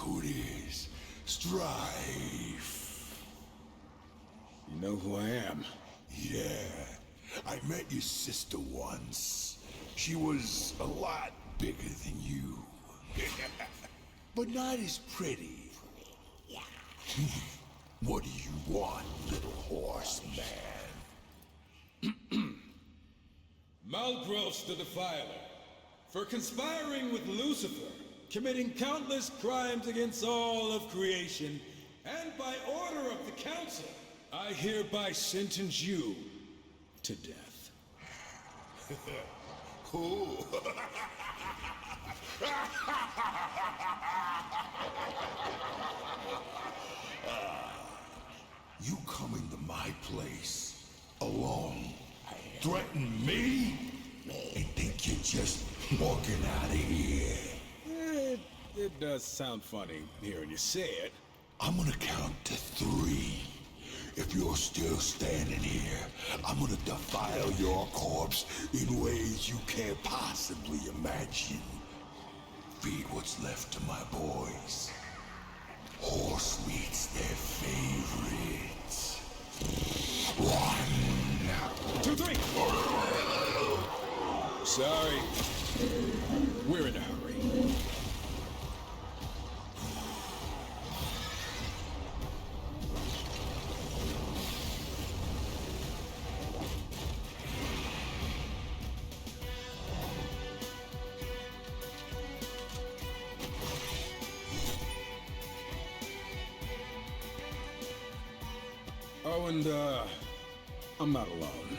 who it is. Strife. You know who I am? Yeah. I met your sister once. She was a lot bigger than you. But not as pretty. What do you want, little horse man? Malgros the Defiler, for conspiring with Lucifer, committing countless crimes against all of creation, and by order of the Council, I hereby sentence you to death. Who? You coming to my place alone, threaten me, and think you're just walking out of here. It does sound funny hearing you say it. I'm gonna count to 3. If you're still standing here, I'm gonna defile your corpse in ways you can't possibly imagine. Feed what's left to my boys. Horse meat's their favorites. 1, 2, 3! Sorry. We're in a hurry. Oh, and, I'm not alone.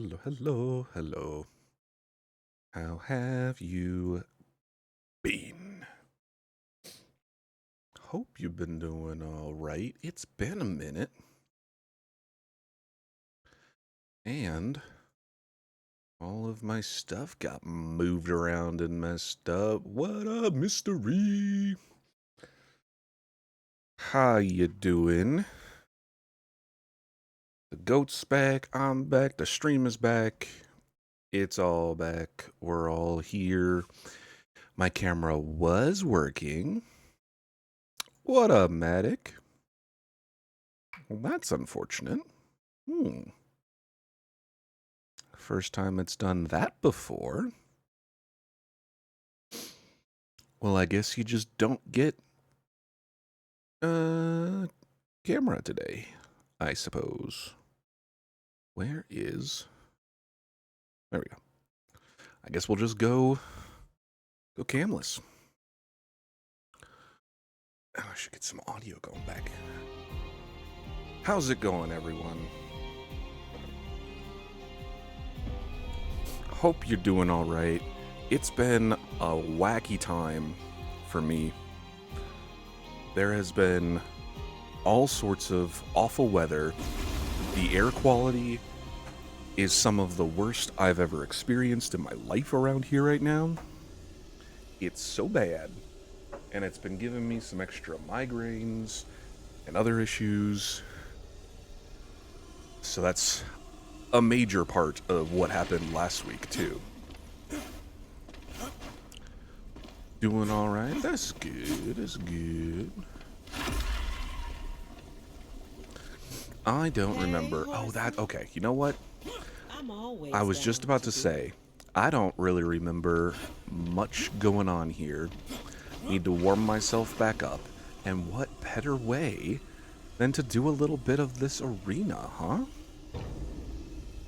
hello, hello, hello. How have you been? Hope you've been doing all right. It's been a minute. And all of my stuff got moved around and messed up. What a mystery. How you doing? The goat's back, I'm back, the stream is back. It's all back. We're all here. My camera was working. What a Matic. Well, that's unfortunate. First time it's done that before. Well, I guess you just don't get camera today, I suppose. Where is... There we go. I guess we'll just go camless. Oh, I should get some audio going back. How's it going, everyone? Hope you're doing all right. It's been a wacky time for me. There has been all sorts of awful weather. The air quality is some of the worst I've ever experienced in my life around here right now. It's so bad, and it's been giving me some extra migraines and other issues. So that's a major part of what happened last week, too. Doing all right? That's good, that's good. I don't remember. Oh, okay, you know what? I was just about to say, I don't really remember much going on here. Need to warm myself back up. And what better way than to do a little bit of this arena, huh?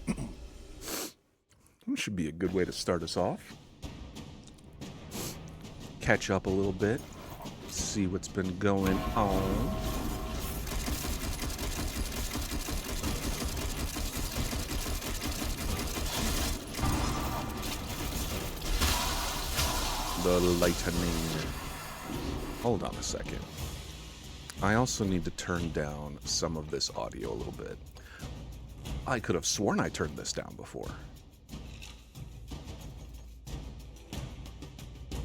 That should be a good way to start us off. Catch up a little bit. See what's been going on. The lightning. Hold on a second. I also need to turn down some of this audio a little bit. I could have sworn I turned this down before.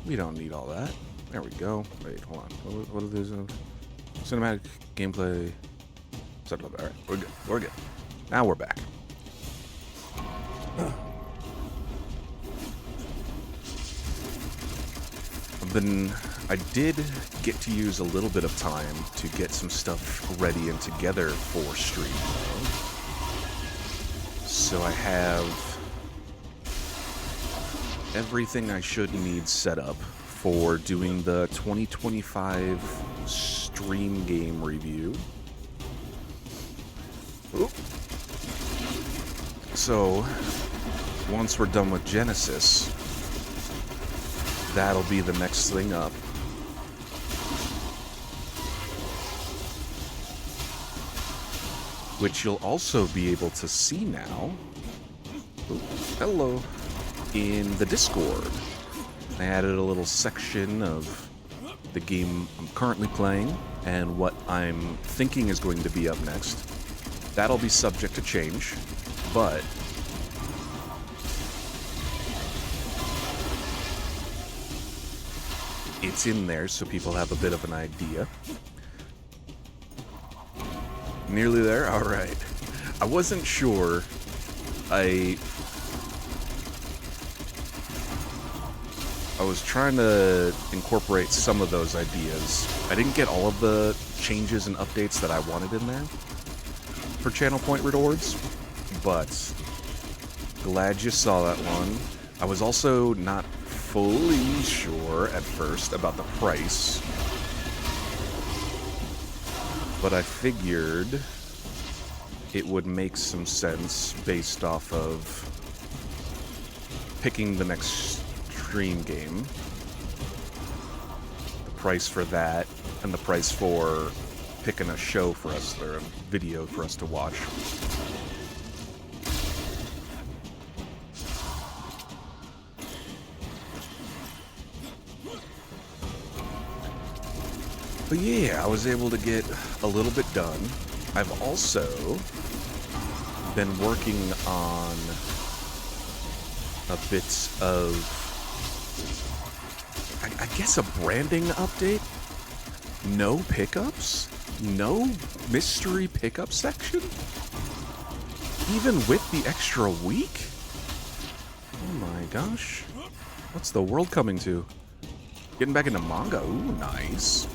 We don't need all that. There we go. Wait, hold on. What are these? Cinematic gameplay. Alright, we're good. We're good. Now we're back. I did get to use a little bit of time to get some stuff ready and together for stream. So I have everything I should need set up for doing the 2025 stream game review. Oop. So once we're done with Genesis, that'll be the next thing up. Which you'll also be able to see now. Ooh, hello. In the Discord. I added a little section of the game I'm currently playing and what I'm thinking is going to be up next. That'll be subject to change, but it's in there so people have a bit of an idea. Nearly there? Alright. I wasn't sure. I was trying to incorporate some of those ideas. I didn't get all of the changes and updates that I wanted in there for channel point rewards, but glad you saw that one. I was also not fully sure at first about the price, but I figured it would make some sense based off of picking the next stream game. The price for that and the price for picking a show for us, or a video for us to watch. But yeah, I was able to get a little bit done. I've also been working on a bit of, I guess, a branding update. No pickups? No mystery pickup section? Even with the extra week? Oh my gosh. What's the world coming to? Getting back into manga. Ooh, nice.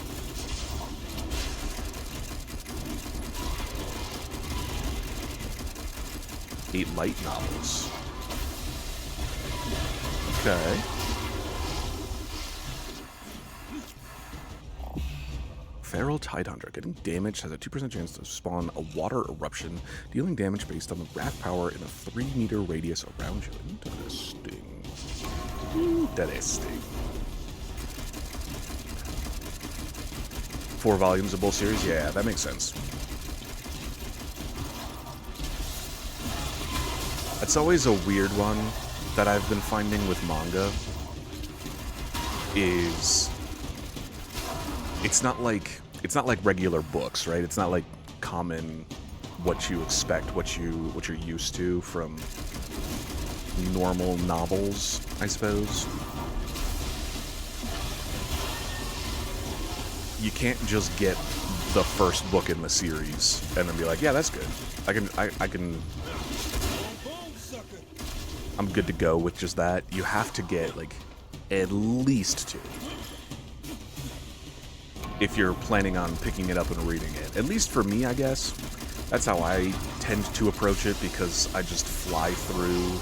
Eight light novels. Okay. Feral Tidehunter. Getting damaged has a 2% chance to spawn a water eruption, dealing damage based on the wrath power in a 3-meter radius around you. Interesting. Interesting. 4 volumes of both series? Yeah, that makes sense. It's always a weird one that I've been finding with manga is it's not like regular books, right? It's not like common what you expect, what you're used to from normal novels, I suppose. You can't just get the first book in the series and then be like, yeah, that's good. I'm good to go with just that. You have to get, like, at least 2. If you're planning on picking it up and reading it. At least for me, I guess. That's how I tend to approach it, because I just fly through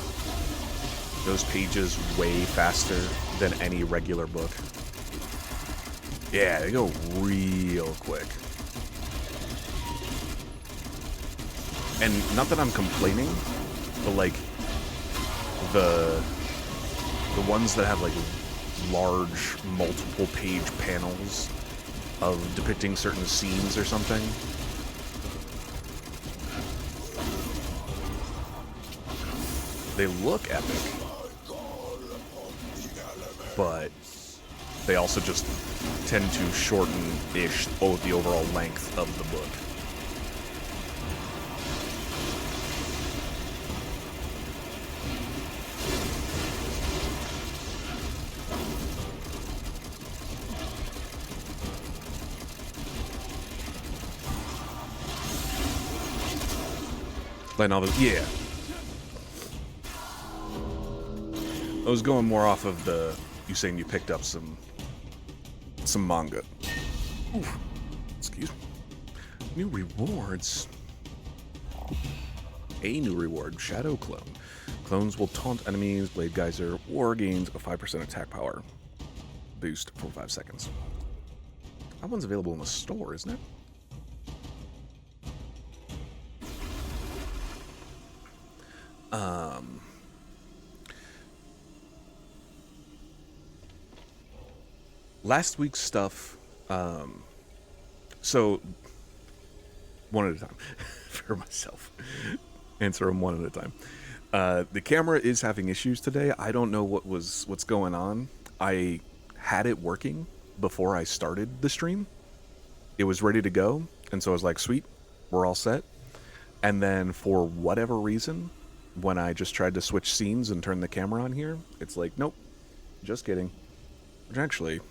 those pages way faster than any regular book. Yeah, they go real quick. And not that I'm complaining, but, like, the ones that have, like, large multiple page panels of depicting certain scenes or something, they look epic, but they also just tend to shorten-ish the overall length of the book. Light novels, yeah. I was going more off of you saying you picked up some manga. Oof. Excuse me. New rewards. A new reward, Shadow Clone. Clones will taunt enemies, Blade Geyser, or gains a 5% attack power boost for 5 seconds. That one's available in the store, isn't it? Last week's stuff, so one at a time for myself. Answer them one at a time. The camera is having issues today. I don't know what's going on. I had it working before I started the stream. It was ready to go, and so I was like, sweet, we're all set. And then for whatever reason, when I just tried to switch scenes and turn the camera on here, it's like, nope, just kidding. Which actually,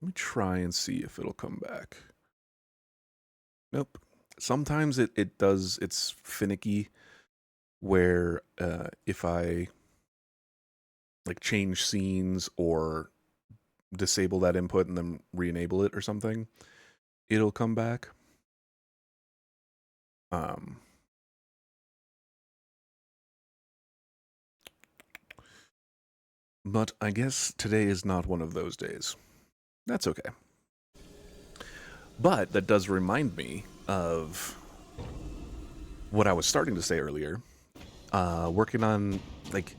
let me try and see if it'll come back. Nope. Sometimes it does, it's finicky, where if I like change scenes or disable that input and then re-enable it or something, it'll come back. But I guess today is not one of those days. That's okay. But that does remind me of what I was starting to say earlier. Working on, like,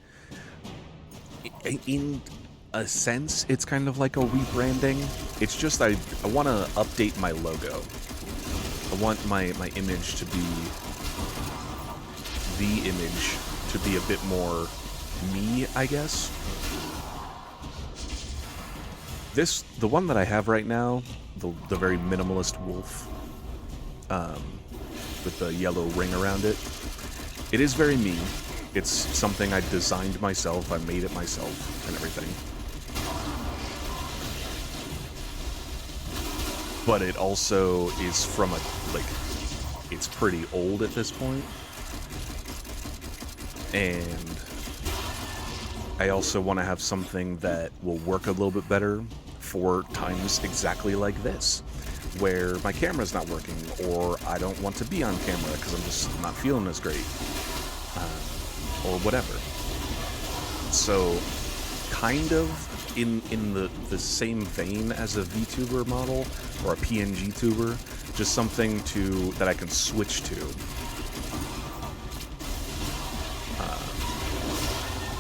in a sense, it's kind of like a rebranding. It's just I want to update my logo. I want my image to be the image to be a bit more me, I guess. the one that I have right now, the very minimalist wolf, with the yellow ring around it, it is very me. It's something I designed myself, I made it myself, and everything. But it also is from a, like, it's pretty old at this point. And I also want to have something that will work a little bit better for times exactly like this, where my camera's not working, or I don't want to be on camera because I'm just not feeling as great, or whatever. So, kind of in the same vein as a VTuber model or a PNG tuber, just something that I can switch to.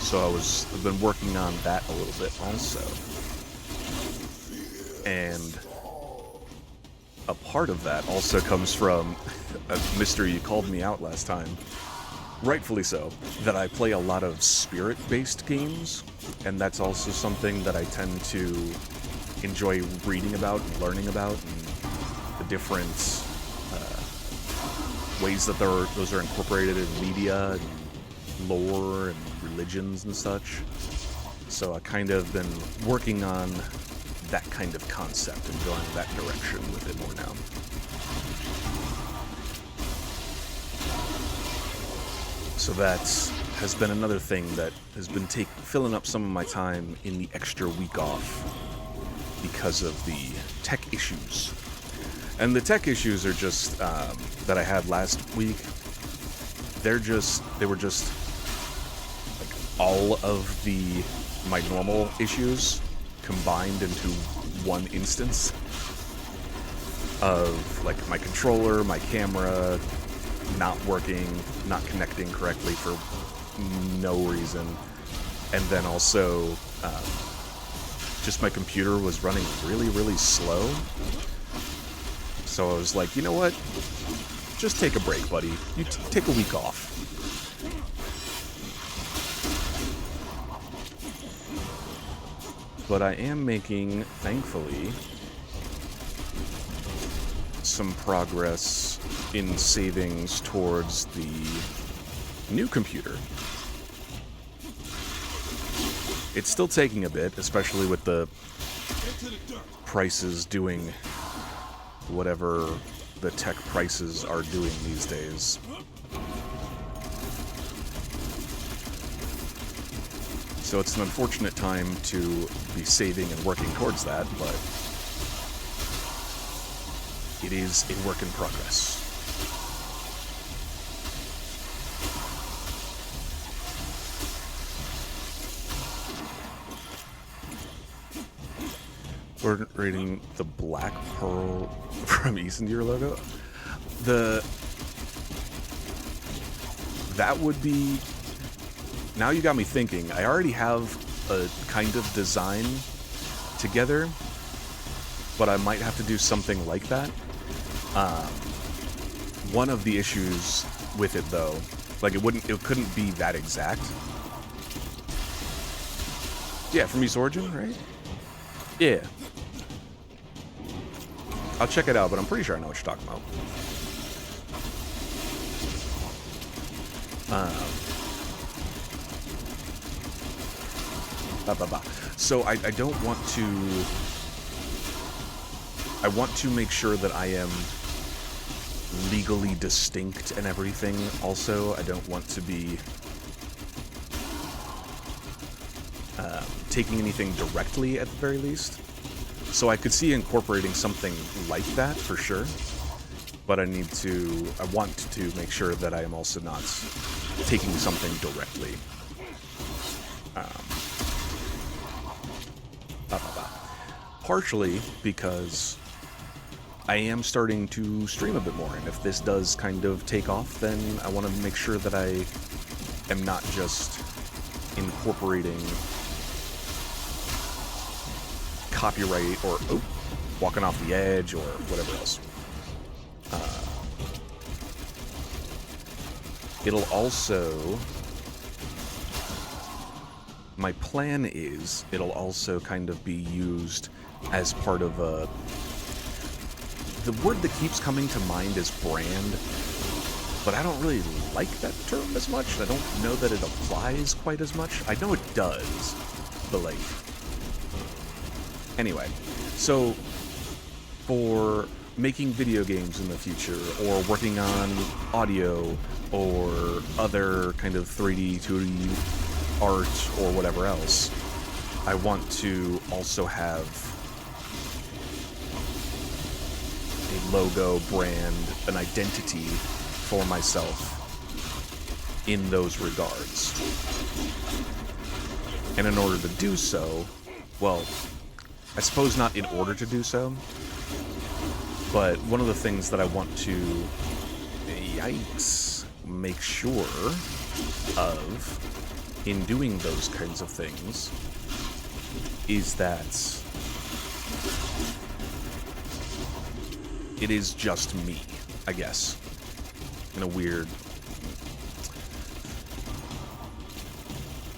So I've been working on that a little bit also. And a part of that also comes from a mystery you called me out last time, rightfully so, that I play a lot of spirit-based games, and that's also something that I tend to enjoy reading about and learning about, and the different ways that those are incorporated in media and lore and religions and such. So I kind of been working on that kind of concept and going that direction with it more now. So that has been another thing that has been filling up some of my time in the extra week off because of the tech issues. And the tech issues are just that I had last week. They were just like all of my normal issues combined into one instance of like my controller, my camera not working, not connecting correctly for no reason, and then also just my computer was running really, really slow. So I was like, you know what? Just take a break, buddy. You take a week off. But I am making, thankfully, some progress in savings towards the new computer. It's still taking a bit, especially with the prices doing whatever the tech prices are doing these days. So it's an unfortunate time to be saving and working towards that, but it is a work in progress. We're rating the Black Pearl from East India logo. That would be. Now you got me thinking. I already have a kind of design together, but I might have to do something like that. One of the issues with it, though, like it couldn't be that exact. Yeah, from East Origin, right? Yeah. I'll check it out, but I'm pretty sure I know what you're talking about. So I don't want to. I want to make sure that I am legally distinct and everything. Also, I don't want to be taking anything directly at the very least. So I could see incorporating something like that for sure, but I want to make sure that I am also not taking something directly. Partially because I am starting to stream a bit more, and if this does kind of take off, then I want to make sure that I am not just incorporating copyright or walking off the edge or whatever else. It'll also... my plan is it'll also kind of be used as part of a... The word that keeps coming to mind is brand, but I don't really like that term as much. I don't know that it applies quite as much. I know it does, but like... Anyway, so for making video games in the future, or working on audio, or other kind of 3D, 2D art, or whatever else, I want to also have a logo, brand, an identity for myself in those regards. And in order to do so, well, I suppose not in order to do so, but one of the things that I want to, yikes, make sure of in doing those kinds of things is that it is just me, I guess, in a weird,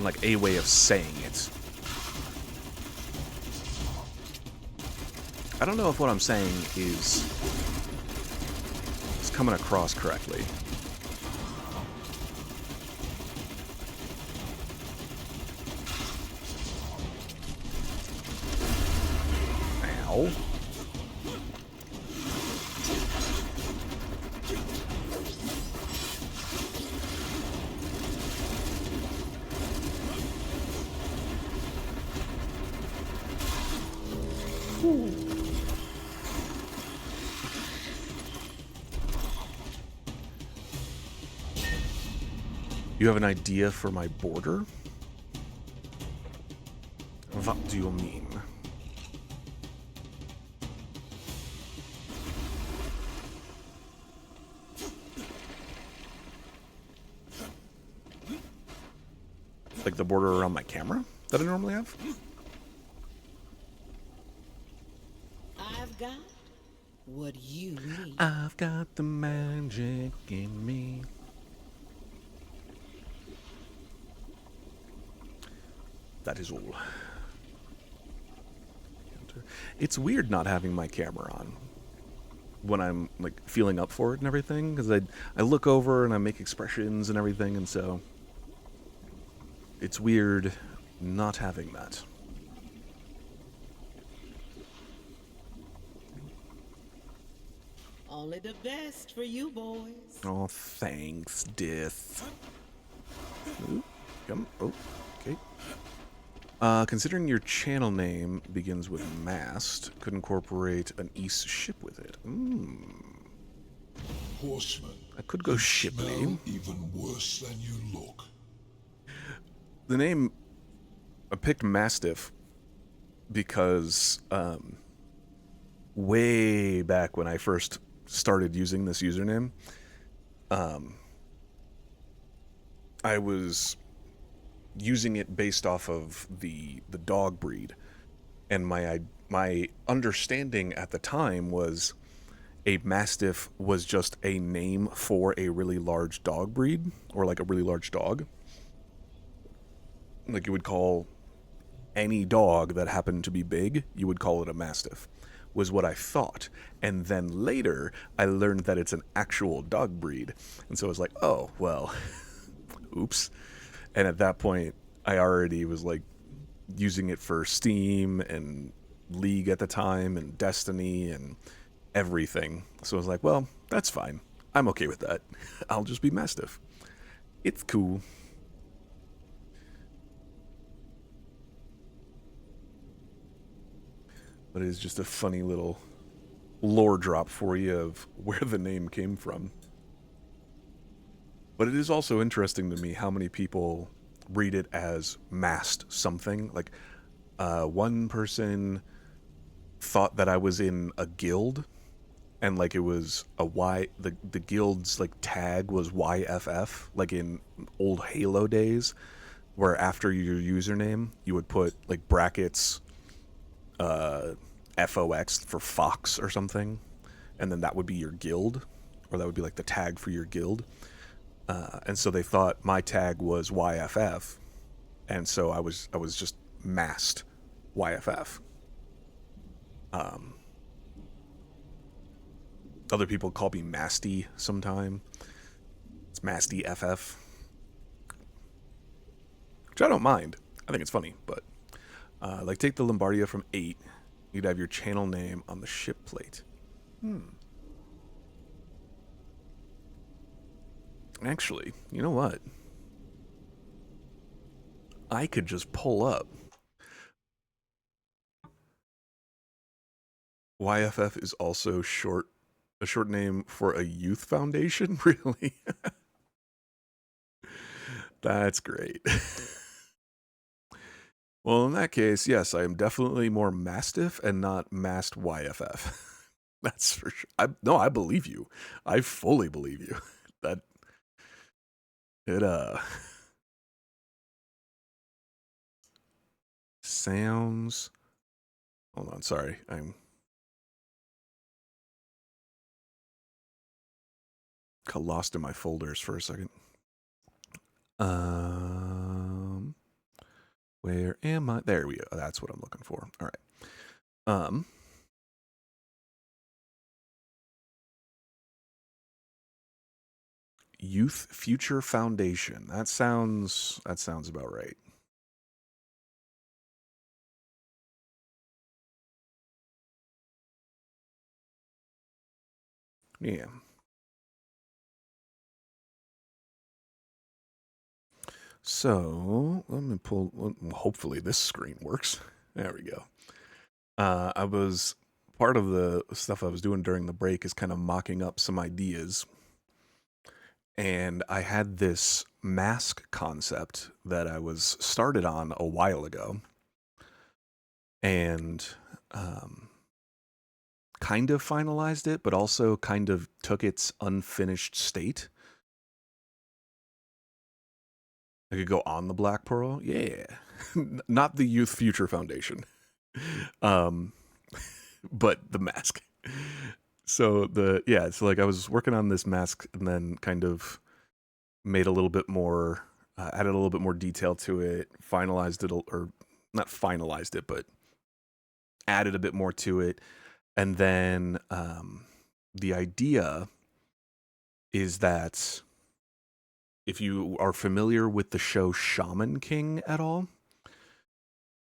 like a way of saying it. I don't know if what I'm saying is coming across correctly. Ow. You have an idea for my border? What do you mean? Like the border around my camera that I normally have? I've got what you need. I've got the magic in me. That is all. It's weird not having my camera on when I'm like feeling up for it and everything, because I look over and I make expressions and everything, and so it's weird not having that. Only the best for you boys. Oh, thanks, Dith. Ooh, come. Oh, okay. Considering your channel name begins with mast, could incorporate an east ship with it. Horseman. I could go Smell Shipley. even worse than you look. The name, I picked Mastiff because way back when I first started using this username, I was using it based off of the dog breed, and my understanding at the time was a Mastiff was just a name for a really large dog breed, or like a really large dog. Like you would call any dog that happened to be big, you would call it a Mastiff, was what I thought. And then later, I learned that it's an actual dog breed. And so I was like, oh, well, oops. And at that point, I already was like using it for Steam and League at the time and Destiny and everything. So I was like, well, that's fine. I'm okay with that. I'll just be Mastiff. It's cool. But it is just a funny little lore drop for you of where the name came from. But it is also interesting to me how many people read it as mast something. Like, one person thought that I was in a guild, and like it was a Y, the guild's like tag was YFF, like in old Halo days, where after your username, you would put like brackets, FOX for Fox or something, and then that would be your guild, or that would be like the tag for your guild. And so they thought my tag was YFF, and so I was just masked YFF. Other people call me Masty sometime. It's Masty FF, which I don't mind. I think it's funny, but like take the Lombardia from 8. You'd have your channel name on the ship plate. Actually, you know what? I could just pull up. YFF is also a short name for a youth foundation? Really? That's great. Well, in that case, yes, I am definitely more Mastiff and not Mast YFF. That's for sure. I believe you. I fully believe you. That it sounds. Hold on, sorry. I'm got lost in my folders for a second. Where am I? There we go. That's what I'm looking for. All right. Youth Future Foundation. That sounds about right. Yeah. So let me pull. Hopefully this screen works. There we go. I was part of the stuff I was doing during the break is kind of mocking up some ideas, and I had this mask concept that I was started on a while ago, and kind of finalized it, but also kind of took its unfinished state. I could go on the Black Pearl. Yeah. Not the Youth Future Foundation. But the mask. So so like I was working on this mask and then kind of made a little bit more, added a little bit more detail to it, finalized it, or not finalized it, but added a bit more to it. And then the idea is that if you are familiar with the show Shaman King at all,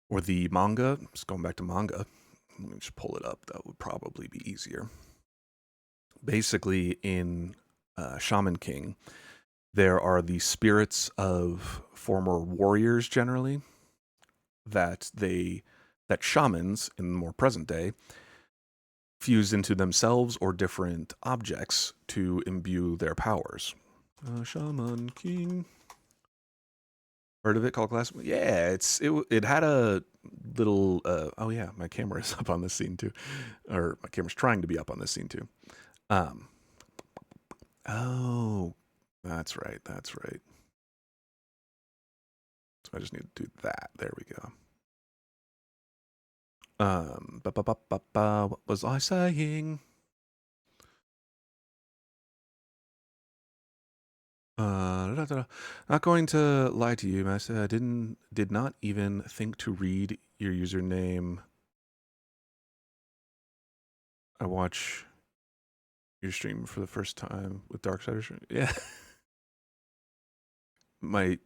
or the manga, just going back to manga, let me just pull it up. That would probably be easier. Basically, in Shaman King, there are the spirits of former warriors generally that shamans in the more present day fuse into themselves or different objects to imbue their powers. Shaman King. Heard of it? Called Class? Yeah, it had a little. Oh yeah, my camera is up on this scene too, or my camera's trying to be up on this scene too. Oh, that's right. That's right. So I just need to do that. There we go. What was I saying? Not going to lie to you, Master. I did not even think to read your username. I watch your stream for the first time with Darksiders. Yeah. Read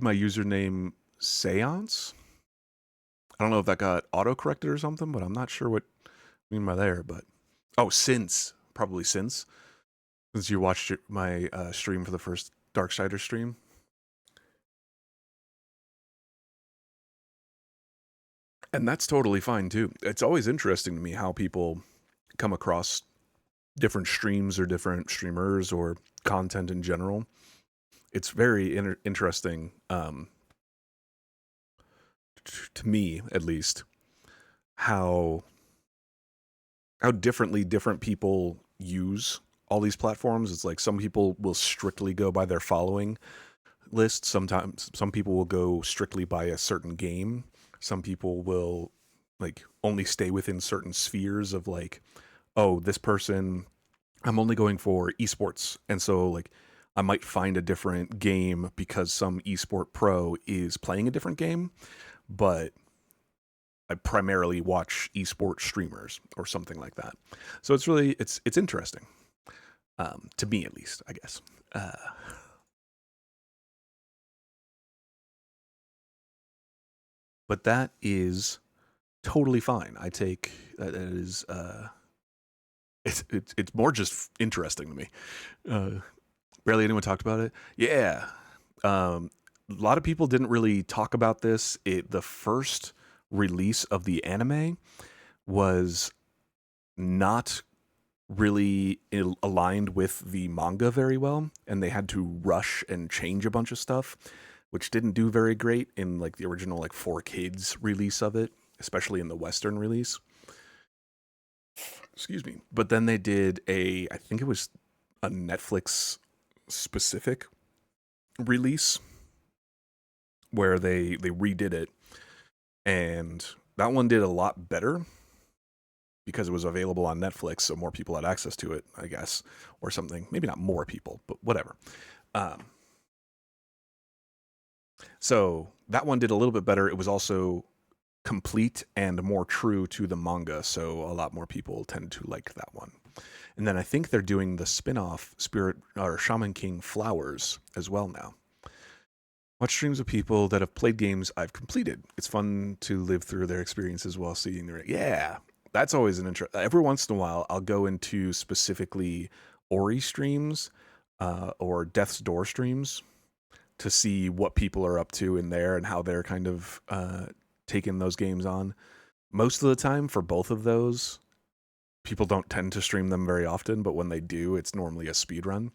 my username Seance. I don't know if that got auto-corrected or something, but I'm not sure what I mean by there, but probably since you watched my stream for the first Darksiders stream. And that's totally fine too. It's always interesting to me how people come across different streams or different streamers or content in general. It's very interesting, to me at least, how differently different people use all these platforms. It's like some people will strictly go by their following list. Sometimes some people will go strictly by a certain game. Some people will like only stay within certain spheres of like, oh, this person, I'm only going for esports. And so like I might find a different game because some esport pro is playing a different game, but I primarily watch esport streamers or something like that. So it's really it's interesting, to me at least, I guess. But that is totally fine. I take that is it's more just interesting to me. Barely anyone talked about it. Yeah, a lot of people didn't really talk about this. The first release of the anime was not really aligned with the manga very well, and they had to rush and change a bunch of stuff, which didn't do very great in like the original like 4Kids release of it, especially in the Western release. Excuse me. But then they did I think it was a Netflix specific release where they redid it, and that one did a lot better because it was available on Netflix, so more people had access to it, I guess, or something. Maybe not more people, but whatever. So that one did a little bit better. It was also complete and more true to the manga, so a lot more people tend to like that one. And then I think they're doing the spin-off Spirit or Shaman King Flowers as well now. Watch streams of people that have played games I've completed. It's fun to live through their experiences while seeing their... Yeah, that's always an interest. Every once in a while, I'll go into specifically Ori streams or Death's Door streams to see what people are up to in there and how they're kind of taking those games on. Most of the time, for both of those, people don't tend to stream them very often, but when they do, it's normally a speed run.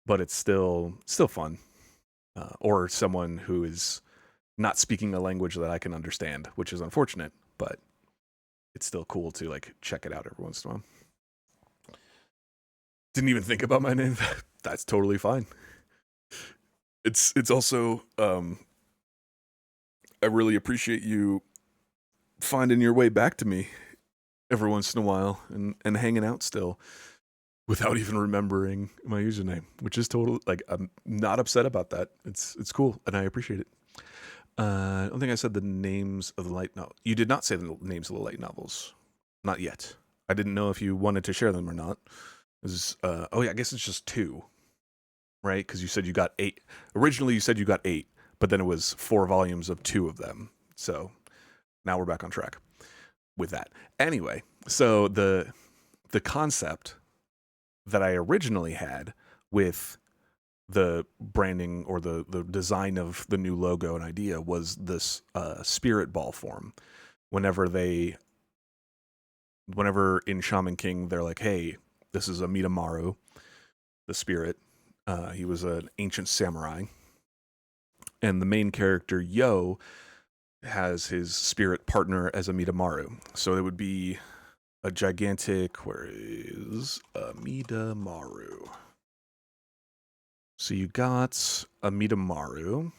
But it's still fun. Or someone who is not speaking a language that I can understand, which is unfortunate, but it's still cool to like check it out every once in a while. Didn't even think about my name. That's totally fine. It's also I really appreciate you finding your way back to me every once in a while and hanging out still without even remembering my username, which is total. Like, I'm not upset about that. It's cool, and I appreciate it. I don't think I said the names of the light novel. You did not say the names of the light novels. Not yet. I didn't know if you wanted to share them or not. Oh yeah, I guess it's just 2, right? Because you said you got 8. Originally, you said you got 8, but then it was 4 volumes of 2 of them. So now we're back on track with that. Anyway, so the concept that I originally had with the branding or the design of the new logo and idea was this spirit ball form. Whenever in Shaman King, they're like, hey, this is a Midamaru, the spirit. He was an ancient samurai. And the main character, Yo, has his spirit partner as a Midamaru. So it would be a gigantic... Where is a Midamaru? So you got a Midamaru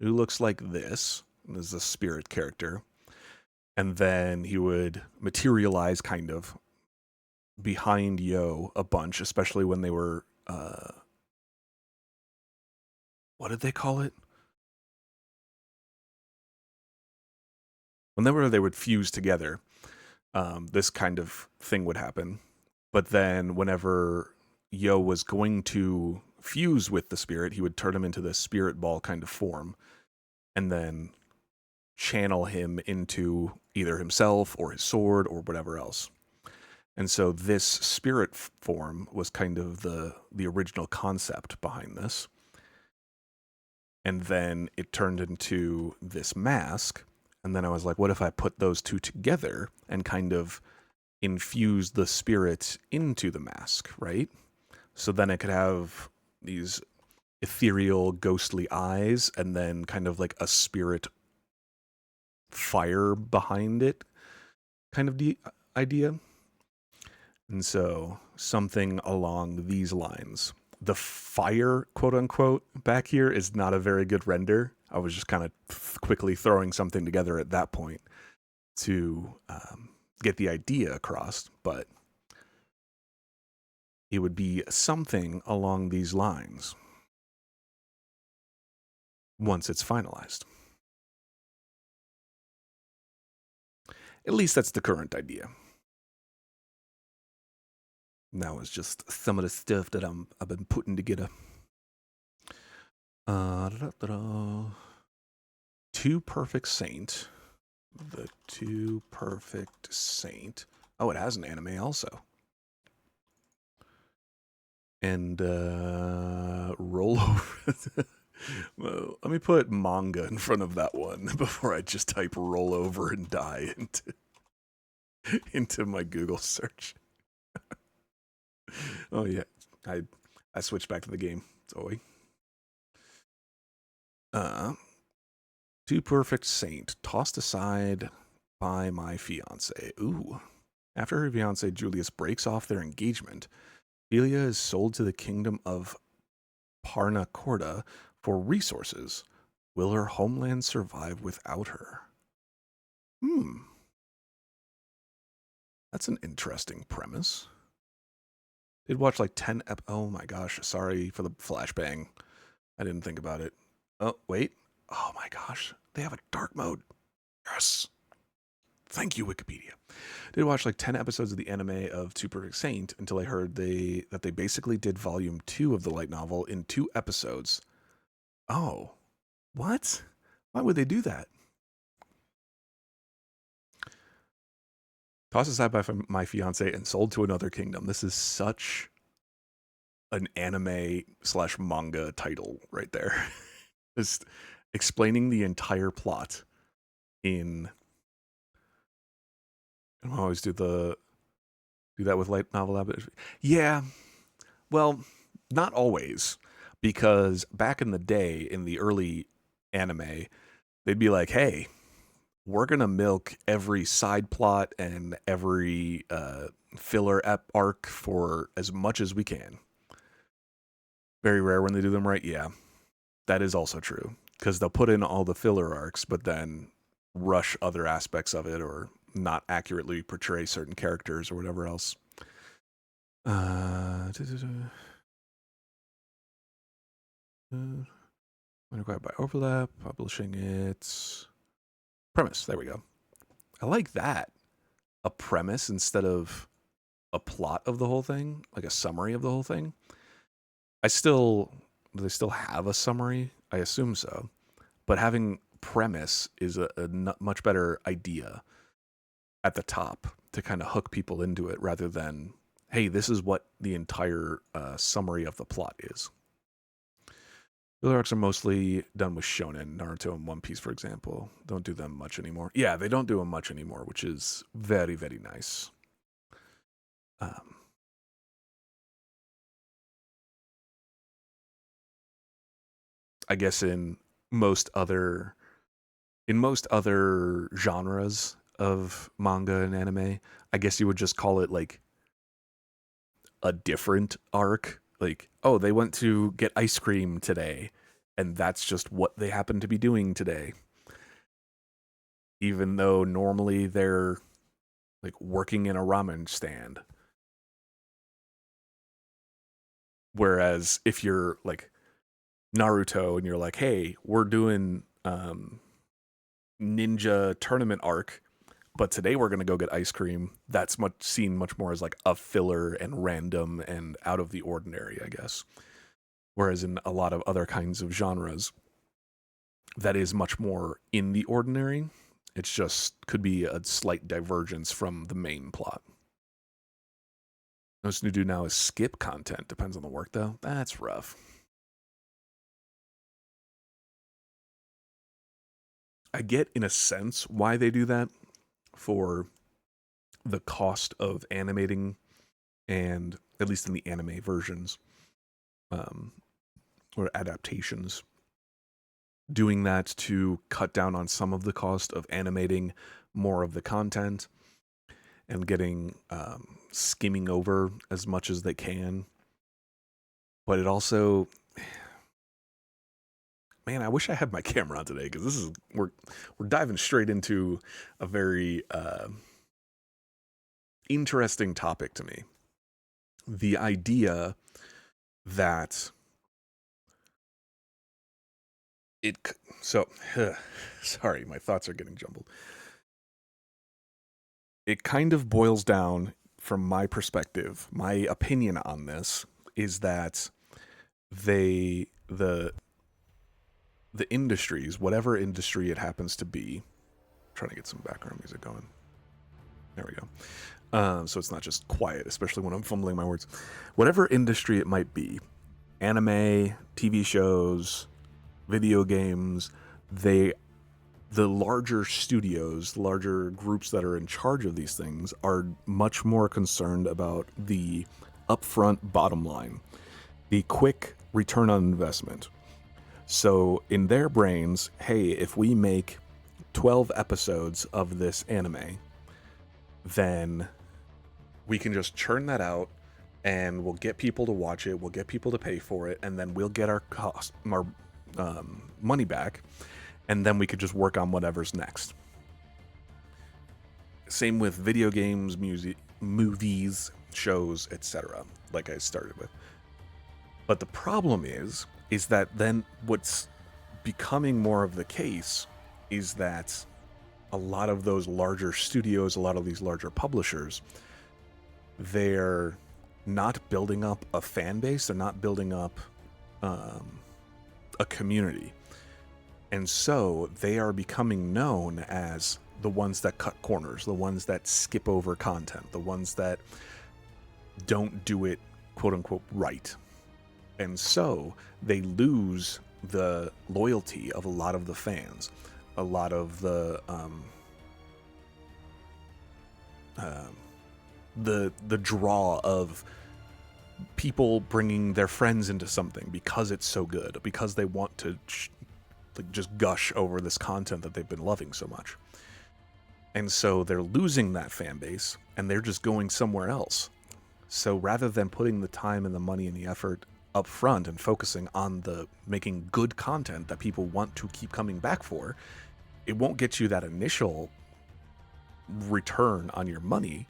who looks like this. This is a spirit character. And then he would materialize kind of behind Yo a bunch, especially when they were... what did they call it? Whenever they would fuse together, this kind of thing would happen. But then whenever Yo was going to fuse with the spirit, he would turn him into this spirit ball kind of form and then channel him into either himself or his sword or whatever else. And so this spirit form was kind of the original concept behind this. And then it turned into this mask. And then I was like, what if I put those two together and kind of infuse the spirit into the mask, right? So then it could have these ethereal, ghostly eyes and then kind of like a spirit fire behind it kind of idea. And so something along these lines. The fire, quote unquote, back here is not a very good render. I was just kind of quickly throwing something together at that point to get the idea across. But it would be something along these lines once it's finalized. At least that's the current idea. Now it's just some of the stuff that I've been putting together. Two Perfect Saint. The Two Perfect Saint. Oh, it has an anime also. And roll over. Well, let me put manga in front of that one before I just type roll over and die into my Google search. Oh yeah, I switched back to the game. Sorry. Two Perfect Saint, tossed aside by my fiance. Ooh. After her fiance Julius breaks off their engagement, Delia is sold to the kingdom of Parna Corda for resources. Will her homeland survive without her? That's an interesting premise. Did watch like 10 oh my gosh, sorry for the flashbang. I didn't think about it. Oh, wait. Oh my gosh, they have a dark mode. Yes. Thank you, Wikipedia. Did watch like 10 episodes of the anime of Two Perfect Saint until I heard that they basically did volume 2 of the light novel in 2 episodes. Oh, what? Why would they do that? Tossed aside by my fiance and sold to another kingdom. This is such an anime / manga title right there. Just explaining the entire plot in. I always do that with light novel. Yeah, well, not always, because back in the day, in the early anime, they'd be like, "Hey, we're gonna milk every side plot and every filler arc for as much as we can." Very rare when they do them right. Yeah, that is also true, because they'll put in all the filler arcs, but then rush other aspects of it or not accurately portray certain characters or whatever else. Acquired by overlap, publishing its premise. There we go. I like that. A premise instead of a plot of the whole thing, like a summary of the whole thing. Do they still have a summary? I assume so. But having premise is a much better idea at the top to kind of hook people into it rather than, hey, this is what the entire summary of the plot is. Filler arcs are mostly done with Shonen, Naruto, and One Piece, for example. Don't do them much anymore. Yeah, they don't do them much anymore, which is very, very nice. I guess in most other genres of manga and anime, I guess you would just call it like a different arc. Like, oh, they went to get ice cream today, and that's just what they happen to be doing today. Even though normally they're like working in a ramen stand. Whereas if you're like Naruto and you're like, hey, we're doing ninja tournament arc, but today we're going to go get ice cream, that's seen much more as like a filler and random and out of the ordinary, I guess. Whereas in a lot of other kinds of genres, that is much more in the ordinary. It's just could be a slight divergence from the main plot. Most new do now is skip content. Depends on the work, though. That's rough. I get, in a sense, why they do that for the cost of animating, and at least in the anime versions or adaptations, doing that to cut down on some of the cost of animating more of the content and getting skimming over as much as they can. But it also, man, I wish I had my camera on today, because this is we're diving straight into a very interesting topic to me. the idea that sorry, my thoughts are getting jumbled. It kind of boils down, from my perspective, my opinion on this is that the industries, whatever industry it happens to be, I'm trying to get some background music going. There we go. So it's not just quiet, especially when I'm fumbling my words. Whatever industry it might be, anime, TV shows, video games, the larger studios, larger groups that are in charge of these things are much more concerned about the upfront bottom line, the quick return on investment. So in their brains, hey, if we make 12 episodes of this anime, then we can just churn that out and we'll get people to watch it, we'll get people to pay for it, and then we'll get our money back, and then we could just work on whatever's next. Same with video games, music, movies, shows, etc., like I started with. But the problem is that then what's becoming more of the case is that a lot of those larger studios, a lot of these larger publishers, they're not building up a fan base, they're not building up a community. And so they are becoming known as the ones that cut corners, the ones that skip over content, the ones that don't do it, quote unquote, right. And so they lose the loyalty of a lot of the fans, a lot of the draw of people bringing their friends into something because it's so good, because they want to just gush over this content that they've been loving so much. And so they're losing that fan base and they're just going somewhere else. So rather than putting the time and the money and the effort up front and focusing on the making good content that people want to keep coming back for, it won't get you that initial return on your money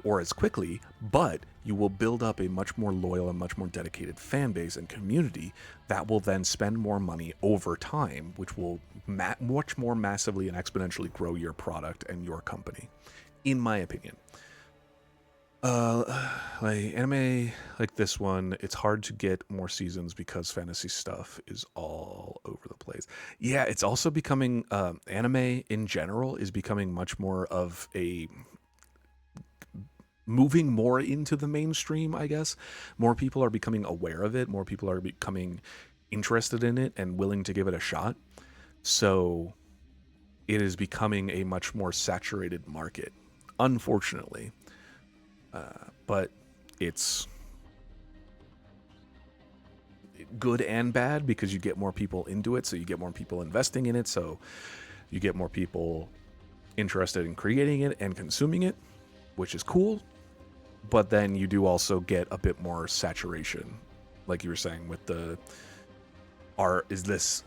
or as quickly, but you will build up a much more loyal and much more dedicated fan base and community that will then spend more money over time, which will much more massively and exponentially grow your product and your company, in my opinion. Like anime like this one, it's hard to get more seasons because fantasy stuff is all over the place. Yeah, it's also becoming, anime in general is becoming much more of a moving more into the mainstream, I guess. More people are becoming aware of it. More people are becoming interested in it and willing to give it a shot. So it is becoming a much more saturated market, unfortunately. But it's good and bad because you get more people into it, so you get more people investing in it, so you get more people interested in creating it and consuming it, which is cool. But then you do also get a bit more saturation, like you were saying with is this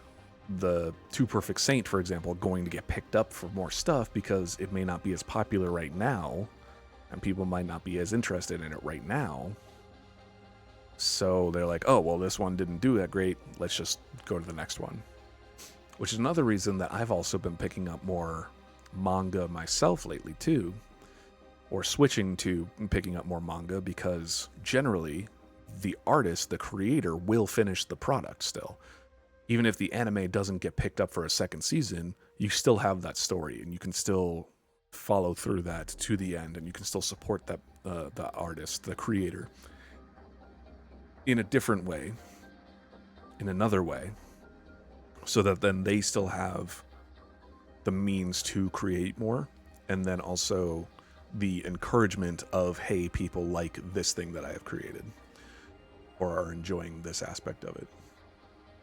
the Two Perfect Saint, for example, going to get picked up for more stuff because it may not be as popular right now and people might not be as interested in it right now. So they're like, oh, well, this one didn't do that great, let's just go to the next one. Which is another reason that I've also been picking up more manga myself lately too, or switching to picking up more manga, because generally the artist, the creator, will finish the product still. Even if the anime doesn't get picked up for a second season, you still have that story and you can still follow through that to the end, and you can still support that the artist, the creator, in a different way, in another way, so that then they still have the means to create more, and then also the encouragement of, hey, people like this thing that I have created, or are enjoying this aspect of it,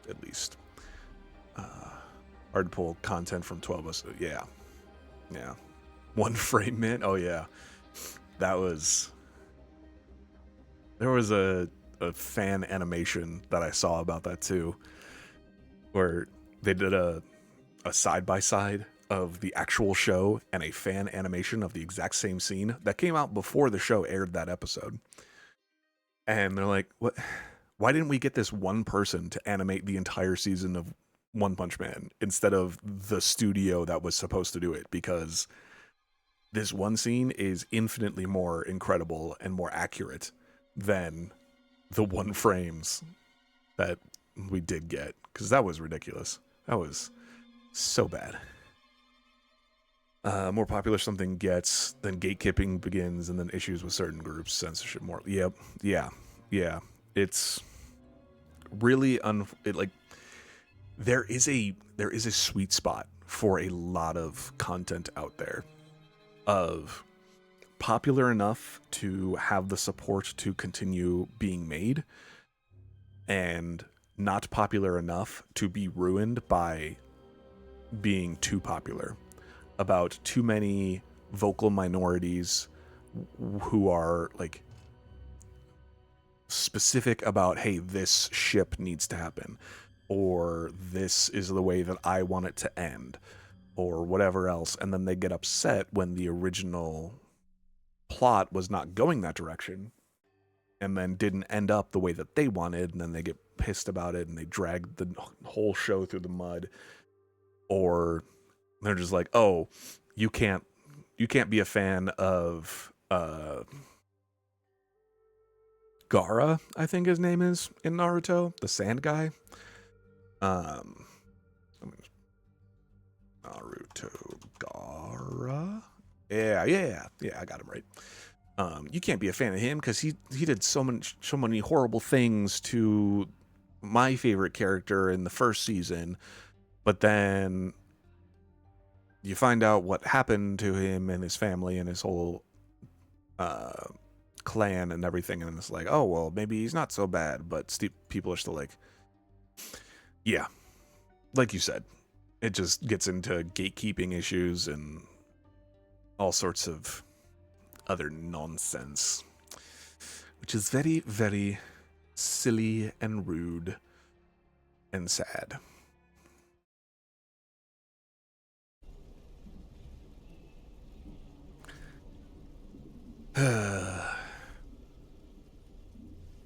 at least. Hard to pull content from 12 of us. Yeah. One frame mint. Oh yeah, there was a fan animation that I saw about that too, where they did a side-by-side of the actual show and a fan animation of the exact same scene that came out before the show aired that episode. And they're like, what? Why didn't we get this one person to animate the entire season of One Punch Man instead of the studio that was supposed to do it? Because this one scene is infinitely more incredible and more accurate than the one frames that we did get. Because that was ridiculous. That was so bad. More popular something gets, then gatekeeping begins, and then issues with certain groups, censorship more. Yep, yeah. It's really there is a sweet spot for a lot of content out there of popular enough to have the support to continue being made, and not popular enough to be ruined by being too popular. About too many vocal minorities who are like specific about, hey, this ship needs to happen, or this is the way that I want it to end, or whatever else, and then they get upset when the original plot was not going that direction and then didn't end up the way that they wanted, and then they get pissed about it and they drag the whole show through the mud. Or they're just like, oh, you can't be a fan of Gaara, I think his name is in Naruto, the sand guy. Naruto Gaara. Yeah, I got him right. You can't be a fan of him because he did so many horrible things to my favorite character in the first season, but then you find out what happened to him and his family and his whole clan and everything, and it's like, oh, well, maybe he's not so bad, but people are still like, yeah, like you said, it just gets into gatekeeping issues and all sorts of other nonsense, which is very, very silly and rude and sad.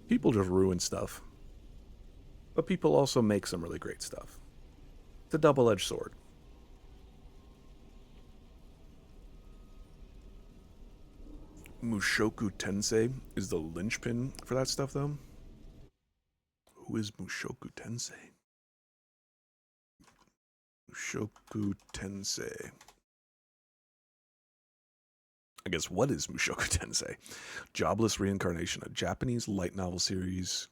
People just ruin stuff, but people also make some really great stuff. It's a double-edged sword. Mushoku Tensei is the linchpin for that stuff, though. Who is Mushoku Tensei? Mushoku Tensei. I guess, what is Mushoku Tensei? Jobless Reincarnation, a Japanese light novel series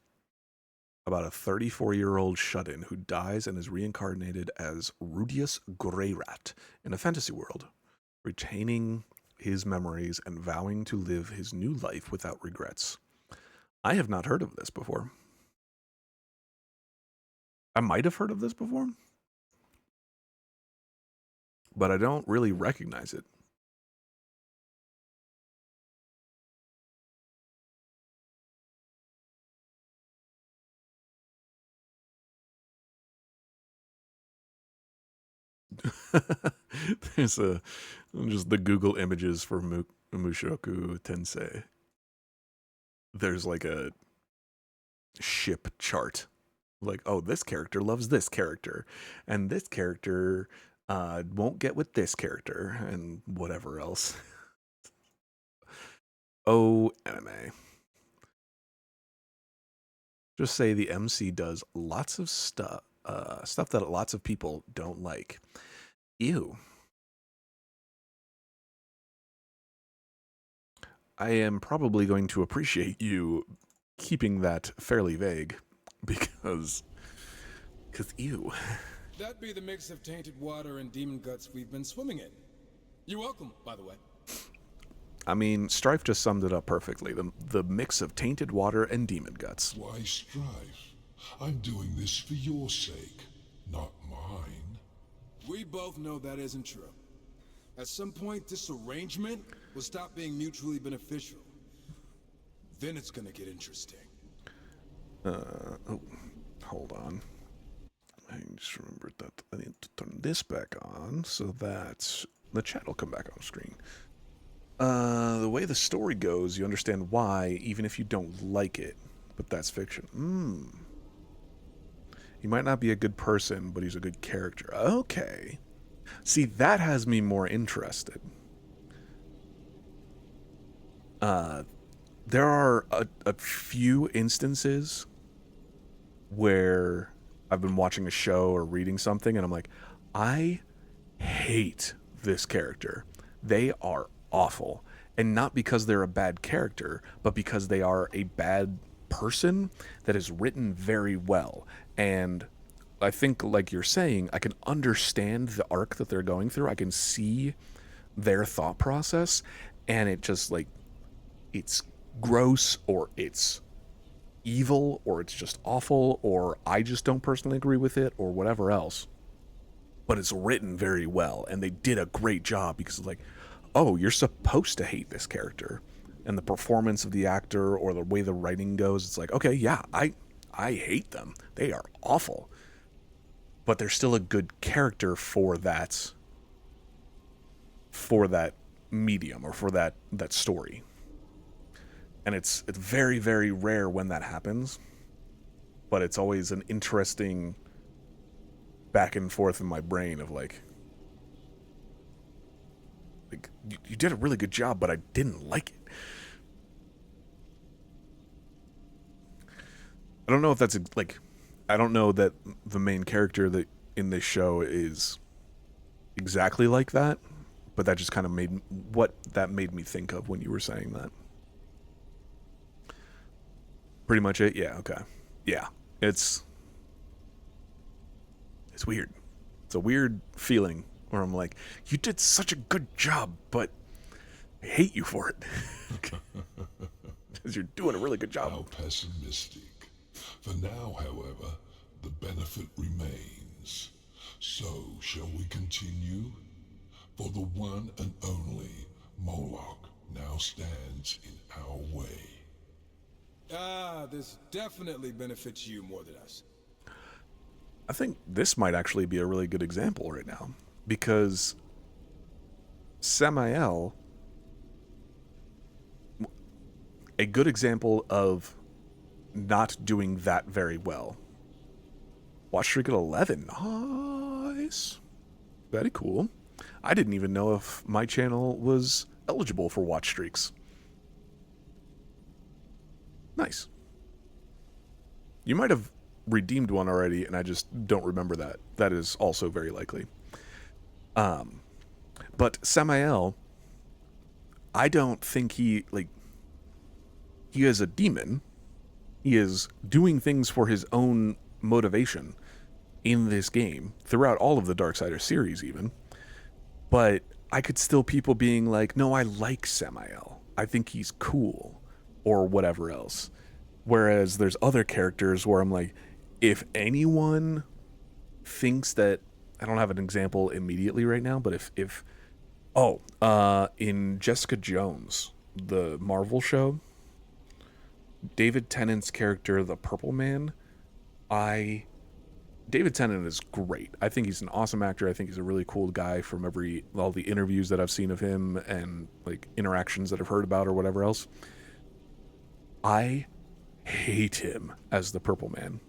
about a 34-year-old shut-in who dies and is reincarnated as Rudius Greyrat in a fantasy world, retaining his memories and vowing to live his new life without regrets. I have not heard of this before. I might have heard of this before, but I don't really recognize it. There's just the Google images for Mushoku Tensei. There's like a ship chart. Like, oh, this character loves this character, and this character won't get with this character, and whatever else. Oh, anime. Just say the MC does lots of stuff that lots of people don't like. Ew. I am probably going to appreciate you keeping that fairly vague, because ew. That be the mix of tainted water and demon guts we've been swimming in. You're welcome, by the way. I mean, Strife just summed it up perfectly. The mix of tainted water and demon guts. Why strife? I'm doing this for your sake, not mine. We both know that isn't true. At some point, this arrangement will stop being mutually beneficial. Then it's gonna get interesting. Oh, hold on. I just remembered that I need to turn this back on so that the chat will come back on screen. The way the story goes, you understand why, even if you don't like it. But that's fiction. He might not be a good person, but he's a good character. Okay. See, that has me more interested. There are a few instances where I've been watching a show or reading something and I'm like, I hate this character. They are awful. And not because they're a bad character, but because they are a bad person that is written very well. And I think, like you're saying, I can understand the arc that they're going through. I can see their thought process, and it just, like, it's gross, or it's evil, or it's just awful, or I just don't personally agree with it, or whatever else. But it's written very well, and they did a great job because it's like, oh, you're supposed to hate this character. And the performance of the actor or the way the writing goes, it's like, okay, yeah, I hate them. They are awful. But they're still a good character for that medium or for that story. And it's very, very rare when that happens. But it's always an interesting back and forth in my brain of like you did a really good job, but I didn't like it. I don't know if that's like, I don't know that the main character that in this show is exactly like that, but that just kind of made me think of when you were saying that. Pretty much it. Yeah. Okay. Yeah. It's weird. It's a weird feeling where I'm like, you did such a good job, but I hate you for it. Because you're doing a really good job. How pessimistic. For now, however, the benefit remains. So, shall we continue? For the one and only Moloch now stands in our way. This definitely benefits you more than us. I think this might actually be a really good example right now, because Samael, a good example of not doing that very well. Watch streak at 11. Nice. Very cool. I didn't even know if my channel was eligible for watch streaks. Nice. You might have redeemed one already, and I just don't remember that. That is also very likely. But Samael, I don't think he is a demon. He is doing things for his own motivation in this game, throughout all of the Darksiders series even. But I could still people being like, no, I like Samael. I think he's cool, or whatever else. Whereas there's other characters where I'm like, if anyone thinks that, I don't have an example immediately right now, but in Jessica Jones, the Marvel show, David Tennant's character, the Purple Man, David Tennant is great. I think he's an awesome actor. I think he's a really cool guy from all the interviews that I've seen of him and like interactions that I've heard about or whatever else. I hate him as the Purple Man.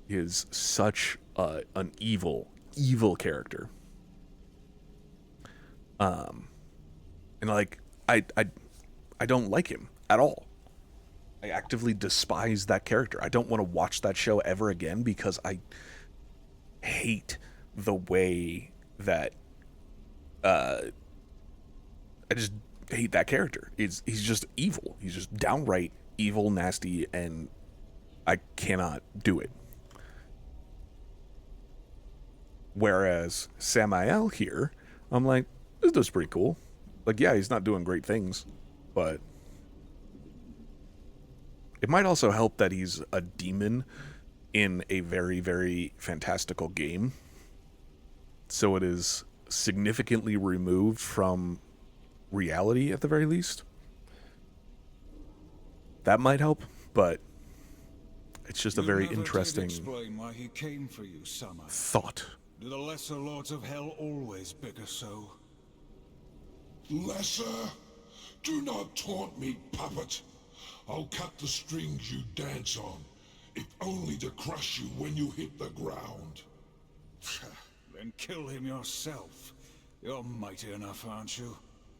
He is such an evil character. And like I don't like him at all. I actively despise that character. I don't want to watch that show ever again because I hate the way that I just hate that character. He's just evil. He's just downright evil, nasty, and I cannot do it. Whereas Samael here, I'm like, this dude's pretty cool. Like, yeah, he's not doing great things, but it might also help that he's a demon in a very, very fantastical game. So it is significantly removed from reality at the very least. That might help, but it's just a very interesting explain why he came for you, Summer. thought. Do the lesser lords of hell always beg us so? Lesser? Do not taunt me, puppet. I'll cut the strings you dance on, if only to crush you when you hit the ground. Then kill him yourself. You're mighty enough, aren't you?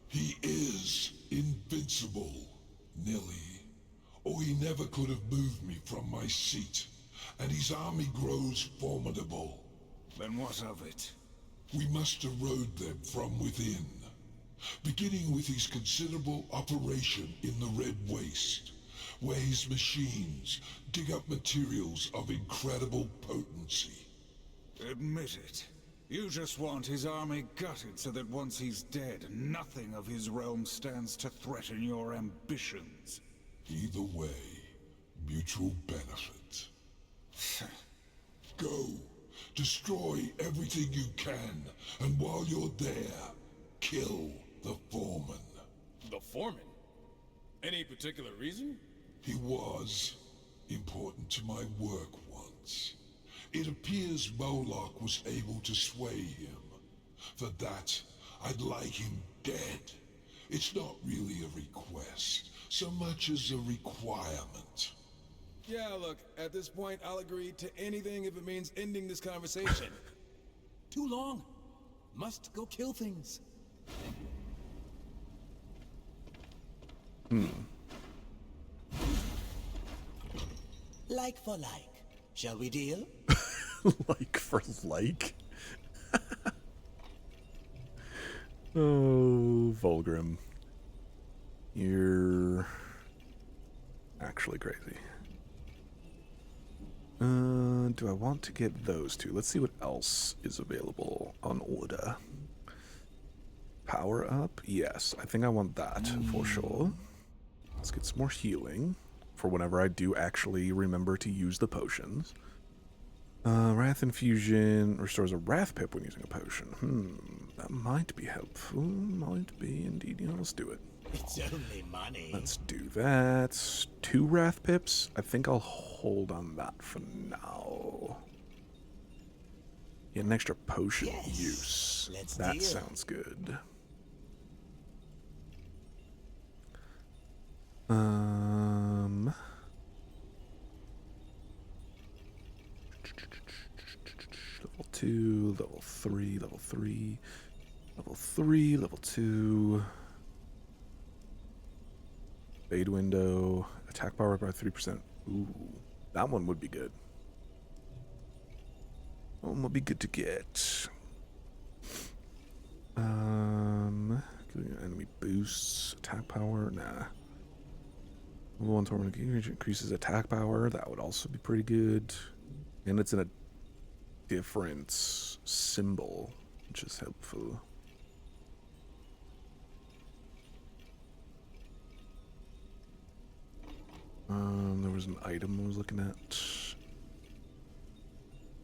He is invincible, Nilly. Or he never could have moved me from my seat, and his army grows formidable. Then what of it? We must erode them from within, beginning with his considerable operation in the Red Waste, where his machines dig up materials of incredible potency. Admit it. You just want his army gutted so that once he's dead, nothing of his realm stands to threaten your ambitions. Either way, mutual benefit. Go. Destroy everything you can, and while you're there, kill the foreman. The foreman? Any particular reason? He was important to my work once. It appears Moloch was able to sway him. For that, I'd like him dead. It's not really a request, so much as a requirement. Yeah, look, at this point, I'll agree to anything if it means ending this conversation. Too long. Must go kill things. Like for like. Shall we deal? Like for like? Oh, Volgrim. You're actually crazy. Do I want to get those two? Let's see what else is available on order. Power up? Yes, I think I want that for sure. Let's get some more healing for whenever I do actually remember to use the potions. Wrath Infusion restores a Wrath Pip when using a potion. That might be helpful. Might be indeed. Yeah, let's do it. It's only money. Let's do that. 2 Wrath Pips. I think I'll hold on that for now. Get an extra potion Yes, use. let's That deal. sounds good. Level 2, level 3, level 3, level 3, level 2. Fade window, attack power by 3%. Ooh, that one would be good. That one would be good to get. Enemy boosts, attack power, nah. Level 1 torment increases attack power, that would also be pretty good. And it's in a different symbol, which is helpful. There was an item I was looking at.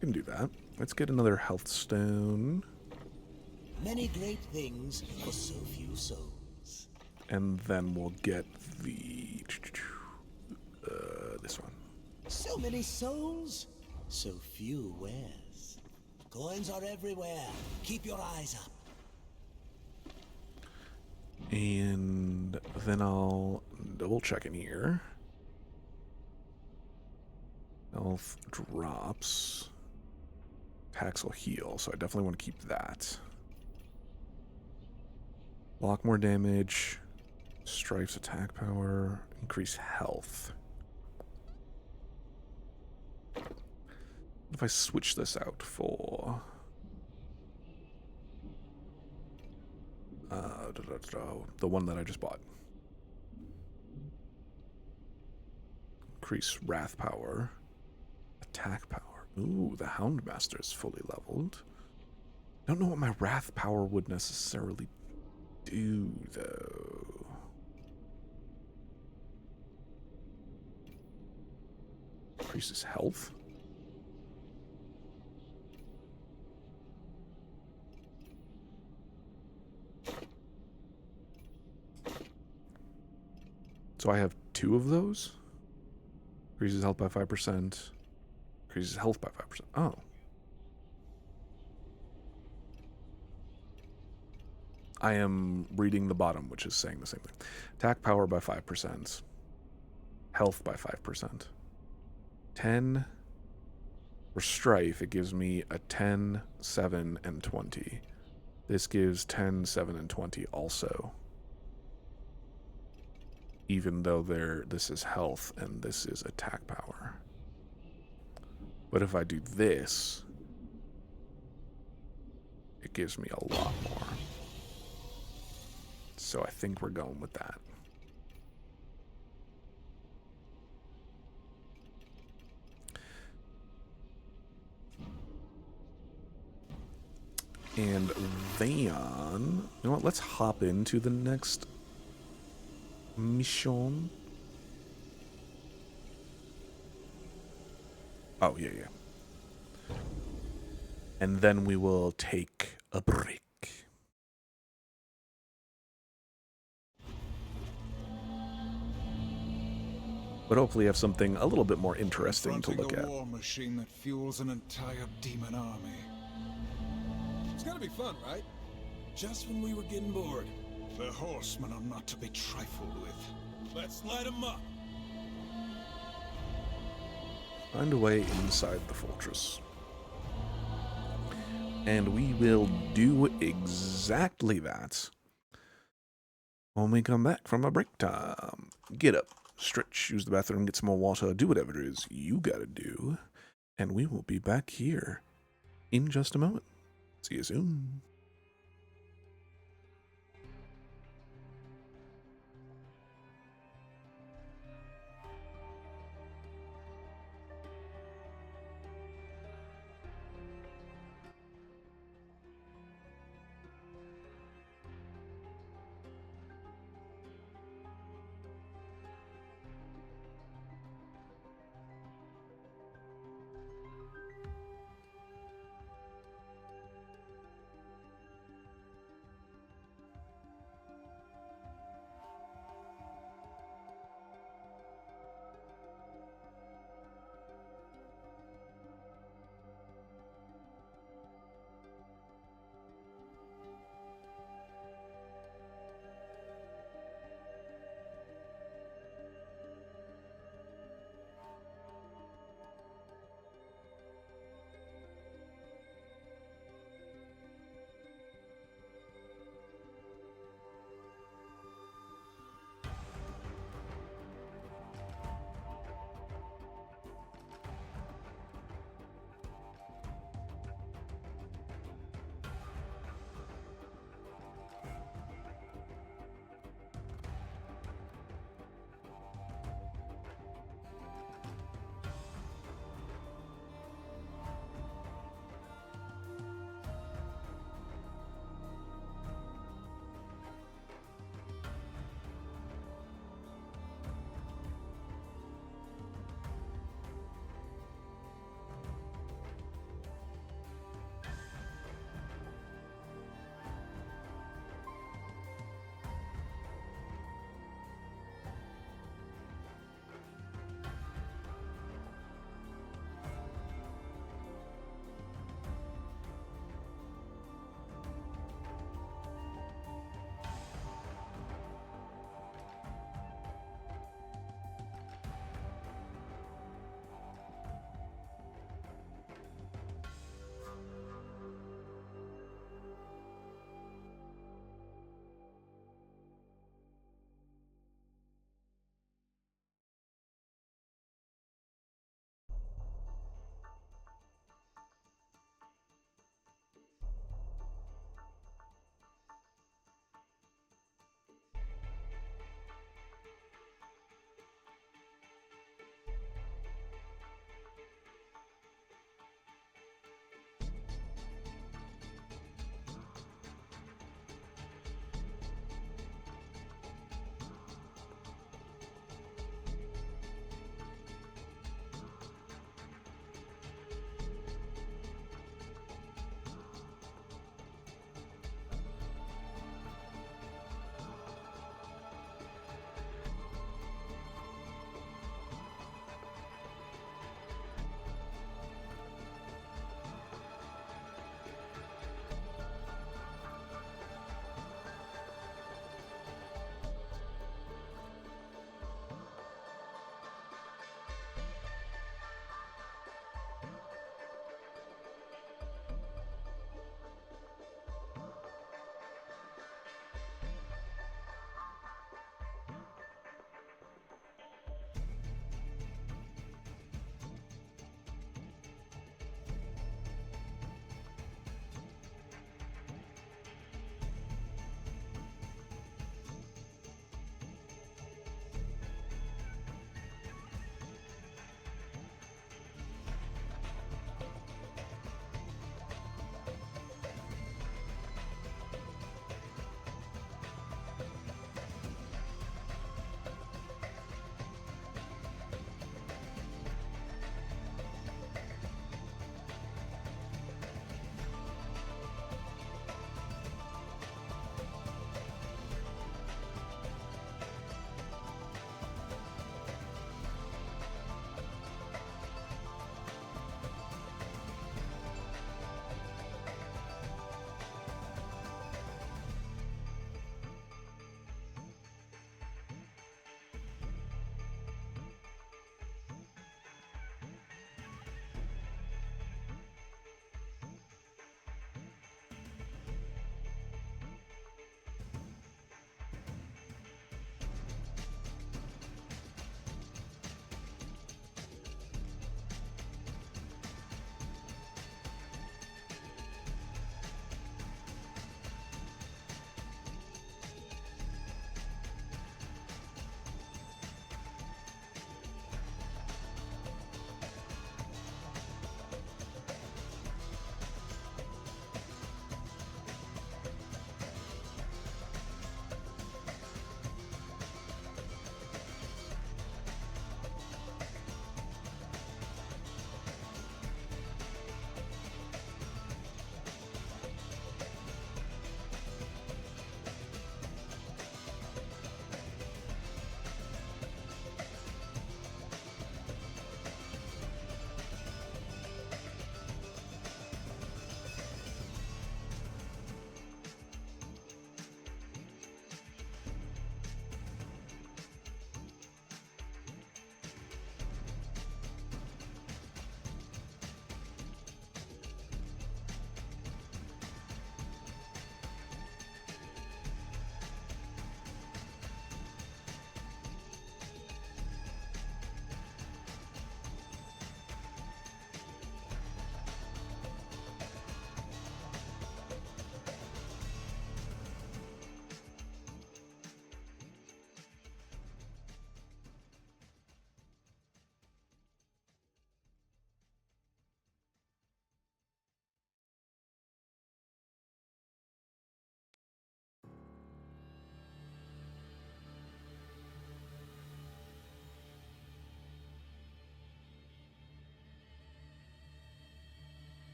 Can do that. Let's get another health stone. Many great things for so few souls. And then we'll get the this one. So many souls, so few wares. Coins are everywhere. Keep your eyes up. And then I'll double check in here. Health drops. Attacks will heal, so I definitely want to keep that. Block more damage. Strife's attack power. Increase health. What if I switch this out for... the one that I just bought. Increase wrath power. Attack power. Ooh, the Houndmaster is fully leveled. I don't know what my wrath power would necessarily do, though. Increases health. So I have 2 of those. Increases health by 5%. Increases health by 5%. Oh. I am reading the bottom, which is saying the same thing. Attack power by 5%. Health by 5%. 10 for strife, it gives me a 10, 7, and 20. This gives 10, 7, and 20 also. Even though this is health and this is attack power. But if I do this, it gives me a lot more. So I think we're going with that. And then, you know what, let's hop into the next mission. Oh, yeah. And then we will take a break. But hopefully have something a little bit more interesting to look at. A war machine that fuels an entire demon army. It's gonna be fun, right? Just when we were getting bored. The horsemen are not to be trifled with. Let's light them up. Find a way inside the fortress. And we will do exactly that when we come back from a break time. Get up, stretch, use the bathroom, get some more water, do whatever it is you gotta do. And we will be back here in just a moment. See you soon.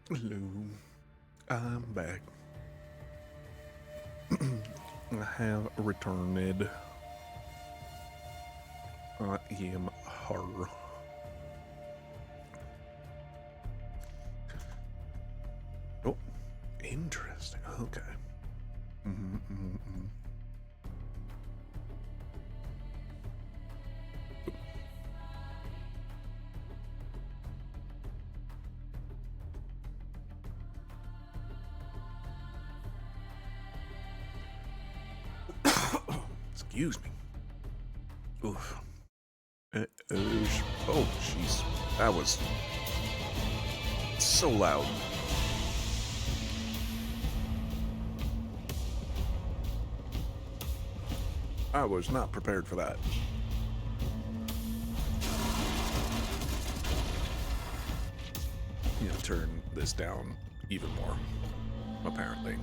Hello, I'm back. I have returned. I am her. Oh, interesting. Okay. Excuse me. Oof. Oh, jeez. That was so loud. I was not prepared for that. I'm gonna turn this down even more, apparently.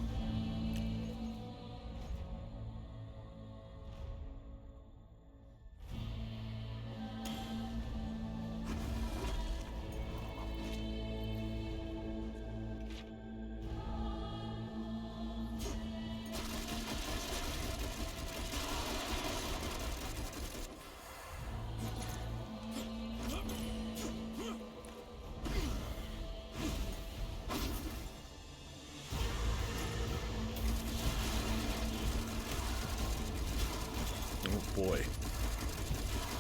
Oh boy.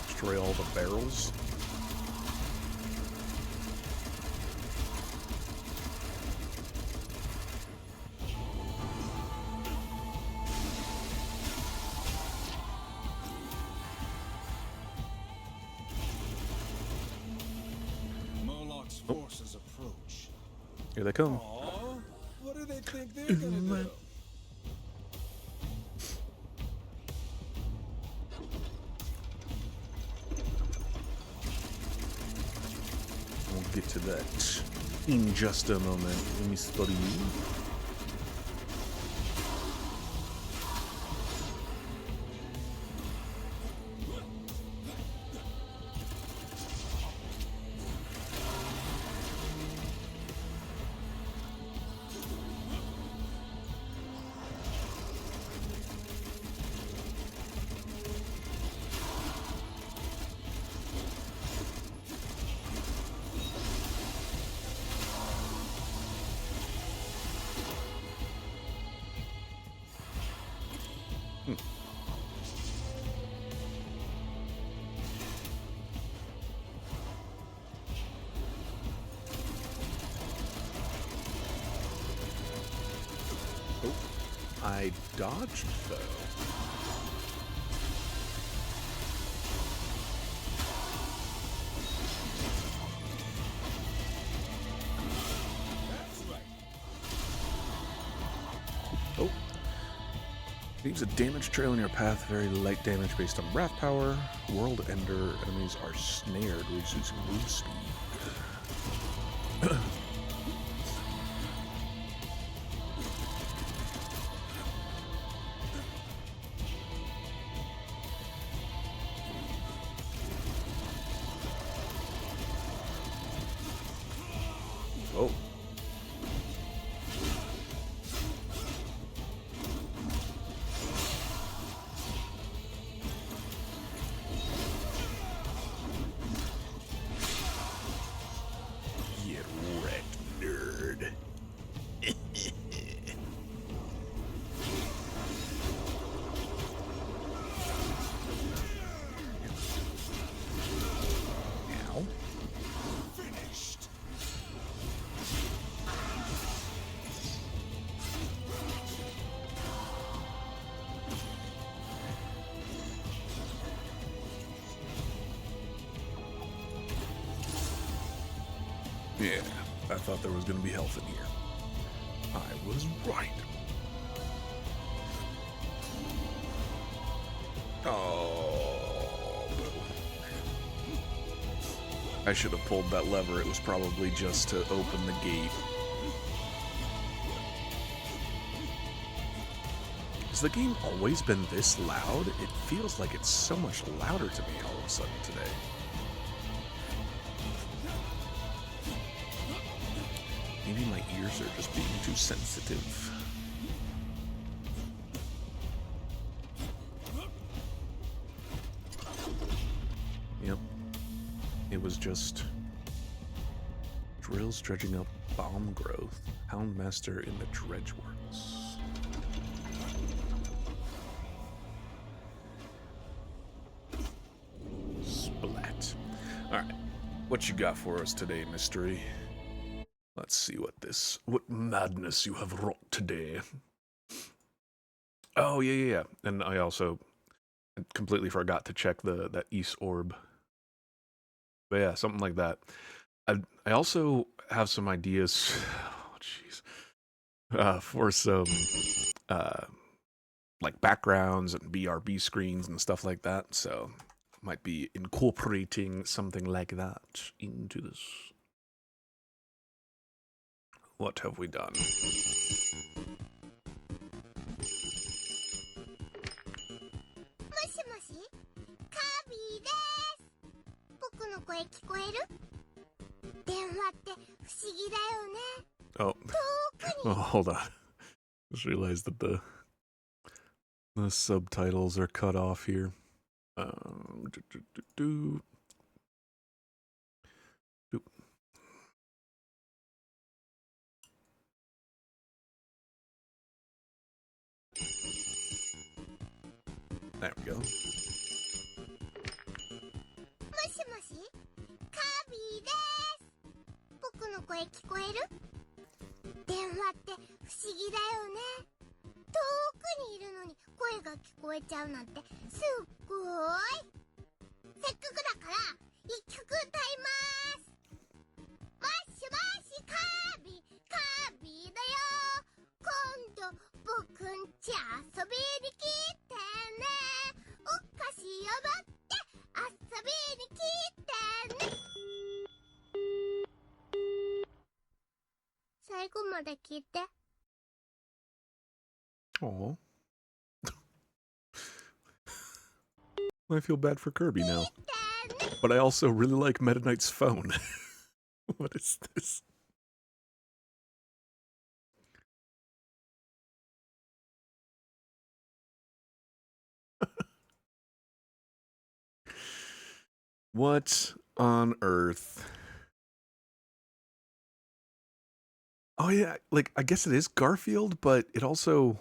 Destroy all the barrels. Moloch's forces approach. Here they come. Aw, what do they think they're gonna do? We'll get to that in just a moment. Let me study. I dodged, though. That's right. Oh. Leaves a damage trail in your path. Very light damage based on wrath power. World Ender. Enemies are snared, reducing move speed. Oh. Get wrecked, nerd. Now. Finished. Yeah, I thought there was going to be health in here. I was right. Oh, boo. I should have pulled that lever. It was probably just to open the gate. Has the game always been this loud? It feels like it's so much louder to me all of a sudden today. Maybe my ears are just being too sensitive. Yep. It was just drills dredging up bomb growth. Houndmaster in the Dredgeworks. Splat. Alright. What you got for us today, mystery? Let's see what madness you have wrought today. Oh, yeah. And I also completely forgot to check that East Orb. But yeah, something like that. I also have some ideas, oh jeez, for some, like backgrounds and BRB screens and stuff like that, so might be incorporating something like that into this. What have we done? の声聞こえる？電話って不思議だよね。 Oh. Oh, hold on. Just realized that the subtitles are cut off here. There we go. もしもし、カービィです。僕の声聞こえる？電話って不思議だよね。遠くにいるのに声が聞こえちゃうなんてすっごい。せっかくだから一曲歌います。もしもしカービィ、カービィだよ。今度僕んち遊びに来てね。お菓子を持って遊びに来てね。最後まで聞いて。 Aw. I feel bad for Kirby now. But I also really like Meta Knight's phone. What is this? What on earth? Oh yeah, like, I guess it is Garfield, but it also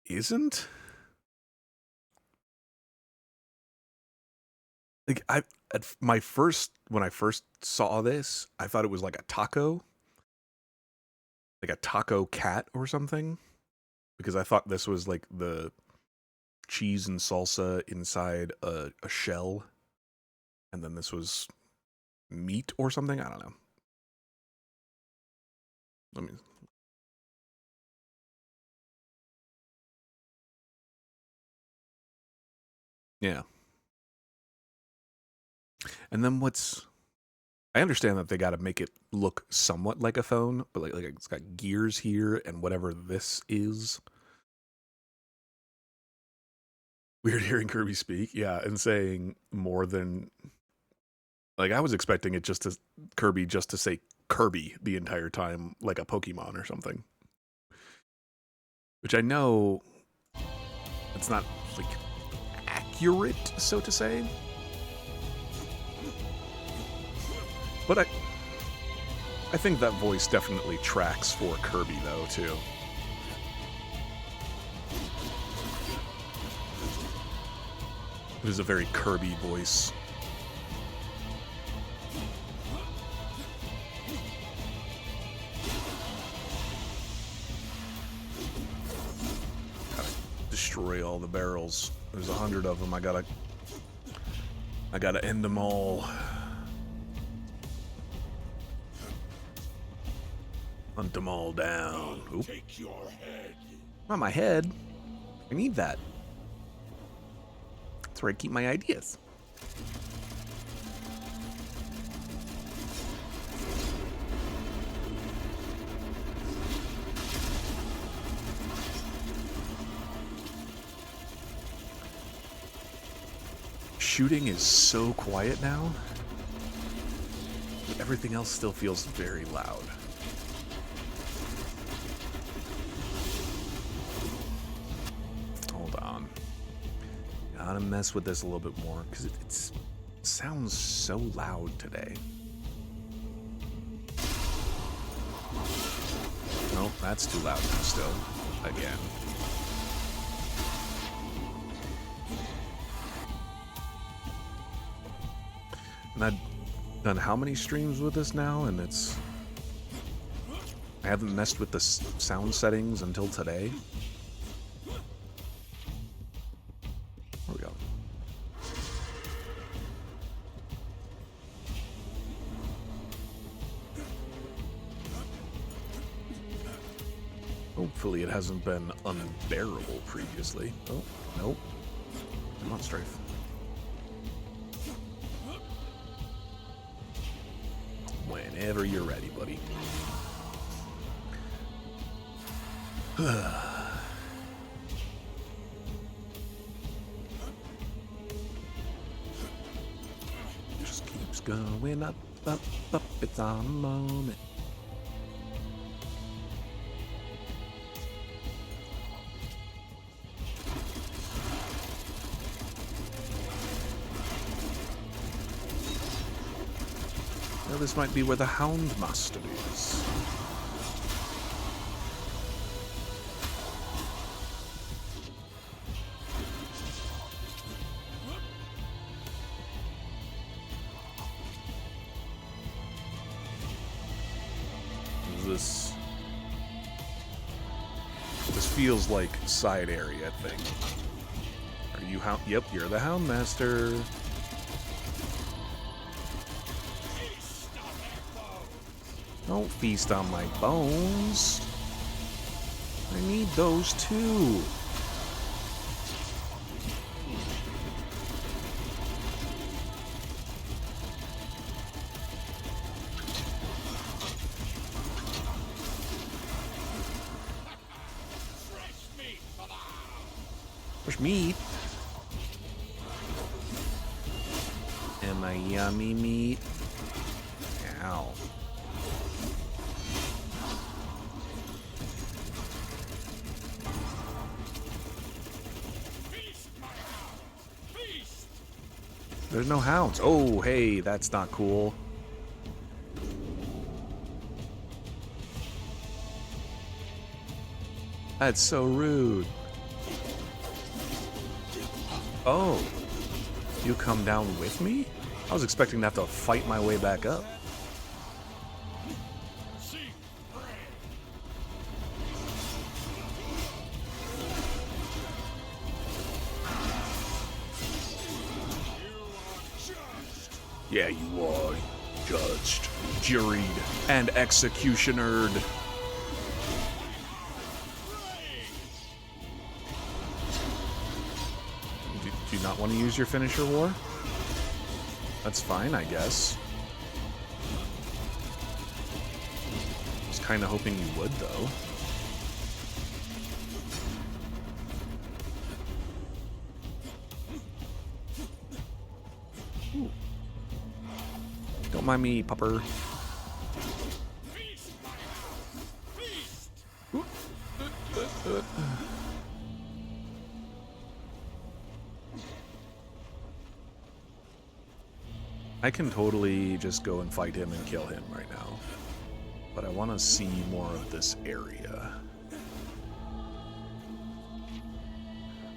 isn't? Like, when I first saw this, I thought it was like a taco cat or something, because I thought this was like the cheese and salsa inside a shell, and then this was meat or something. I don't know. Let me. Yeah. And then I understand that they got to make it look somewhat like a phone, but like it's got gears here and whatever this is. Weird hearing Kirby speak, yeah, and saying more than, like, I was expecting it just to say Kirby the entire time, like a Pokemon or something. Which I know it's not like accurate, so to say. But I think that voice definitely tracks for Kirby, though, too. It is a very Kirby voice. Gotta destroy all the barrels. There's 100 of them. I gotta end them all. Hunt them all down. Oop. Take your head. Not my head. I need that. That's where I keep my ideas. Shooting is so quiet now. Everything else still feels very loud. Hold on. Gotta mess with this a little bit more, because it sounds so loud today. Nope, that's too loud now still. Again. And I've done how many streams with this now, and I haven't messed with the sound settings until today. There we go. Hopefully it hasn't been unbearable previously. Oh, nope. Come on, Strafe. Whenever you're ready, buddy. Just keeps going up, up, up. It's on a moment. Well, this might be where the Houndmaster is. This feels like side area thing. Are you Hound? Yep, you're the Houndmaster. Don't feast on my bones. I need those too. Fresh meat. And my yummy meat. Ow. There's no hounds. Oh, hey, that's not cool. That's so rude. Oh, you come down with me? I was expecting to have to fight my way back up. Yeah, you are judged, juried, and executionered. Do you not want to use your finisher, War? That's fine, I guess. I was kind of hoping you would, though. Don't mind me, pupper. I can totally just go and fight him and kill him right now. But I want to see more of this area.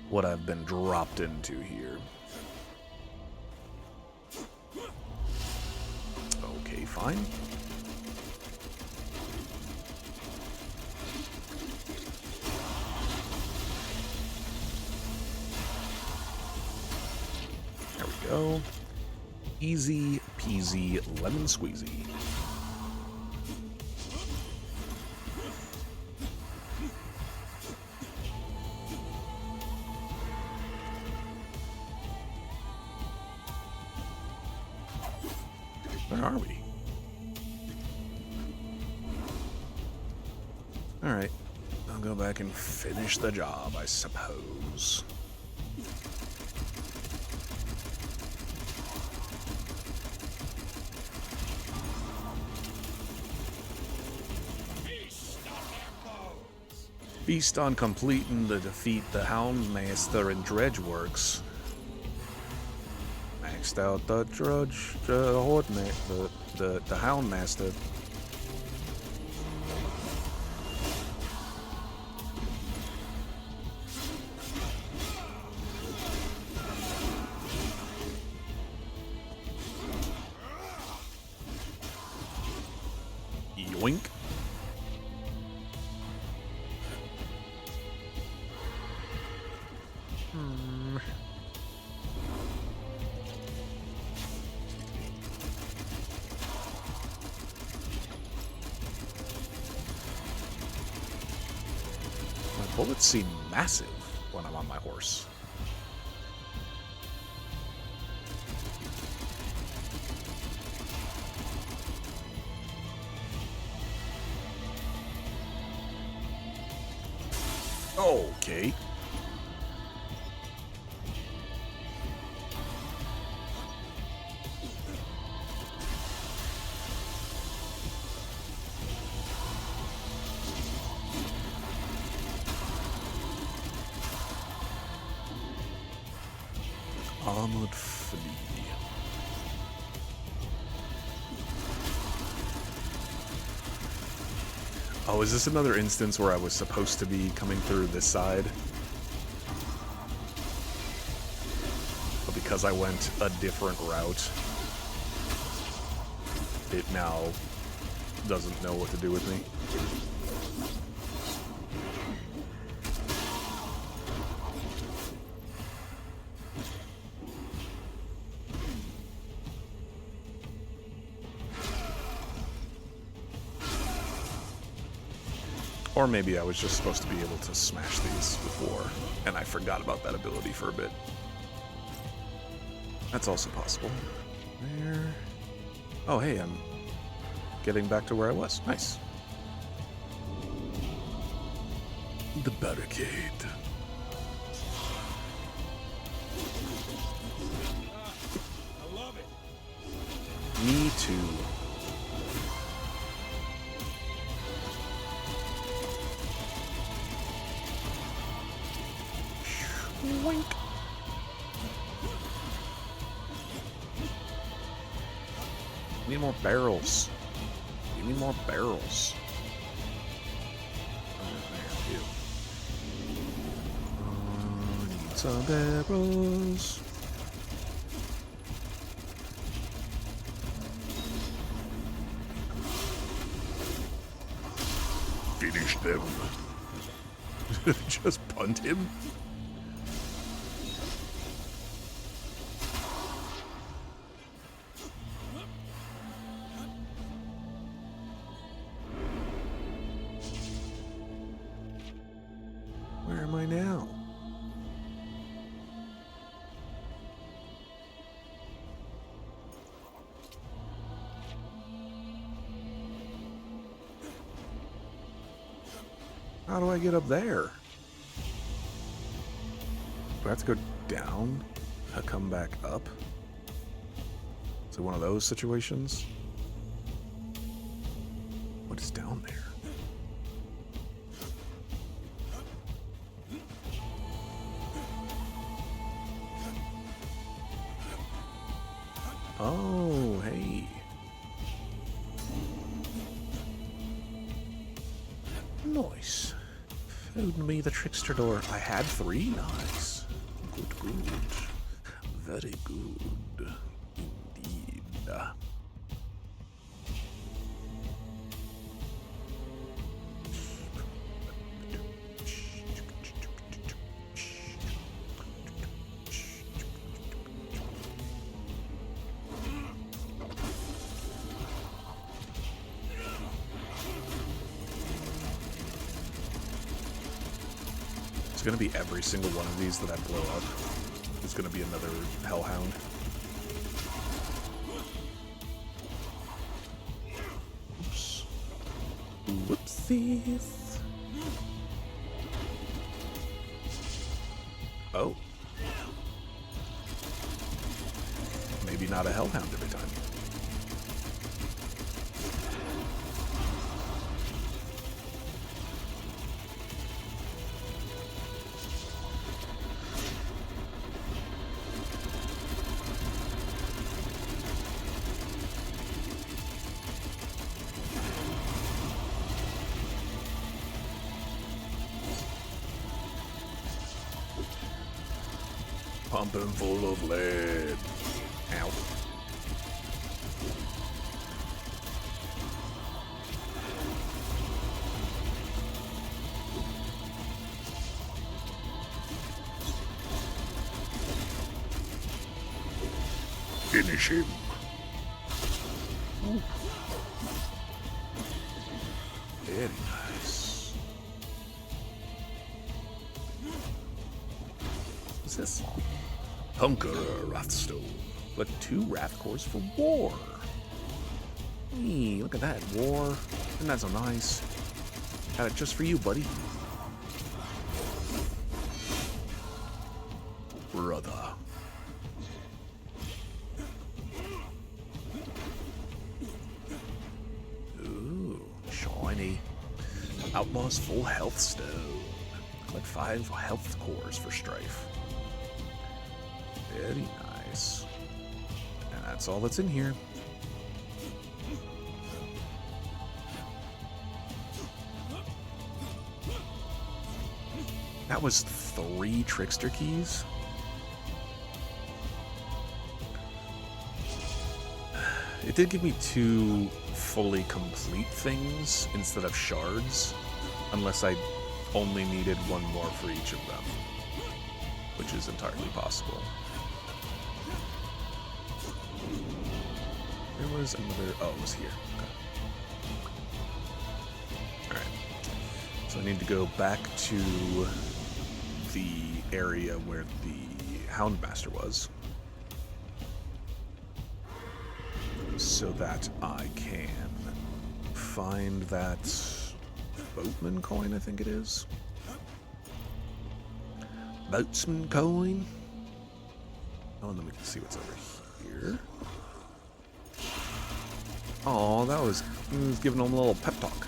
What I've been dropped into here. Okay, fine. There we go. Easy peasy lemon squeezy. Where are we? Alright. I'll go back and finish the job, I suppose. Feast on completing the defeat the Houndmaster in Dredgeworks. Maxed out the the Houndmaster. Yoink. My bullets seem massive when I'm on my horse. Okay. Armored flea. Oh, is this another instance where I was supposed to be coming through this side? But because I went a different route, it now doesn't know what to do with me. Or maybe I was just supposed to be able to smash these before, and I forgot about that ability for a bit. That's also possible. There. Oh, hey, I'm getting back to where I was. Nice. The barricade. I love it. Me too. Wink. Need more barrels. Give me more barrels. Need some barrels. Finish them. Just punt him. Where am I now? How do I get up there? Do I have to go down to come back up? Is it one of those situations? What is down there? Oh, hey. Nice. Found me the trickster door. I had 3? Nice. Good, good. Very good. Indeed. It's gonna be every single one of these that I blow up. It's gonna be another hellhound. Oops. Whoopsies. Oh. Maybe not a hellhound every time. Dump him full of lead. Ow. Finish him. Ooh. Very nice. What's this? Conqueror Wrathstone. But 2 Wrath cores for war. Hey, look at that. War. Isn't that so nice? Got it just for you, buddy. Brother. Outlaw's full health stone. Collect 5 health cores for Strife. Very nice. And that's all that's in here. That was 3 trickster keys. It did give me 2 fully complete things instead of shards, unless I only needed 1 more for each of them, which is entirely possible. There was another... oh, it was here. Okay. Alright. So I need to go back to the area where the Houndmaster was, so that I can find that boatman coin, I think it is. Boatsman coin. Oh, and then we can see what's over here. Oh, that was giving him a little pep talk.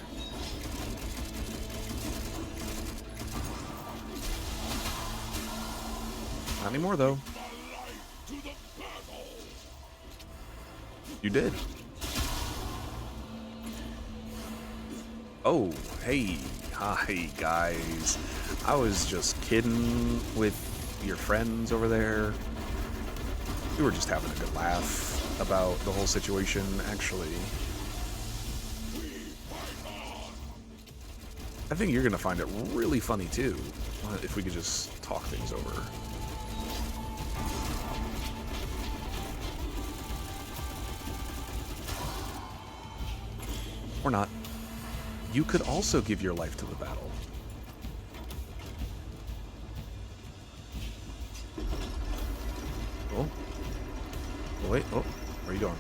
Not anymore, though. You did. Oh, hey. Hi, guys. I was just kidding with your friends over there. We were just having a good laugh about the whole situation, actually. I think you're gonna find it really funny, too, if we could just talk things over. Or not. You could also give your life to the battle. Oh. Oh, wait. Oh, where are you going?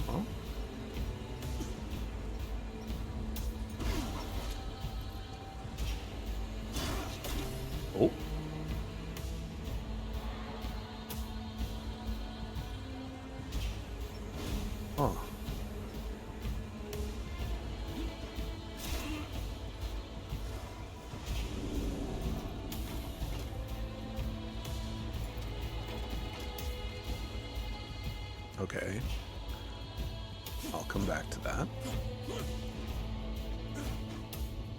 Oh. Oh. Huh. Okay. I'll come back to that.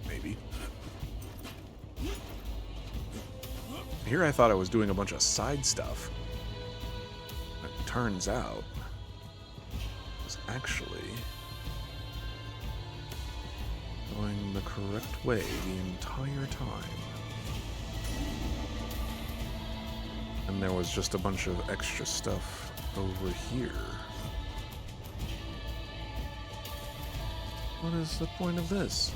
Maybe. Here I thought I was doing a bunch of side stuff. It turns out I was actually going the correct way the entire time. And there was just a bunch of extra stuff over here. What is the point of this?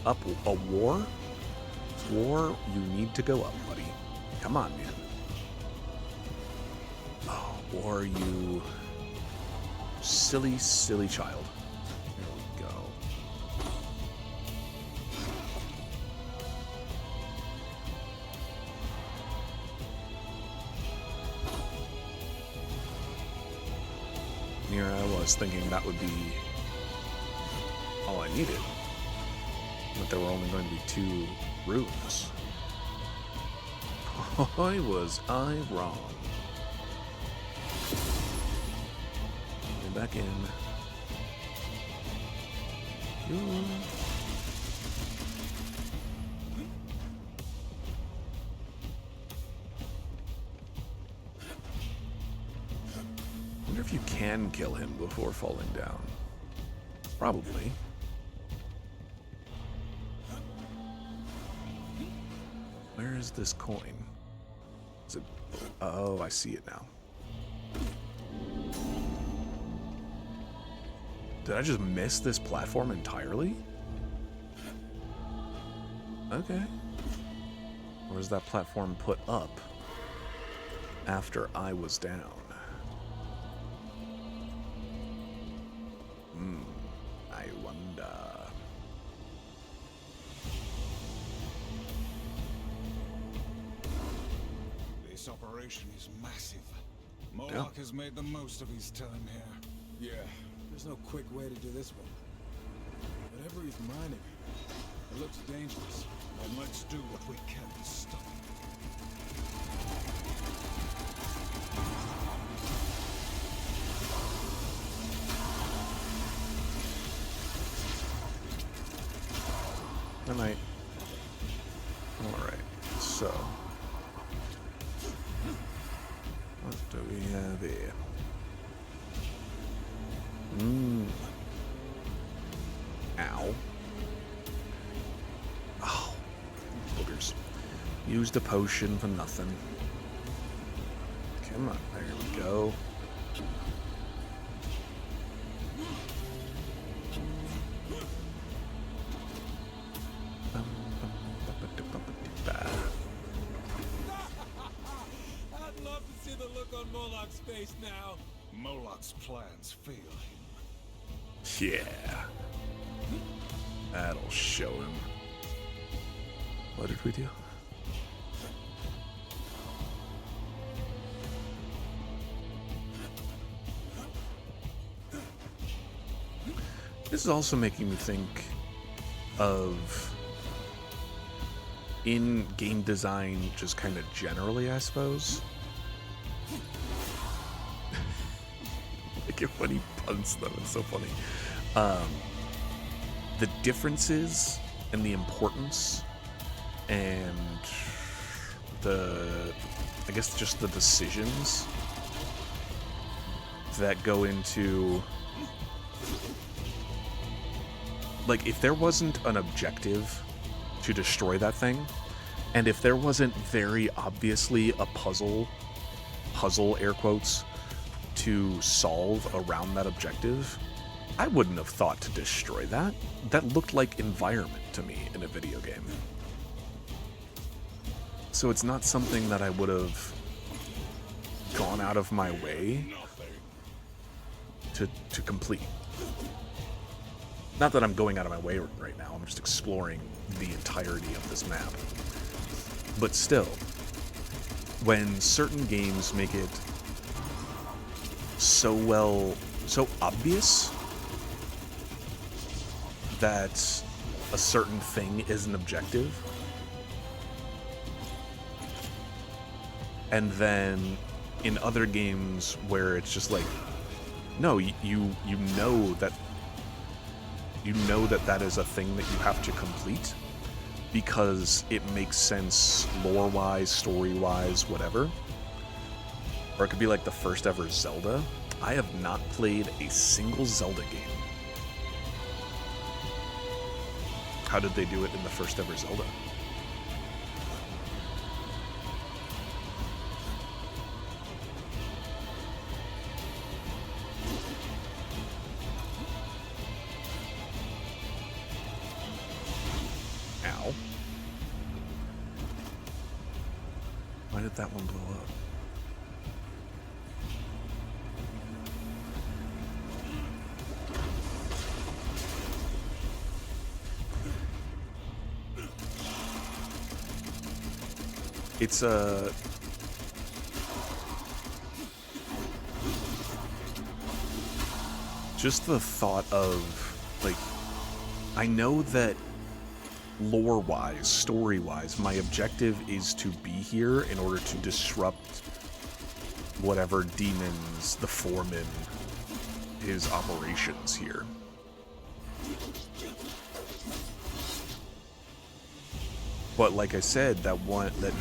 Up a war? War, you need to go up, buddy. Come on, man. Oh, war, you silly, silly child. There we go. Here I was thinking that would be all I needed. But there were only going to be 2 rooms. Boy, was I wrong. Get back in. Wonder if you can kill him before falling down. Probably. Where is this coin? Is it? Oh, I see it now. Did I just miss this platform entirely? Okay. Or is that platform put up after I was down? I wonder. This operation is massive. Moloch has made the most of his time here. Yeah, there's no quick way to do this one. Whatever he's mining, it looks dangerous. And let's do what we can to stop it. Good night. Alright, so. What do we have here? Ow. Oh. Boogers. Used a potion for nothing. Come on, there we go. I'd love to see the look on Moloch's face now. Moloch's plans fail him. Yeah. That'll show him. What did we do? This is also making me think of in game design, just kind of generally, I suppose. Like when he punts them, it's so funny. The differences and the importance and I guess just the decisions that go into, like, if there wasn't an objective to destroy that thing, and if there wasn't very obviously a puzzle air quotes, to solve around that objective, I wouldn't have thought to destroy that. That looked like environment to me in a video game. So it's not something that I would have gone out of my way to complete. Not that I'm going out of my way right now, I'm just exploring the entirety of this map. But still, when certain games make it so obvious that a certain thing is an objective, and then in other games where it's just like, no, you know that that is a thing that you have to complete because it makes sense lore-wise, story-wise, whatever. Or it could be like the first ever Zelda. I have not played a single Zelda game. How did they do it in the first ever Zelda? that one blow up? It's just the thought of, like, I know that lore-wise, story-wise, my objective is to be here in order to disrupt whatever demons the foreman, his operations here. But like I said, that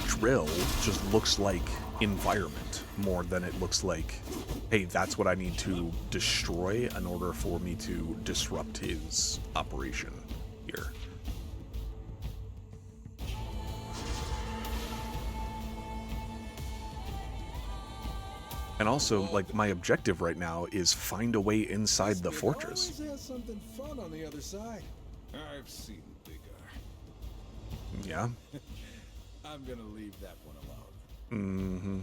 drill just looks like environment more than it looks like, hey, that's what I need to destroy in order for me to disrupt his operation here. And also, like, my objective right now is find a way inside the fortress. Always has something fun on the other side. I've seen bigger. Yeah. I'm gonna leave that one alone. Mm-hmm.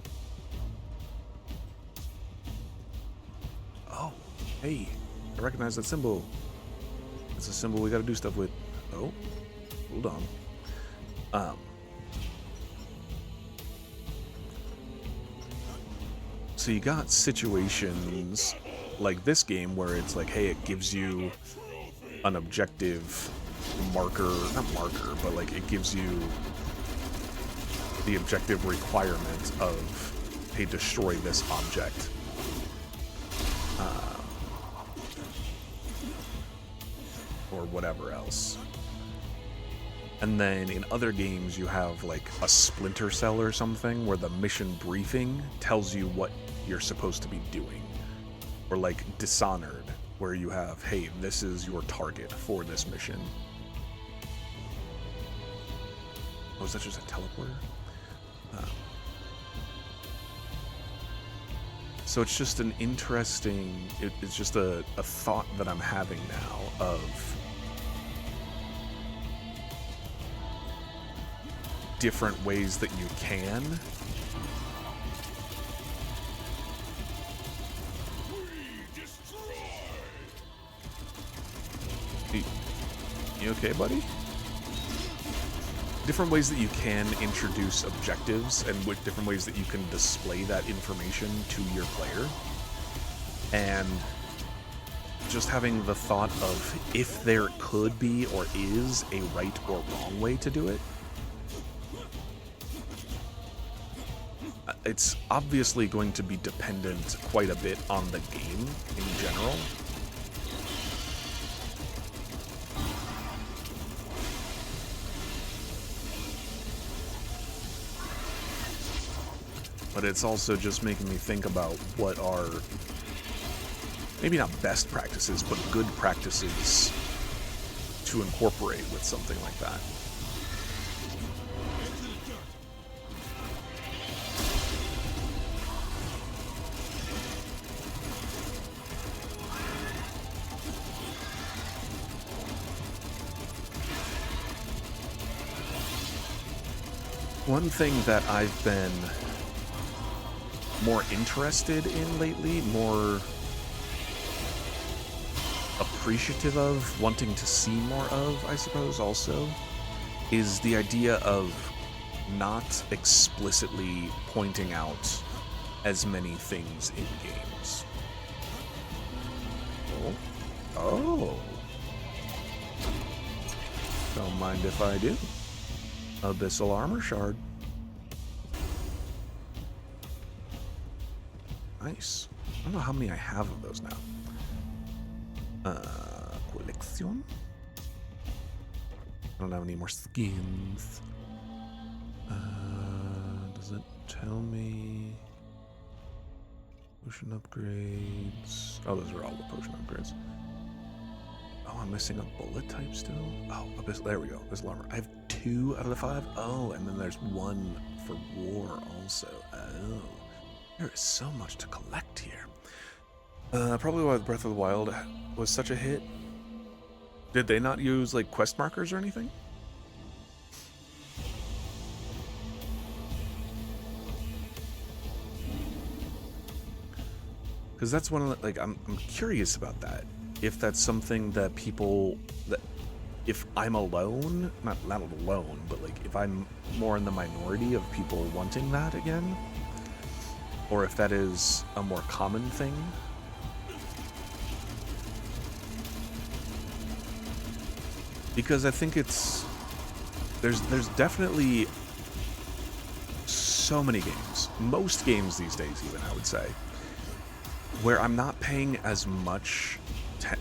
Oh, hey, I recognize that symbol. It's a symbol we gotta do stuff with. Oh, hold on. So you got situations like this game where it's like, hey, it gives you an objective marker, not marker, but like it gives you the objective requirement of, hey, destroy this object. Or whatever else. And then in other games you have like a Splinter Cell or something where the mission briefing tells you what you're supposed to be doing. Or like Dishonored, where you have, hey, this is your target for this mission. Oh, is that just a teleporter? So it's just an interesting, it's just a thought that I'm having now of different ways that you can. You okay, buddy? Different ways that you can introduce objectives and with different ways that you can display that information to your player. And just having the thought of if there could be or is a right or wrong way to do it. It's obviously going to be dependent quite a bit on the game in general. But it's also just making me think about what are, maybe not best practices, but good practices to incorporate with something like that. One thing that I've been more interested in lately, more appreciative of, wanting to see more of, I suppose, also, is the idea of not explicitly pointing out as many things in games. Oh. Don't mind if I do. Abyssal Armor Shard. Nice. I don't know how many I have of those now. Collection. I don't have any more skins. Does it tell me? Potion upgrades. Oh, those are all the potion upgrades. Oh, I'm missing a bullet type still. Oh, Abyssal. There we go. Abyssal Armor. I have 2 out of the 5. Oh, and then there's 1 for war also. Oh. There is so much to collect here. Probably why Breath of the Wild was such a hit. Did they not use, like, quest markers or anything? Because that's one of the, like, I'm curious about that. If that's something that people, that if I'm alone, not alone, but like if I'm more in the minority of people wanting that again, or if that is a more common thing. Because I think it's, there's definitely so many games, most games these days even, I would say, where I'm not paying as much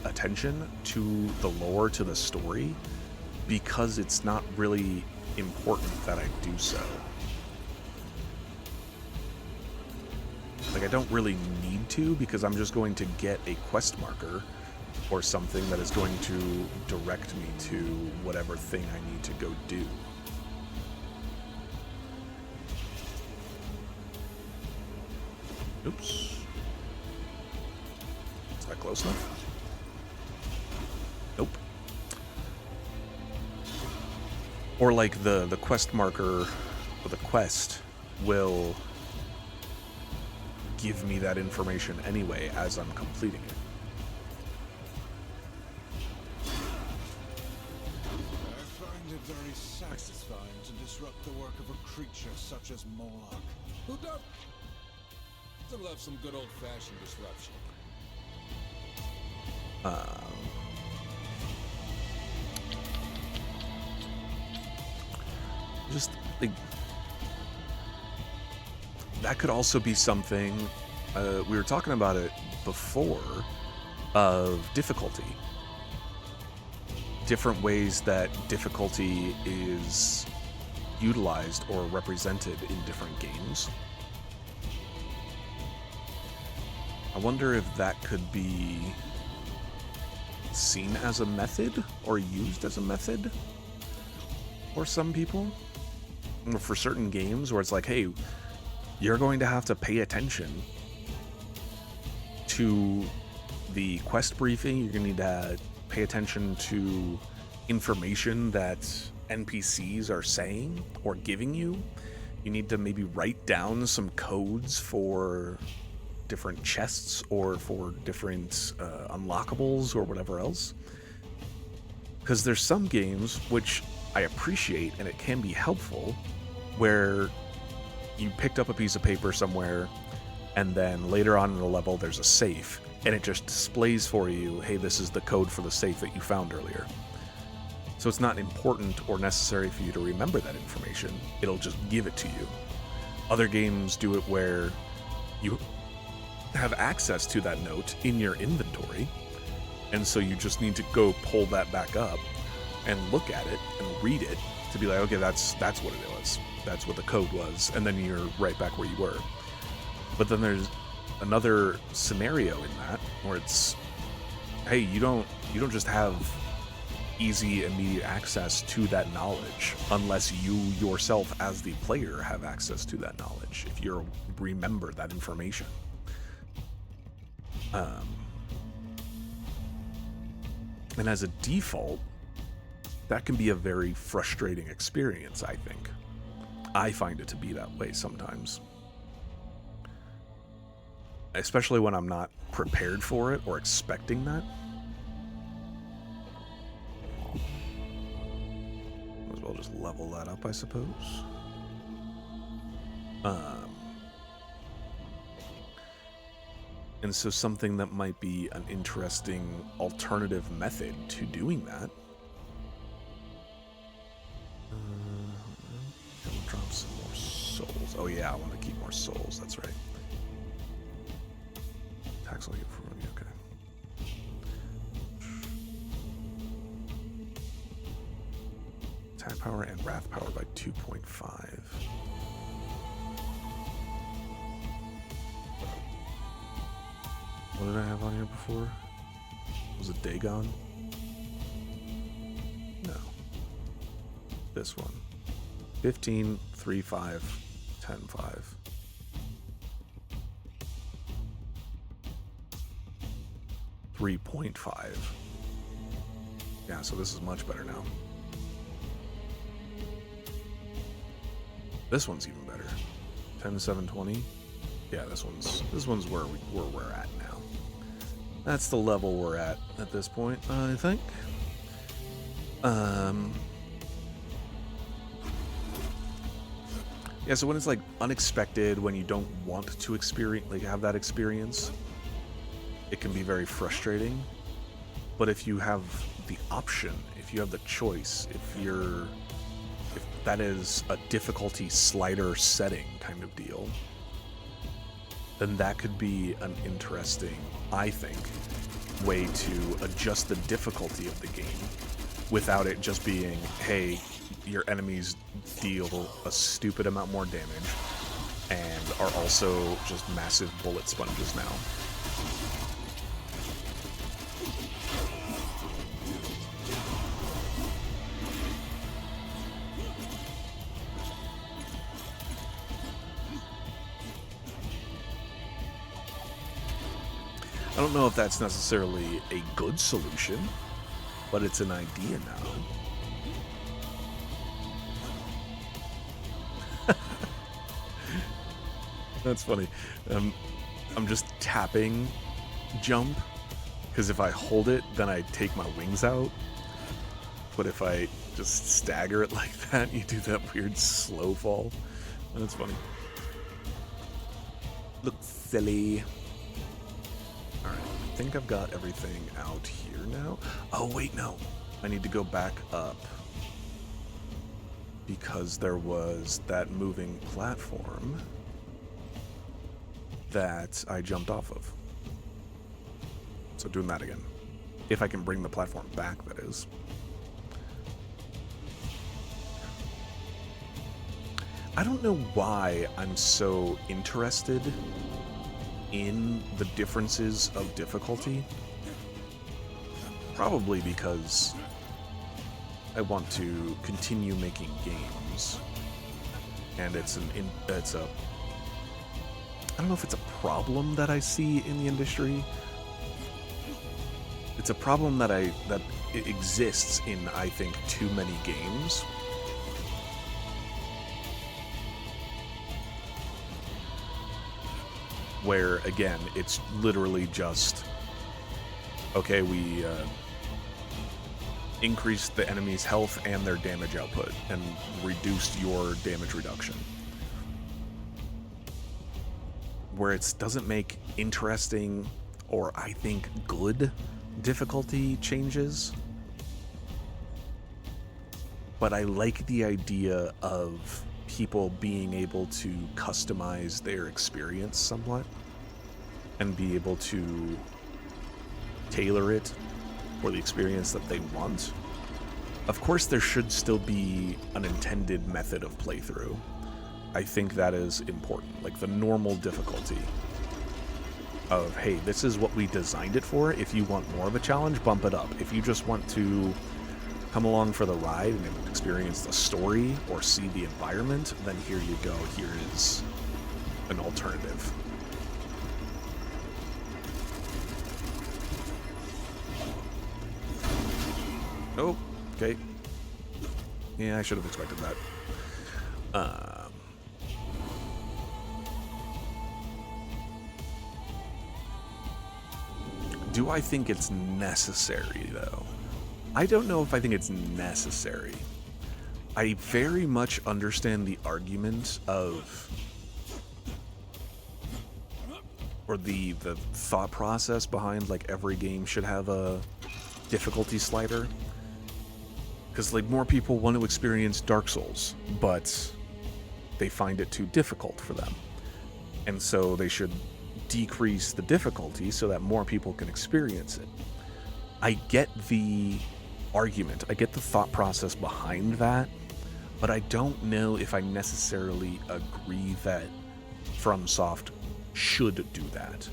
attention to the lore, to the story, because it's not really important that I do so. Like, I don't really need to, because I'm just going to get a quest marker or something that is going to direct me to whatever thing I need to go do. Oops. Is that close enough? Nope. Or like the quest marker, or the quest will give me that information anyway as I'm completing it. I find it very satisfying to disrupt the work of a creature such as Moloch. Who doesn't love some good old-fashioned disruption? Just like, that could also be something, we were talking about it before, of difficulty. Different ways that difficulty is utilized or represented in different games. I wonder if that could be seen as a method or used as a method for some people, or for certain games where it's like, hey, you're going to have to pay attention to the quest briefing. You're going to need to pay attention to information that NPCs are saying or giving you. You need to maybe write down some codes for different chests or for different unlockables or whatever else. Because there's some games which I appreciate, and it can be helpful, where you picked up a piece of paper somewhere, and then later on in the level there's a safe, and it just displays for you, hey, this is the code for the safe that you found earlier. So it's not important or necessary for you to remember that information. It'll just give it to you. Other games do it where you have access to that note in your inventory, and so you just need to go pull that back up and look at it and read it to be like, okay, that's what it was. That's what the code was, and then you're right back where you were. But then there's another scenario in that where it's, hey, you don't just have easy, immediate access to that knowledge unless you yourself as the player have access to that knowledge, if you remember that information. And as a default, that can be a very frustrating experience, I think. I find it to be that way sometimes. Especially when I'm not prepared for it or expecting that. Might as well just level that up, I suppose. And so something that might be an interesting alternative method to doing that. I'll drop some more souls. Oh yeah, I want to keep more souls, that's right. Tax will get for me, okay. Attack power and wrath power by 2.5. What did I have on here before? Was it Dagon? No. This one. 15, 3, 5, 10, 5. .5. Yeah, so this is much better now. This one's even better. 10, 7, 20. Yeah, this one's where we're at now. That's the level we're at this point, I think. Yeah, so when it's like unexpected, when you don't want to experience, like have that experience, it can be very frustrating. But if you have the option, if you have the choice, if that is a difficulty slider setting kind of deal, then that could be an interesting, I think, way to adjust the difficulty of the game without it just being, hey, your enemies deal a stupid amount more damage and are also just massive bullet sponges now. I don't know if that's necessarily a good solution, but it's an idea now. That's funny. I'm just tapping jump, because if I hold it, then I take my wings out. But if I just stagger it like that, you do that weird slow fall. That's funny. Looks silly. Alright, I think I've got everything out here now. Oh, wait, no. I need to go back up, because there was that moving platform that I jumped off of. So doing that again. If I can bring the platform back, that is. I don't know why I'm so interested in the differences of difficulty. Probably because I want to continue making games, and it's a I don't know if it's a problem that I see in the industry. It's a problem that it exists in, I think, too many games. Where, again, it's literally just, okay, we increased the enemy's health and their damage output and reduced your damage reduction. Where it doesn't make interesting, or I think good, difficulty changes. But I like the idea of people being able to customize their experience somewhat and be able to tailor it for the experience that they want. Of course, there should still be an intended method of playthrough. I think that is important, like the normal difficulty of, hey, this is what we designed it for. If you want more of a challenge, bump it up. If you just want to come along for the ride and experience the story or see the environment, then here you go. Here is an alternative. Oh, okay. Yeah, I should have expected that. Do I think it's necessary, though? I don't know if I think it's necessary. I very much understand the argument of, or the thought process behind, like, every game should have a difficulty slider. Because, like, more people want to experience Dark Souls, but they find it too difficult for them. And so they should decrease the difficulty so that more people can experience it. I get the argument, I get the thought process behind that, but I don't know if I necessarily agree that FromSoft should do that.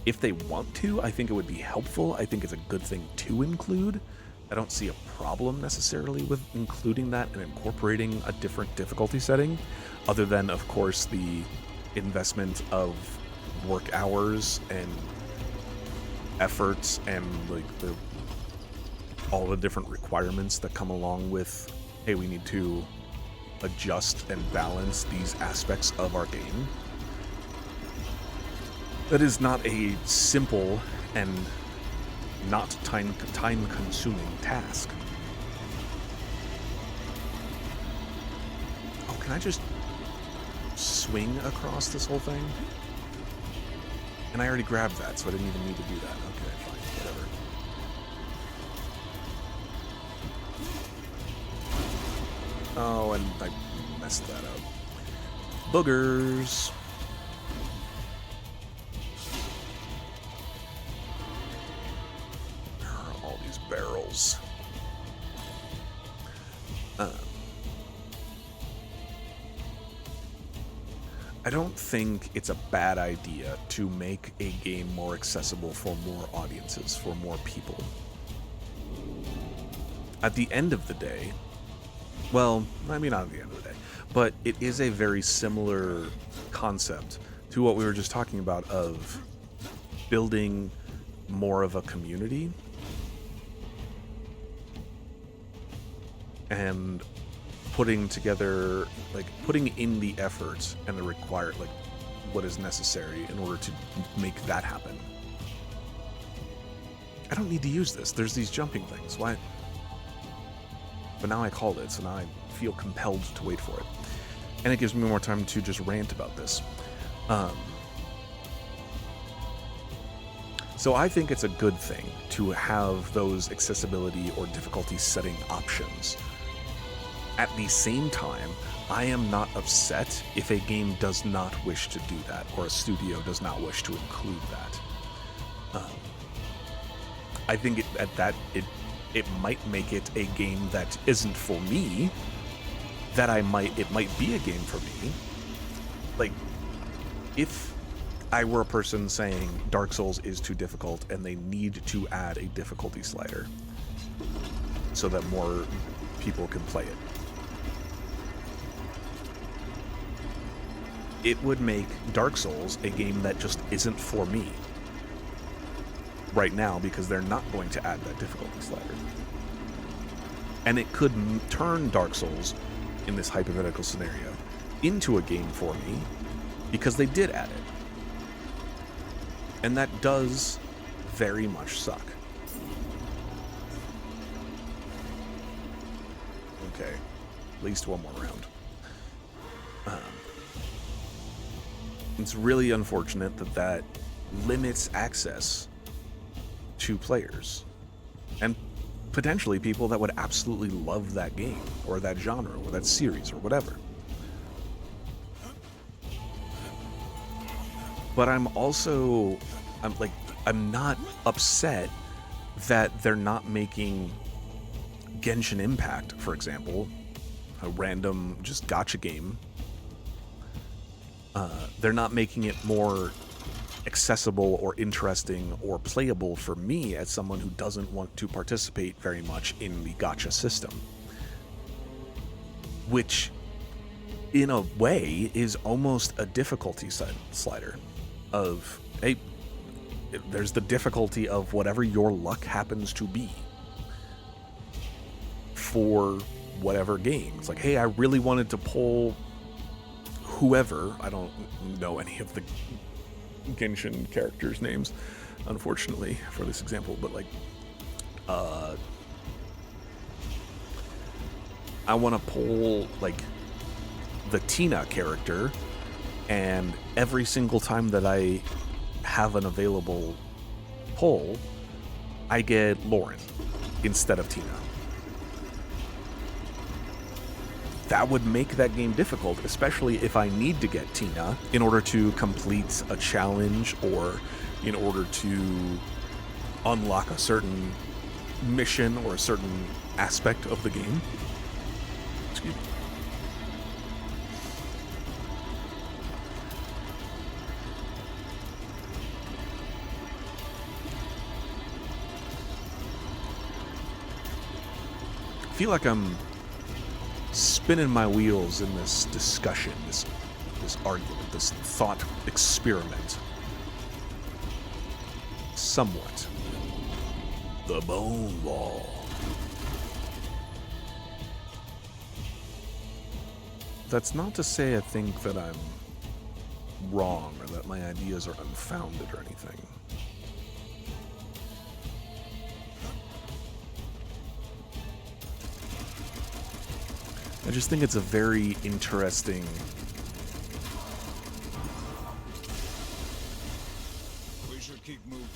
If they want to, I think it would be helpful. I think it's a good thing to include. I don't see a problem necessarily with including that and incorporating a different difficulty setting, other than, of course, the investment of work hours and efforts and, like, all the different requirements that come along with, hey, we need to adjust and balance these aspects of our game. That is not a simple and not time-consuming task. Oh, can I just swing across this whole thing? And I already grabbed that, so I didn't even need to do that. Okay, fine, whatever. Oh, and I messed that up. Boogers. All these barrels. I don't think it's a bad idea to make a game more accessible for more audiences, for more people. At the end of the day, well, I mean, not at the end of the day, but it is a very similar concept to what we were just talking about of building more of a community and putting together, like, putting in the effort and the required, like, what is necessary in order to make that happen. I don't need to use this. There's these jumping things. Why? But now I called it, so now I feel compelled to wait for it. And it gives me more time to just rant about this. So I think it's a good thing to have those accessibility or difficulty setting options. At the same time, I am not upset if a game does not wish to do that, or a studio does not wish to include that. I think it might make it a game that isn't for me. It might be a game for me. Like, if I were a person saying Dark Souls is too difficult and they need to add a difficulty slider so that more people can play it, it would make Dark Souls a game that just isn't for me right now, because they're not going to add that difficulty slider. And it could turn Dark Souls, in this hypothetical scenario, into a game for me because they did add it. And that does very much suck. Okay, at least one more round. It's really unfortunate that limits access to players and potentially people that would absolutely love that game or that genre or that series or whatever. But I'm not upset that they're not making Genshin Impact, for example, a random just gacha game. They're not making it more accessible or interesting or playable for me as someone who doesn't want to participate very much in the gacha system. Which, in a way, is almost a difficulty slider of, hey, there's the difficulty of whatever your luck happens to be for whatever game. It's like, hey, I really wanted to pull whoever, I don't know any of the Genshin characters' names, unfortunately, for this example, but like, I want to pull, like, the Tina character, and every single time that I have an available pull, I get Lauren instead of Tina. That would make that game difficult, especially if I need to get Tina in order to complete a challenge or in order to unlock a certain mission or a certain aspect of the game. Excuse me. I feel like I'm spinning my wheels in this discussion, this argument, this thought experiment. Somewhat. The bone wall. That's not to say I think that I'm wrong or that my ideas are unfounded or anything. I just think it's a very interesting We should keep moving.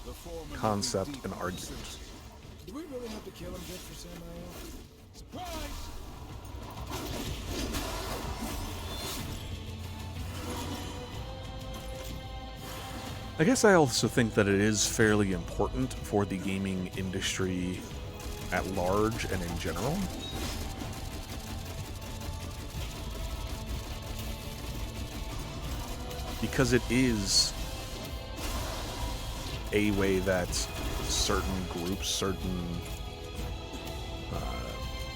The foreman will be concept deep and in argument. search. Do we really have to kill him just for Samael? Surprise! I guess I also think that it is fairly important for the gaming industry at large and in general. Because it is a way that certain groups, certain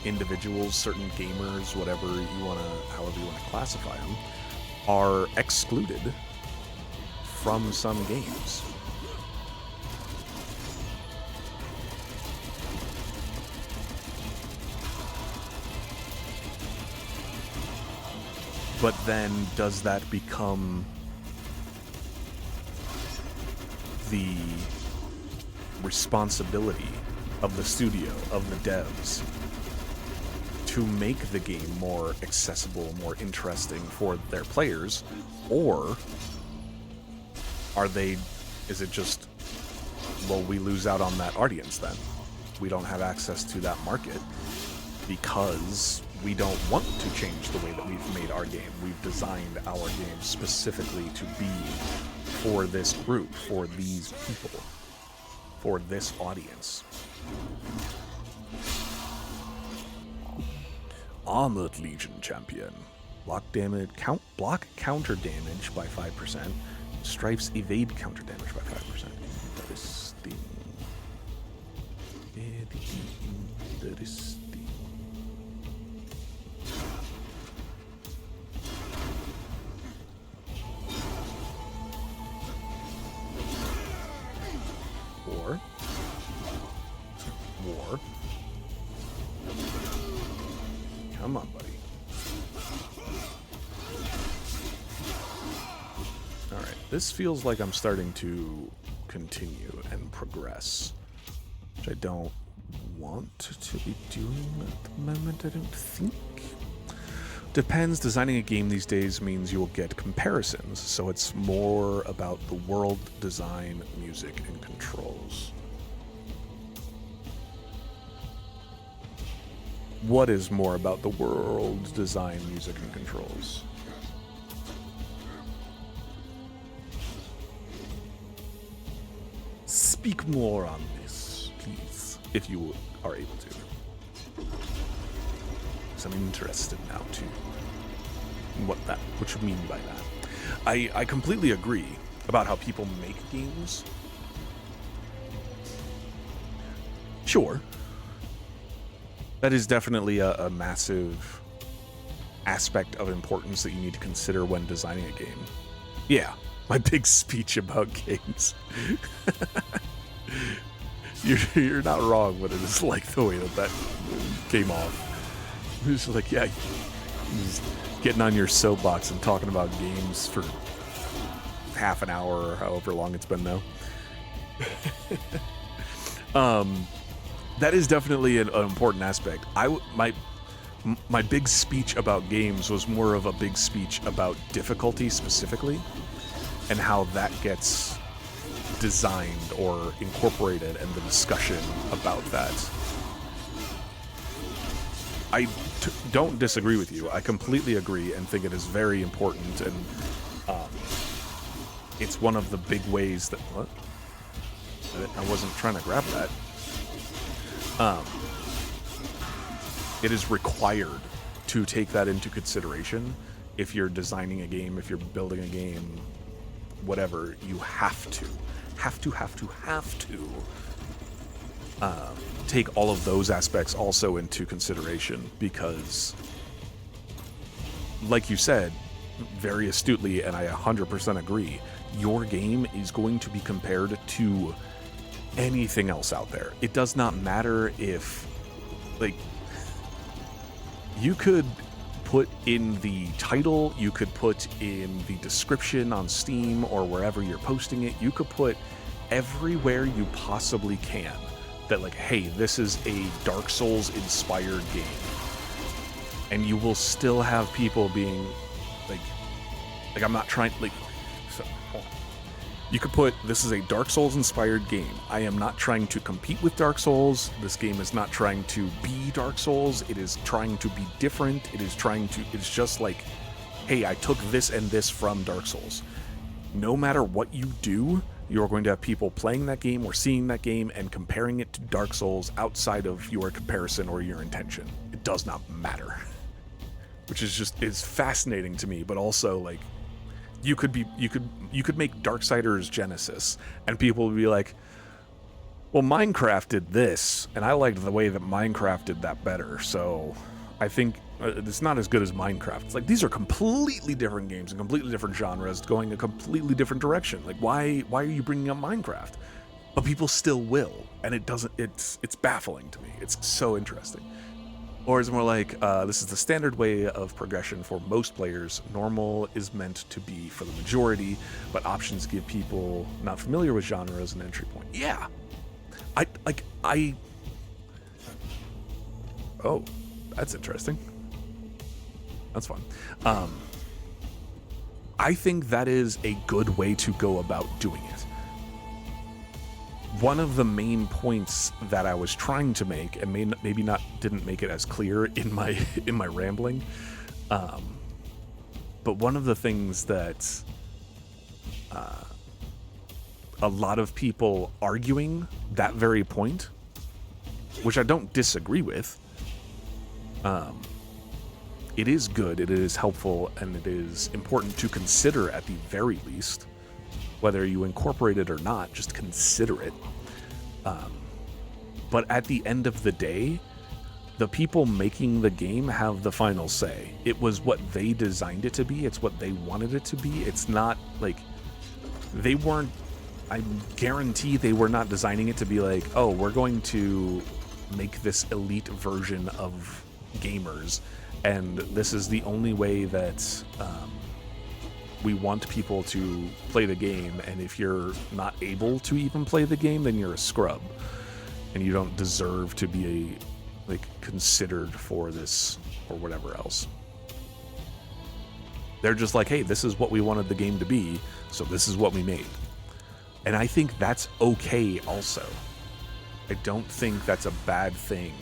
individuals, certain gamers, whatever you want to, however you want to classify them, are excluded from some games. But then, does that become the responsibility of the studio, of the devs, to make the game more accessible, more interesting for their players? Or is it just, well, we lose out on that audience then? We don't have access to that market because we don't want to change the way that we've made our game. We've designed our game specifically to be for this group, for these people, for this audience. Armored Legion champion. Block counter damage by 5%. Strife's evade counter damage by 5%. Interesting. Very interesting. War. Come on, buddy. Alright, this feels like I'm starting to continue and progress, which I don't want to be doing at the moment, I don't think. Depends, designing a game these days means you'll get comparisons, so it's more about the world design, music, and controls. What is more about the world design, music, and controls? Speak more on this, please, if you are able to. Because I'm interested now, too, in what you mean by that. I completely agree about how people make games. Sure. That is definitely a massive aspect of importance that you need to consider when designing a game. Yeah, my big speech about games. You're not wrong, but it is like the way that came off. It's like, yeah, just getting on your soapbox and talking about games for half an hour or however long it's been now. That is definitely an important aspect. My big speech about games was more of a big speech about difficulty specifically, and how that gets designed or incorporated, and the discussion about that. I don't disagree with you. I completely agree and think it is very important, and it's one of the big ways that... What? I wasn't trying to grab that. It is required to take that into consideration if you're designing a game, if you're building a game, whatever. You have to take all of those aspects also into consideration, because, like you said very astutely, and I 100% agree, your game is going to be compared to anything else out there. It does not matter if, like, you could put in the title, you could put in the description on Steam or wherever you're posting it, you could put everywhere you possibly can that, like, hey, this is a Dark Souls inspired game. and you will still have people being like I'm not trying like so, hold on. You could put, this is a Dark Souls inspired game. I am not trying to compete with Dark Souls. This game is not trying to be Dark Souls. It is trying to be different. It's just like, hey, I took this and this from Dark Souls. No matter what you do, you're going to have people playing that game or seeing that game and comparing it to Dark Souls outside of your comparison or your intention. It does not matter. Which is fascinating to me, but also like, you could make Darksiders Genesis, and people would be like, well, Minecraft did this, and I liked the way that Minecraft did that better, so I think it's not as good as Minecraft. It's like, these are completely different games and completely different genres going a completely different direction. Like, why are you bringing up Minecraft? But people still will, and it's baffling to me. It's so interesting. Or is it more like, this is the standard way of progression for most players. Normal is meant to be for the majority, but options give people not familiar with genres an entry point. Yeah. Oh, that's interesting. That's fun. I think that is a good way to go about doing it. One of the main points that I was trying to make, and maybe didn't make it as clear in my rambling, but one of the things that a lot of people arguing that very point, which I don't disagree with, it is good, it is helpful, and it is important to consider at the very least. Whether you incorporate it or not, just consider it. But at the end of the day, the people making the game have the final say. It was what they designed it to be. It's what they wanted it to be. It's not like they weren't, I guarantee they were not designing it to be like, oh, we're going to make this elite version of gamers, and this is the only way that we want people to play the game, and if you're not able to even play the game, then you're a scrub and you don't deserve to be considered for this or whatever else. They're just like, hey, this is what we wanted the game to be, so this is what we made. And I think that's okay also. I don't think that's a bad thing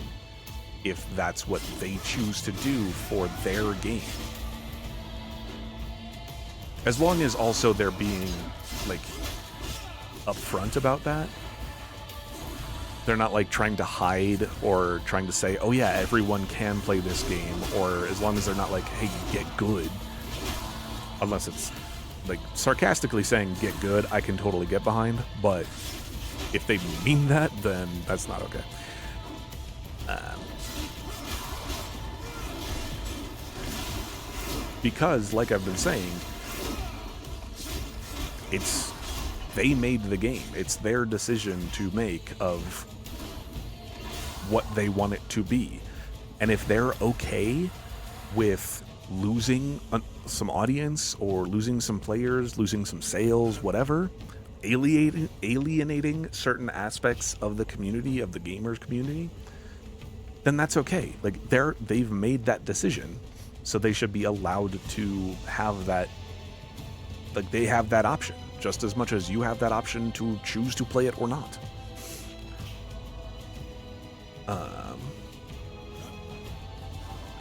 if that's what they choose to do for their game. As long as also they're being upfront about that. They're not trying to hide or trying to say, oh yeah, everyone can play this game, or as long as they're not hey, get good. Unless it's sarcastically saying get good, I can totally get behind, but if they mean that, then that's not okay. Because, like I've been saying, they made the game. It's their decision to make of what they want it to be. And if they're okay with losing some audience or losing some players, losing some sales, whatever, alienating certain aspects of the community, of the gamers community, then that's okay. They've made that decision, so they should be allowed to have that. They have that option just as much as you have that option to choose to play it or not. I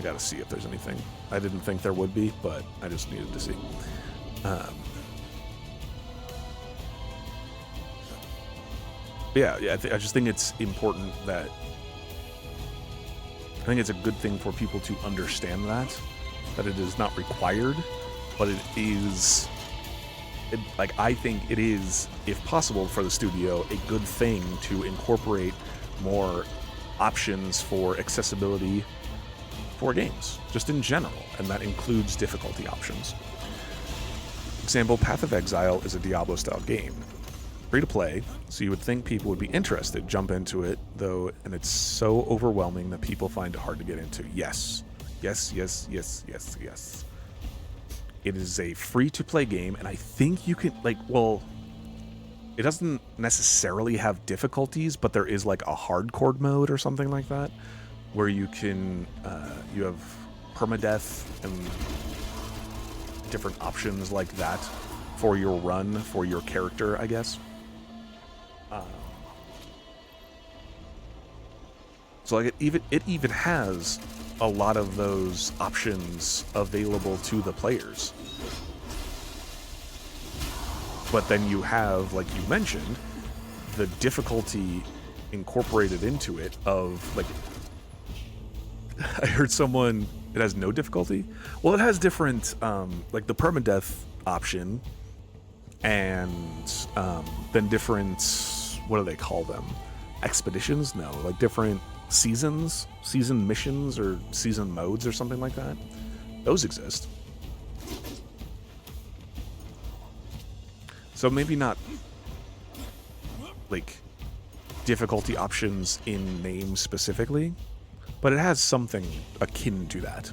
gotta see if there's anything. I didn't think there would be, but I just needed to see. I just think it's important that I think it's a good thing for people to understand that it is not required, but it is. I think it is, if possible for the studio, a good thing to incorporate more options for accessibility for games, just in general, and that includes difficulty options. Example, Path of Exile is a Diablo-style game. Free to play, so you would think people would be interested, jump into it, though, and it's so overwhelming that people find it hard to get into. Yes. Yes, yes, yes, yes, yes. It is a free-to-play game, and I think you can, it doesn't necessarily have difficulties, but there is a hardcore mode or something like that, where you can, you have permadeath and different options like that for your run, for your character, I guess. So like it even has a lot of those options available to the players. But then you have, like you mentioned, the difficulty incorporated into it of, like, I heard someone, it has no difficulty? Well, it has different, like the permadeath option, and then different, what do they call them? Expeditions? No, like different seasons, season missions, or season modes, or something like that. Those exist. So maybe not, like, difficulty options in name specifically, but it has something akin to that.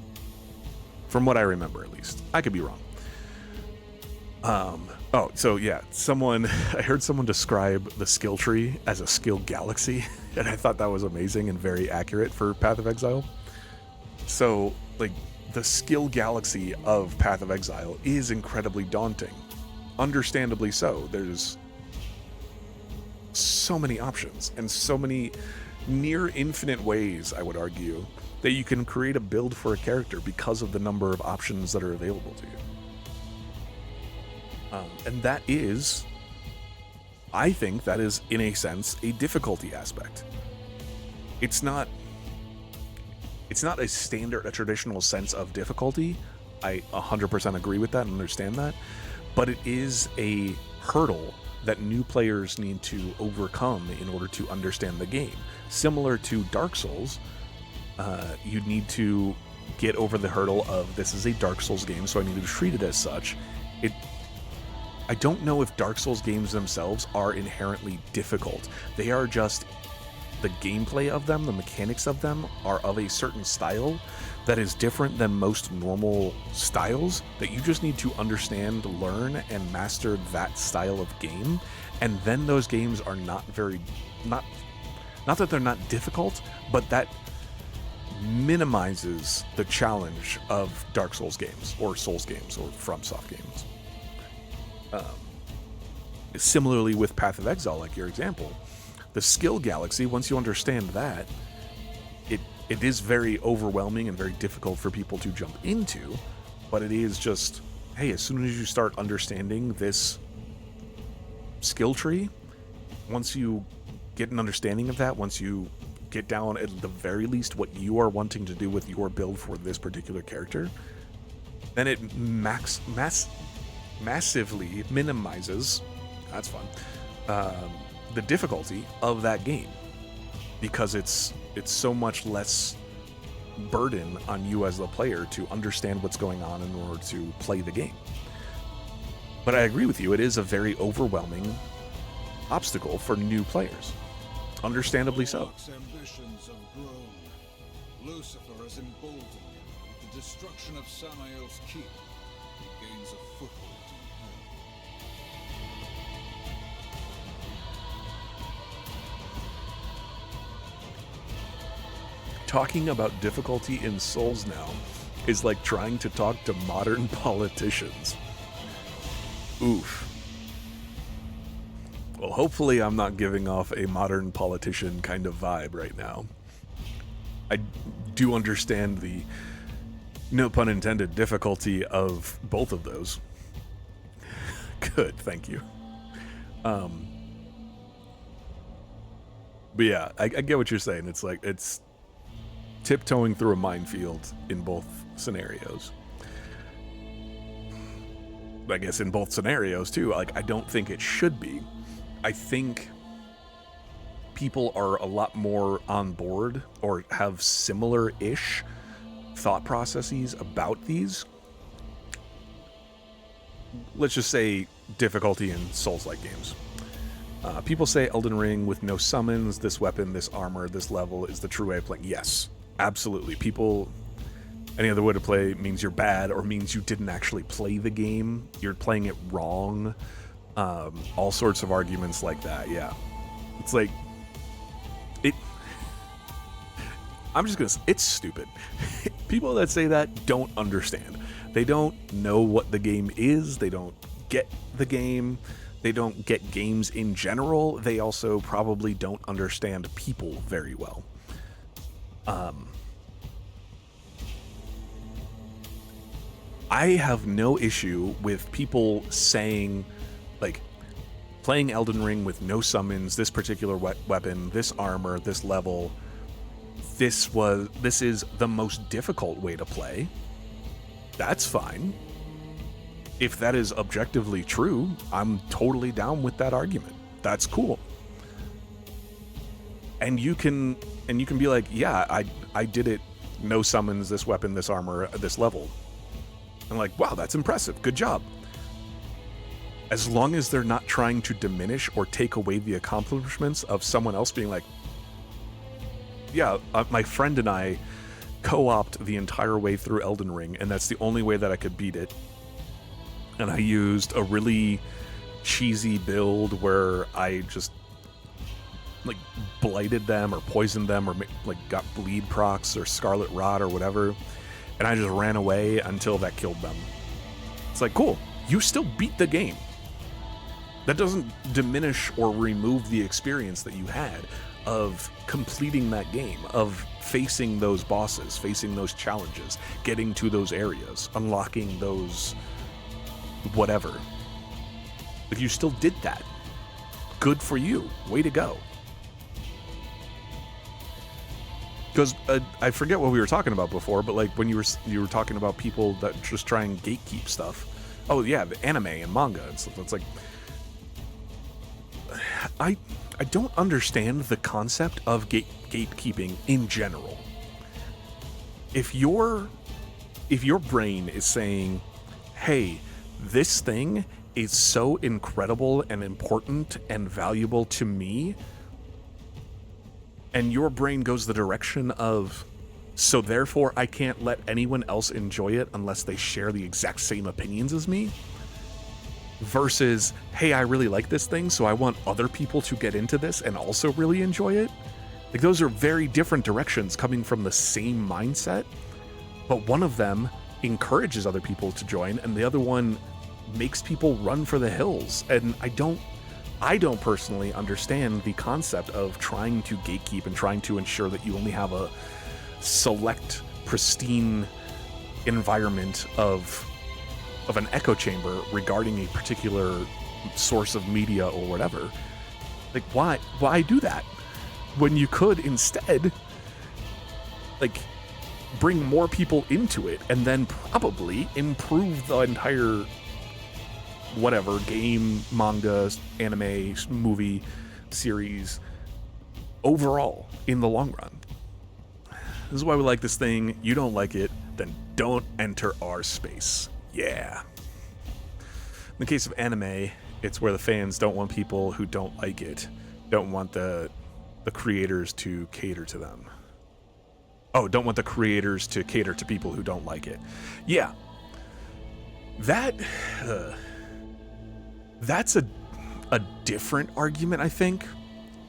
From what I remember, at least. I could be wrong. Oh, so yeah, I heard someone describe the skill tree as a skill galaxy, and I thought that was amazing and very accurate for Path of Exile. So, like, the skill galaxy of Path of Exile is incredibly daunting. Understandably so. There's so many options and so many near infinite ways, I would argue, that you can create a build for a character because of the number of options that are available to you. And that is, I think that is, in a sense, a difficulty aspect. It's not a traditional sense of difficulty. I 100% agree with that and understand that. But it is a hurdle that new players need to overcome in order to understand the game. Similar to Dark Souls, you need to get over the hurdle of, this is a Dark Souls game, so I need to treat it as such. I don't know if Dark Souls games themselves are inherently difficult. They are just, the gameplay of them, the mechanics of them, are of a certain style that is different than most normal styles, that you just need to understand, learn, and master that style of game. And then those games are not that they're not difficult, but that minimizes the challenge of Dark Souls games, or Souls games, or FromSoft games. Similarly with Path of Exile, like your example, the skill galaxy, once you understand that, it is very overwhelming and very difficult for people to jump into, but it is just, hey, as soon as you start understanding this skill tree, once you get an understanding of that, once you get down at the very least what you are wanting to do with your build for this particular character, then it massively minimizes, that's fun, the difficulty of that game, because it's so much less burden on you as the player to understand what's going on in order to play the game. But I agree with you, it is a very overwhelming obstacle for new players. Understandably so. Dark's ambitions have grown. Lucifer has emboldened him. With the destruction of Samael's keep, he gains a foothold in hell. Talking about difficulty in Souls now is like trying to talk to modern politicians. Oof. Well, hopefully I'm not giving off a modern politician kind of vibe right now. I do understand the, no pun intended, difficulty of both of those. Good, thank you. But yeah, I get what you're saying. It's like, it's tiptoeing through a minefield in both scenarios. I guess in both scenarios too, like, I don't think it should be. I think people are a lot more on board or have similar-ish thought processes about these. Let's just say difficulty in Souls-like games. People say Elden Ring with no summons, this weapon, this armor, this level is the true way of playing. Yes, absolutely. People, any other way to play means you're bad or means you didn't actually play the game. You're playing it wrong. All sorts of arguments like that, yeah. It's like, I'm just gonna. It's stupid. People that say that don't understand. They don't know what the game is. They don't get the game. They don't get games in general. They also probably don't understand people very well. I have no issue with people saying, like, playing Elden Ring with no summons, this particular weapon, this armor, this level. This is the most difficult way to play. That's fine. If that is objectively true, I'm totally down with that argument. That's cool. And you can be like, yeah, I did it, no summons, this weapon, this armor, this level. I'm like, wow, that's impressive. Good job. As long as they're not trying to diminish or take away the accomplishments of someone else being like, yeah, my friend and I co-opted the entire way through Elden Ring, and that's the only way that I could beat it. And I used a really cheesy build where I just like blighted them or poisoned them or like got bleed procs or scarlet rot or whatever, and I just ran away until that killed them. It's like, cool, you still beat the game. That doesn't diminish or remove the experience that you had of completing that game, of facing those bosses, facing those challenges, getting to those areas, unlocking those whatever. If you still did that, good for you. Way to go. Because I forget what we were talking about before, but like when you were talking about people that just try and gatekeep stuff. Oh yeah, the anime and manga and stuff. It's like, I don't understand the concept of gatekeeping in general. If your brain is saying, hey, this thing is so incredible and important and valuable to me, and your brain goes the direction of, so therefore I can't let anyone else enjoy it unless they share the exact same opinions as me, versus, hey, I really like this thing, so I want other people to get into this and also really enjoy it. Like, those are very different directions coming from the same mindset, but one of them encourages other people to join and the other one makes people run for the hills. And I don't personally understand the concept of trying to gatekeep and trying to ensure that you only have a select, pristine environment of an echo chamber regarding a particular source of media or whatever. Like, why do that when you could instead, like, bring more people into it and then probably improve the entire whatever game, manga, anime, movie, series overall in the long run. This is why we like this thing. You don't like it, then don't enter our space. Yeah. In the case of anime, it's where the fans don't want people who don't like it, don't want the creators to cater to them. Oh, don't want the creators to cater to people who don't like it. Yeah. That's a different argument, I think.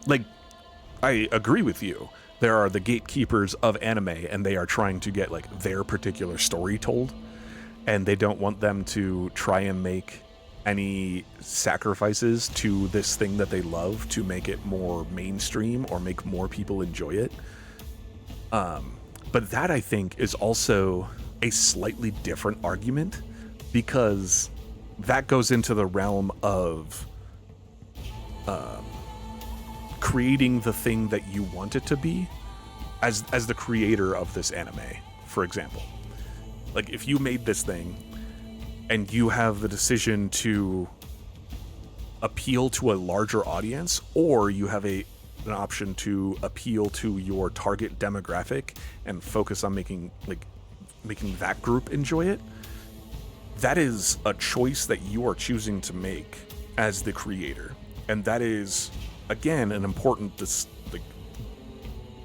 Like, I agree with you. There are the gatekeepers of anime, and they are trying to get, like, their particular story told, and they don't want them to try and make any sacrifices to this thing that they love to make it more mainstream or make more people enjoy it. But that, I think, is also a slightly different argument, because that goes into the realm of creating the thing that you want it to be as the creator of this anime, for example. Like, if you made this thing and you have the decision to appeal to a larger audience, or you have an option to appeal to your target demographic and focus on making that group enjoy it, that is a choice that you are choosing to make as the creator. And that is, again, an important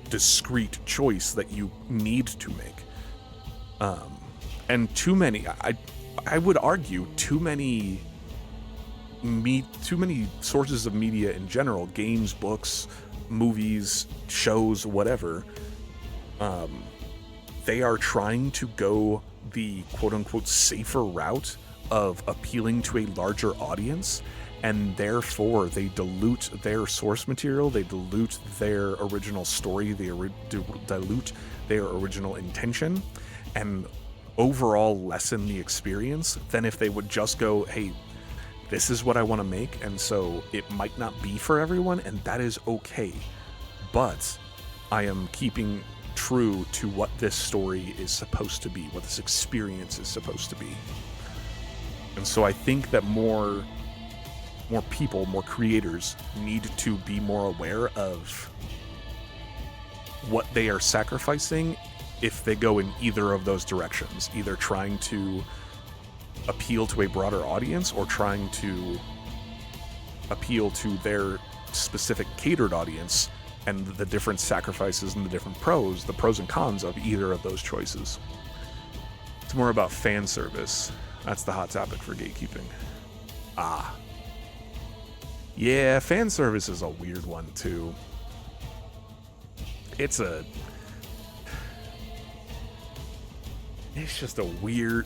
discrete choice that you need to make. And too many, I would argue, too many sources of media in general, games, books, movies, shows, whatever, they are trying to go the quote-unquote safer route of appealing to a larger audience, and therefore they dilute their source material, they dilute their original story, they dilute their original intention, and overall lessen the experience than if they would just go, hey, this is what I want to make, and so it might not be for everyone, and that is okay. But I am keeping true to what this story is supposed to be, what this experience is supposed to be. And so I think that more people, more creators need to be more aware of what they are sacrificing if they go in either of those directions, either trying to appeal to a broader audience or trying to appeal to their specific catered audience, and the different sacrifices and the pros and cons of either of those choices. It's more about fan service. That's the hot topic for gatekeeping. Yeah, fan service is a weird one too. It's just a weird,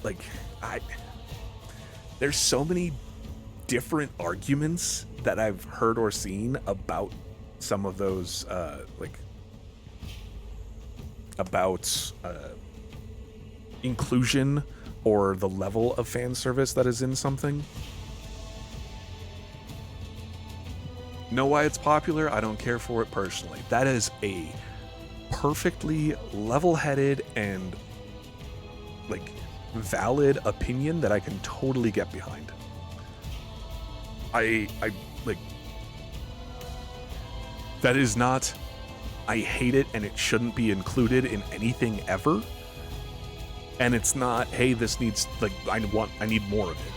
there's so many different arguments that I've heard or seen about some of those, about inclusion or the level of fan service that is in something. Know why it's popular? I don't care for it personally. That is a perfectly level-headed and valid opinion that I can totally get behind. I that is not, I hate it and it shouldn't be included in anything ever. And it's not, hey, this needs, I need more of it.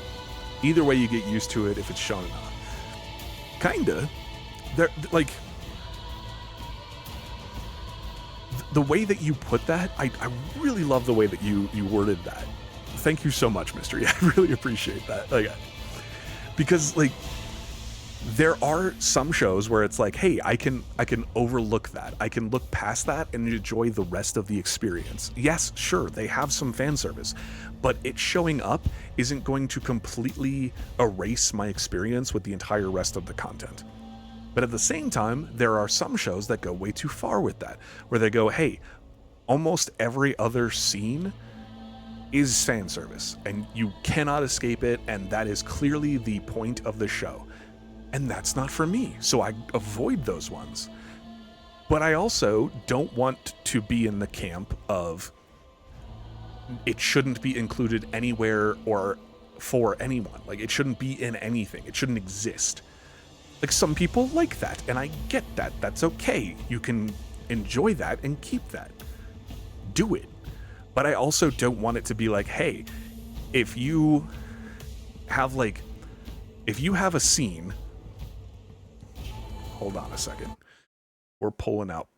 Either way, you get used to it if it's shown enough. Kinda. The way that you put that, I really love the way that you worded that. Thank you so much, Mystery. I really appreciate that. Because there are some shows where it's like, hey, I can overlook that. I can look past that and enjoy the rest of the experience. Yes, sure, they have some fan service, but it showing up isn't going to completely erase my experience with the entire rest of the content. But at the same time, there are some shows that go way too far with that, where they go, hey, almost every other scene is fan service, and you cannot escape it, and that is clearly the point of the show. And that's not for me, so I avoid those ones. But I also don't want to be in the camp of it shouldn't be included anywhere or for anyone. It shouldn't be in anything. It shouldn't exist. Some people like that, and I get that. That's okay. You can enjoy that and keep that. Do it. But I also don't want it to be hey, if you have a scene. Hold on a second. We're pulling out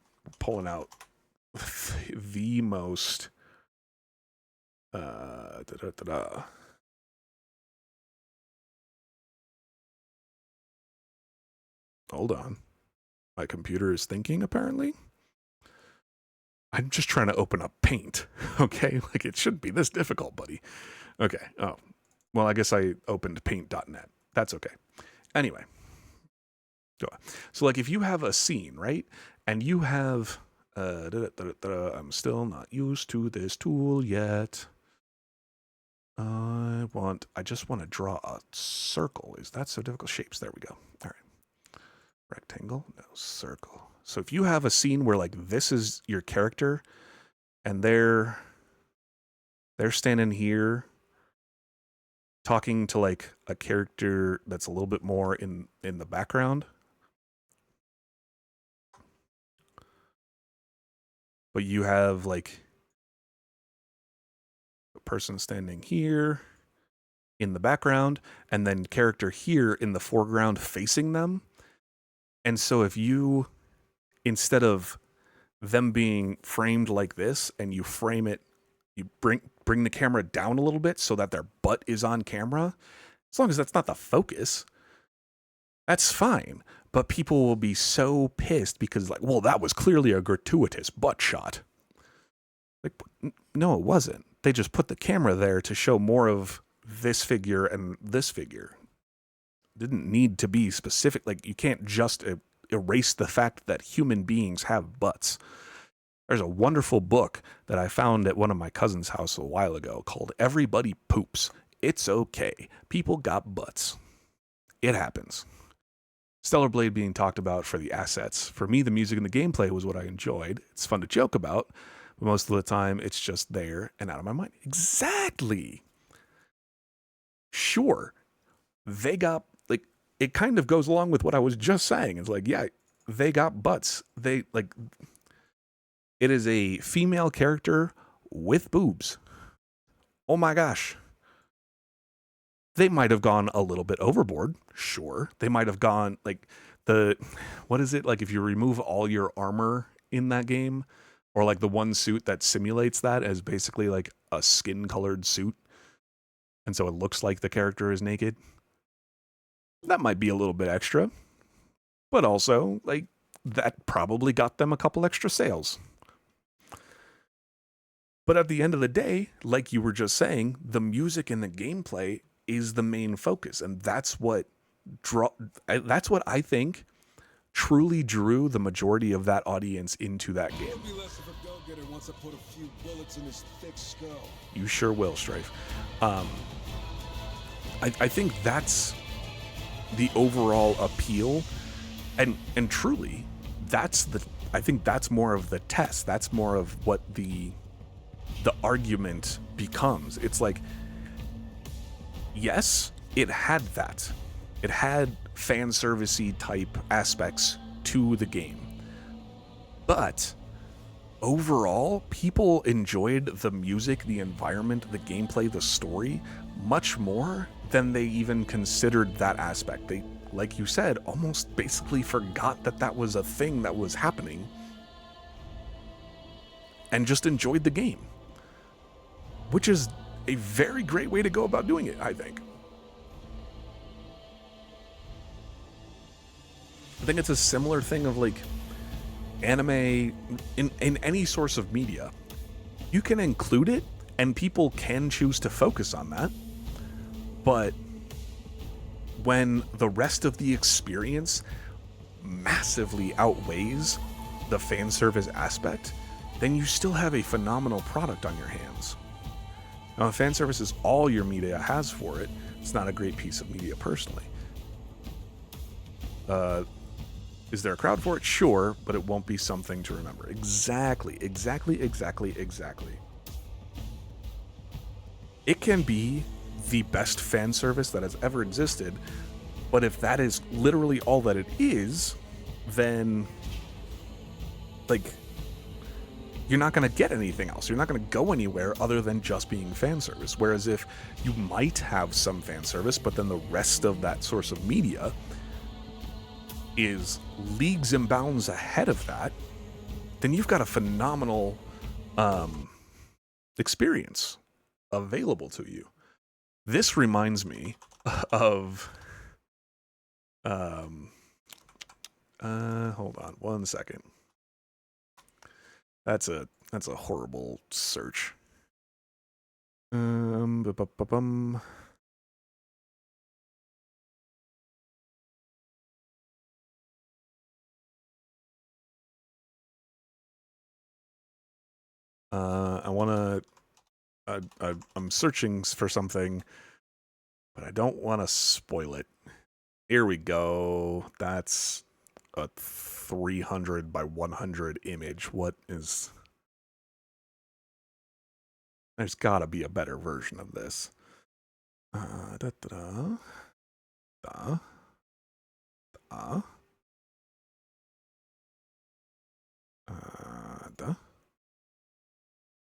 the most Hold on. My computer is thinking, apparently. I'm just trying to open up Paint, okay? It shouldn't be this difficult, buddy. Okay. Oh, well, I guess I opened paint.net. That's okay. Anyway. So, if you have a scene, right? And you have... I'm still not used to this tool yet. I just want to draw a circle. Is that so difficult? Shapes. There we go. All right. Rectangle. No, circle. So if you have a scene where this is your character and they're standing here talking to a character that's a little bit more in the background. But you have a person standing here in the background and then character here in the foreground facing them. And so if you, instead of them being framed like this and you frame it, you bring the camera down a little bit so that their butt is on camera, as long as that's not the focus, that's fine. But people will be so pissed because well, that was clearly a gratuitous butt shot. Like, no, it wasn't. They just put the camera there to show more of this figure and this figure. Didn't need to be specific. Like, you can't just erase the fact that human beings have butts. There's a wonderful book that I found at one of my cousin's house a while ago called Everybody Poops. It's okay. People got butts. It happens. Stellar Blade being talked about for the assets. For me, the music and the gameplay was what I enjoyed. It's fun to joke about, but most of the time it's just there and out of my mind. Exactly. Sure. They got, like, it kind of goes along with what I was just saying. It's like, yeah, they got butts. They, like, it is a female character with boobs. Oh my gosh. They might have gone a little bit overboard. Sure. They might have gone, like, what is it? Like, if you remove all your armor in that game, or like the one suit that simulates that as basically like a skin colored suit, and so it looks like the character is naked, that might be a little bit extra. But also, like, that probably got them a couple extra sales. But at the end of the day, like you were just saying, the music and the gameplay is the main focus, and that's what I think truly drew the majority of that audience into that game. Be less of a go-getter once I put a few bullets in his thick skull. You sure will, Strafe. I think that's the overall appeal, and truly, I think that's more of the test. That's more of what the argument becomes. It's like, yes, it had that. It had fan servicey type aspects to the game. But overall, people enjoyed the music, the environment, the gameplay, the story much more than they even considered that aspect. They, like you said, almost basically forgot that that was a thing that was happening and just enjoyed the game, which is a very great way to go about doing it, I think. I think it's a similar thing of, like, anime in any source of media. You can include it and people can choose to focus on that. But when the rest of the experience massively outweighs the fan service aspect, then you still have a phenomenal product on your hands. Now, if fan service is all your media has for it, it's not a great piece of media personally. Is there a crowd for it? Sure, but it won't be something to remember. Exactly. It can be the best fan service that has ever existed, but if that is literally all that it is, then, like, you're not going to get anything else. You're not going to go anywhere other than just being fan service. Whereas if you might have some fan service, but then the rest of that source of media is leagues and bounds ahead of that, then you've got a phenomenal experience available to you. This reminds me of hold on one second. That's a horrible search. I'm searching for something, but I don't want to spoil it. Here we go. That's a 300 by 100 image. What is... There's gotta be a better version of this.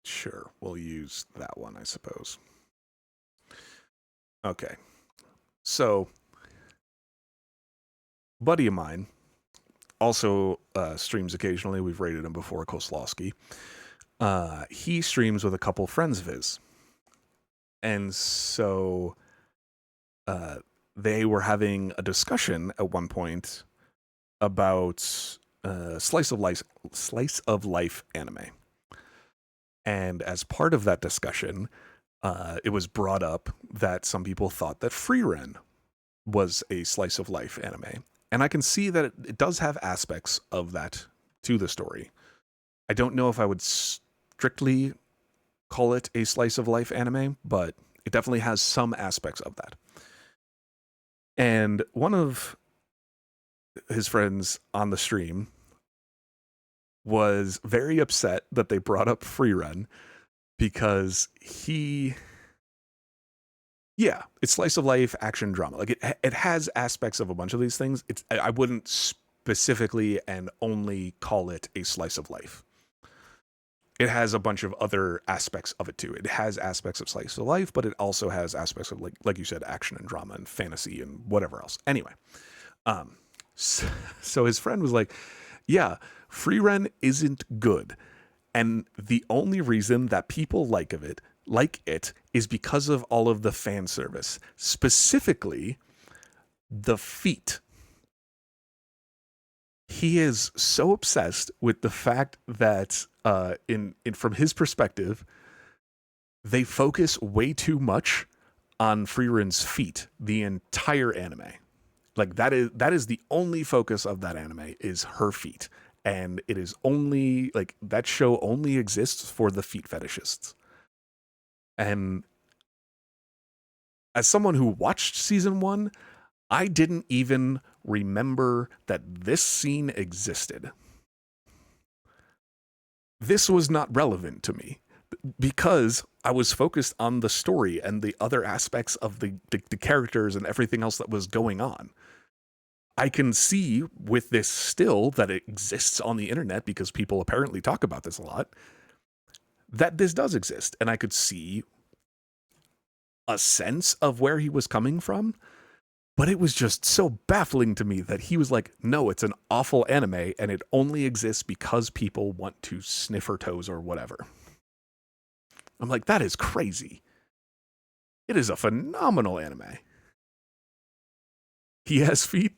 Sure, we'll use that one, I suppose. Okay. So, buddy of mine also streams occasionally. We've rated him before, Koslowski. He streams with a couple friends of his. And so they were having a discussion at one point about slice of life anime. And as part of that discussion, it was brought up that some people thought that Frieren was a slice of life anime. And I can see that it does have aspects of that to the story. I don't know if I would strictly call it a slice of life anime, but it definitely has some aspects of that. And one of his friends on the stream was very upset that they brought up Frieren because it's slice of life action drama. Like it has aspects of a bunch of these things. I wouldn't specifically and only call it a slice of life. It has a bunch of other aspects of it too. It has aspects of slice of life, but it also has aspects of like you said, action and drama and fantasy and whatever else. Anyway, so his friend was like, "Yeah, Frieren isn't good, and the only reason that people like it is because of all of the fan service, specifically the feet." He is so obsessed with the fact that from his perspective, they focus way too much on Frieren's feet the entire anime. Like that is the only focus of that anime is her feet. And it is only like that show only exists for the feet fetishists. And as someone who watched season 1, I didn't even remember that this scene existed. This was not relevant to me because I was focused on the story and the other aspects of the characters and everything else that was going on. I can see with this still that it exists on the internet because people apparently talk about this a lot, that this does exist. And I could see a sense of where he was coming from, but it was just so baffling to me that he was like, no, it's an awful anime and it only exists because people want to sniff her toes or whatever. I'm like, that is crazy. It is a phenomenal anime. He has feet.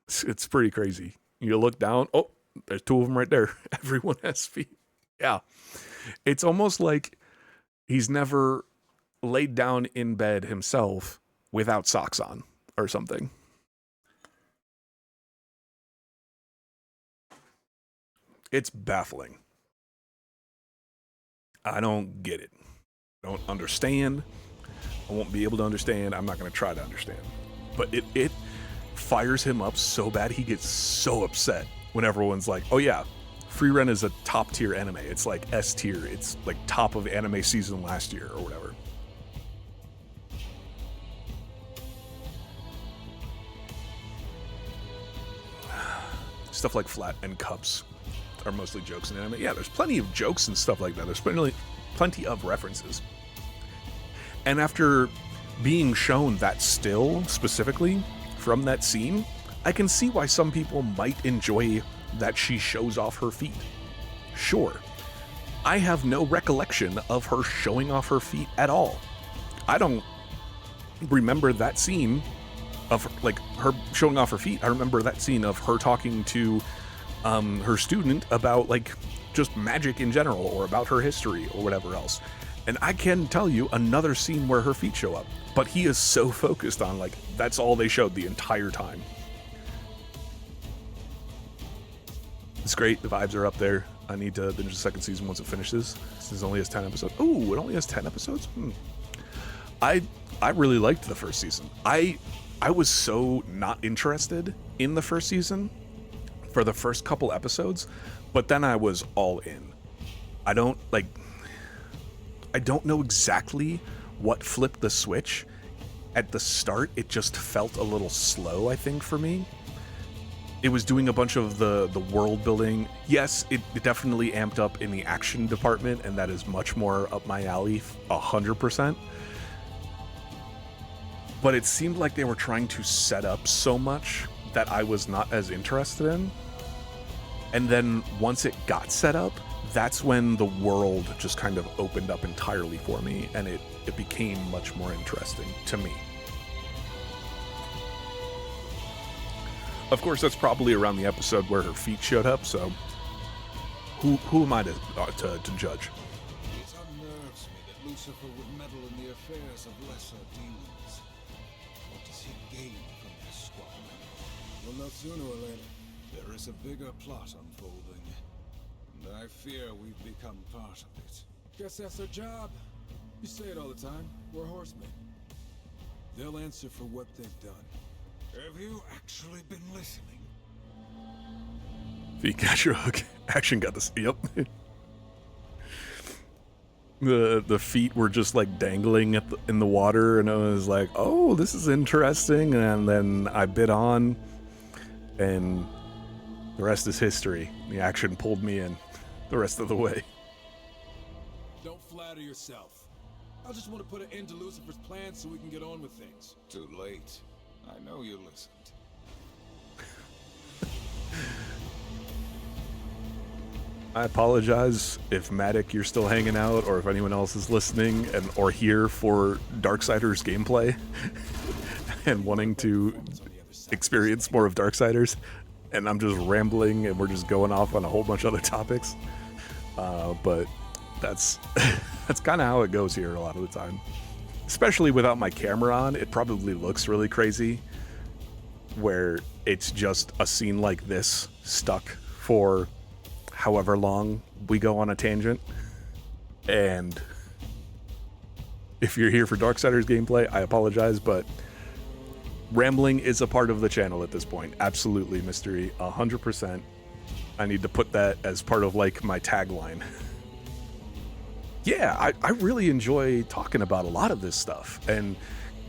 It's pretty crazy. You look down. Oh, there's 2 of them right there. Everyone has feet. Yeah. It's almost like he's never laid down in bed himself without socks on or something. It's baffling. I don't get it. I don't understand. I won't be able to understand. I'm not going to try to understand. But it fires him up so bad he gets so upset when everyone's like, oh yeah, Frieren is a top tier anime. It's like S tier. It's like top of anime season last year or whatever. Stuff like flat and cups are mostly jokes in anime. Yeah, there's plenty of jokes and stuff like that. There's plenty of references. And after being shown that still, specifically, from that scene, I can see why some people might enjoy that she shows off her feet. Sure. I have no recollection of her showing off her feet at all. I don't remember that scene of like her showing off her feet. I remember that scene of her talking to her student about like just magic in general or about her history or whatever else. And I can tell you another scene where her feet show up, but he is so focused on like, that's all they showed the entire time. It's great. The vibes are up there. I need to binge the second season once it finishes. This only has 10 episodes. Oh, it only has 10 episodes? I really liked the first season. I was so not interested in the first season for the first couple episodes, but then I was all in. I don't know exactly what flipped the switch. At the start, it just felt a little slow, I think, for me. It was doing a bunch of the world building. Yes, it definitely amped up in the action department, and that is much more up my alley, 100%. But it seemed like they were trying to set up so much that I was not as interested in. And then once it got set up, that's when the world just kind of opened up entirely for me, and it became much more interesting to me. Of course, that's probably around the episode where her feet showed up, so who am I to judge? It unnerves me that Lucifer would meddle in the affairs of lesser demons. What does he gain from this squabbling? Well, not sooner or later. There is a bigger plot unfolding, and I fear we've become part of it. Guess that's our job. You say it all the time. We're horsemen. They'll answer for what they've done. Have you actually been listening? Feet got your hook. Action got this. Yep. The feet were just like dangling in the water, and I was like, oh, this is interesting. And then I bit on, and the rest is history. The action pulled me in the rest of the way. Don't flatter yourself. I just want to put an end to Lucifer's plan so we can get on with things. Too late. I know you listened. I apologize if Matic, you're still hanging out, or if anyone else is listening or here for Darksiders gameplay and wanting to experience more of Darksiders, and I'm just rambling and we're just going off on a whole bunch of other topics. But that's that's kind of how it goes here a lot of the time. Especially without my camera on, it probably looks really crazy, where it's just a scene like this stuck for however long we go on a tangent. And if you're here for Darksiders gameplay, I apologize, but rambling is a part of the channel at this point. Absolutely, Mystery, 100%. I need to put that as part of like my tagline. Yeah, I really enjoy talking about a lot of this stuff and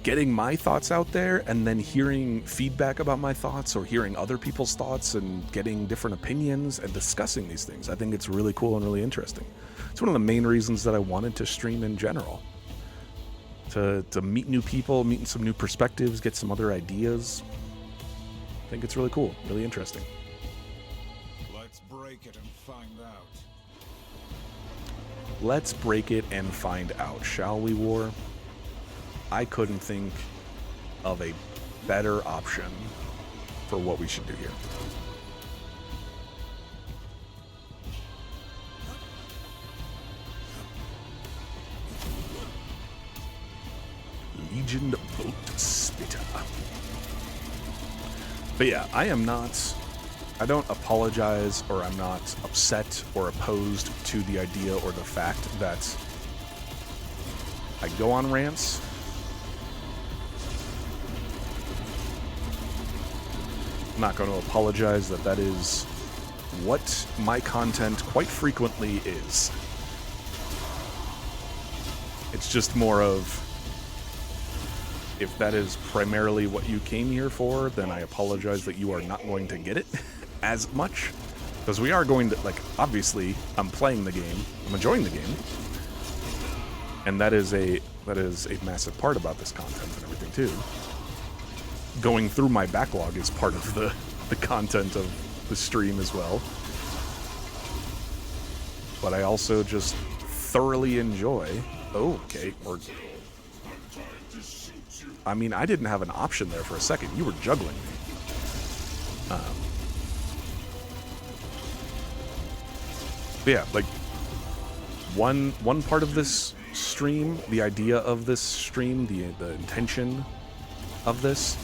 getting my thoughts out there, and then hearing feedback about my thoughts or hearing other people's thoughts and getting different opinions and discussing these things. I think it's really cool and really interesting. It's one of the main reasons that I wanted to stream in general. To meet new people, meet some new perspectives, get some other ideas. I think it's really cool, really interesting. Let's break it and find out. Let's break it and find out, shall we, War? I couldn't think of a better option for what we should do here. Legion Bolt Spitter. But yeah, I don't apologize, or I'm not upset or opposed to the idea or the fact that I go on rants. I'm not going to apologize that is what my content quite frequently is. It's just more of, if that is primarily what you came here for, then I apologize that you are not going to get it as much. Because we are going to, like, obviously, I'm playing the game, I'm enjoying the game, and that is a massive part about this content and everything too. Going through my backlog is part of the content of the stream as well. But I also just thoroughly enjoy... Oh, okay. I mean, I didn't have an option there for a second. You were juggling me. But yeah, like, one part of this stream, the idea of this stream, the intention of this,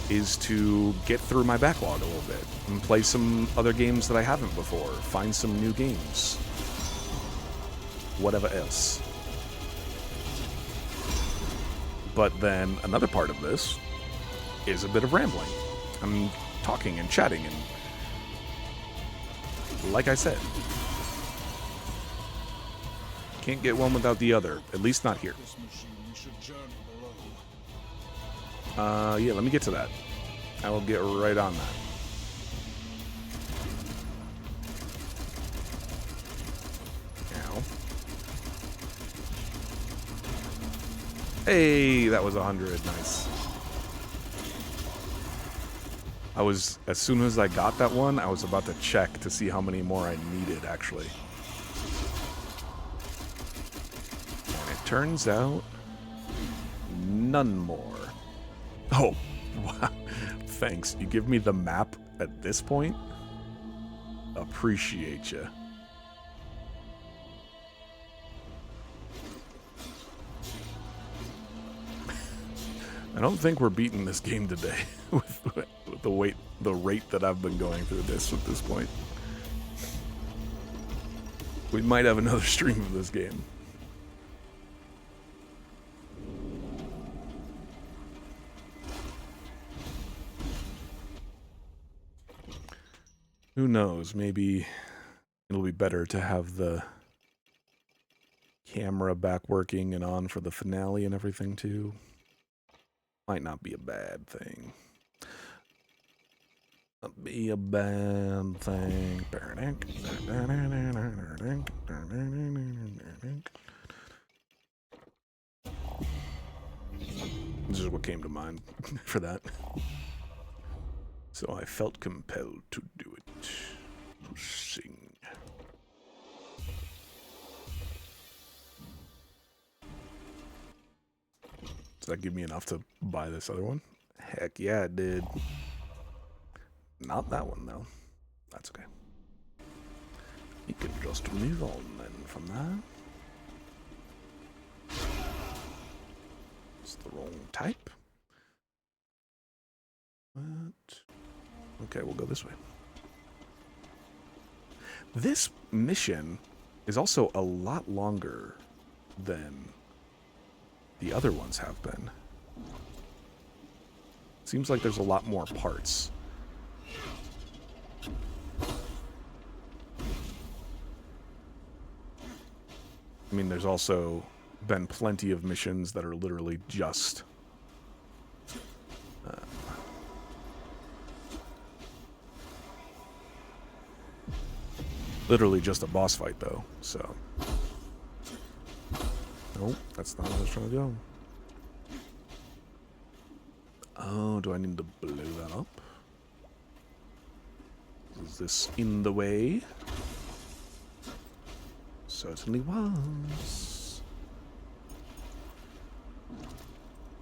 is to get through my backlog a little bit and play some other games that I haven't before, find some new games, whatever else. But then another part of this is a bit of rambling. I'm talking and chatting, and like I said, can't get one without the other, at least not here. Yeah, let me get to that. I will get right on that. Ow. Hey, that was 100. Nice. As soon as I got that one, I was about to check to see how many more I needed, actually. And it turns out, none more. Oh, wow. Thanks. You give me the map at this point? Appreciate you. I don't think we're beating this game today with the rate that I've been going through this at this point. We might have another stream of this game. Who knows? Maybe it'll be better to have the camera back working and on for the finale and everything too. Might not be a bad thing. Not be a bad thing. This is what came to mind for that. So I felt compelled to do it. To sing. Does that give me enough to buy this other one? Heck yeah, it did. Not that one, though. That's okay. You can just move on then from that. It's the wrong type. What? Okay, we'll go this way. This mission is also a lot longer than the other ones have been. Seems like there's a lot more parts. I mean, there's also been plenty of missions that are literally just literally just a boss fight, though, so... Nope, that's not what I was trying to go. Oh, do I need to blow that up? Is this in the way? Certainly was.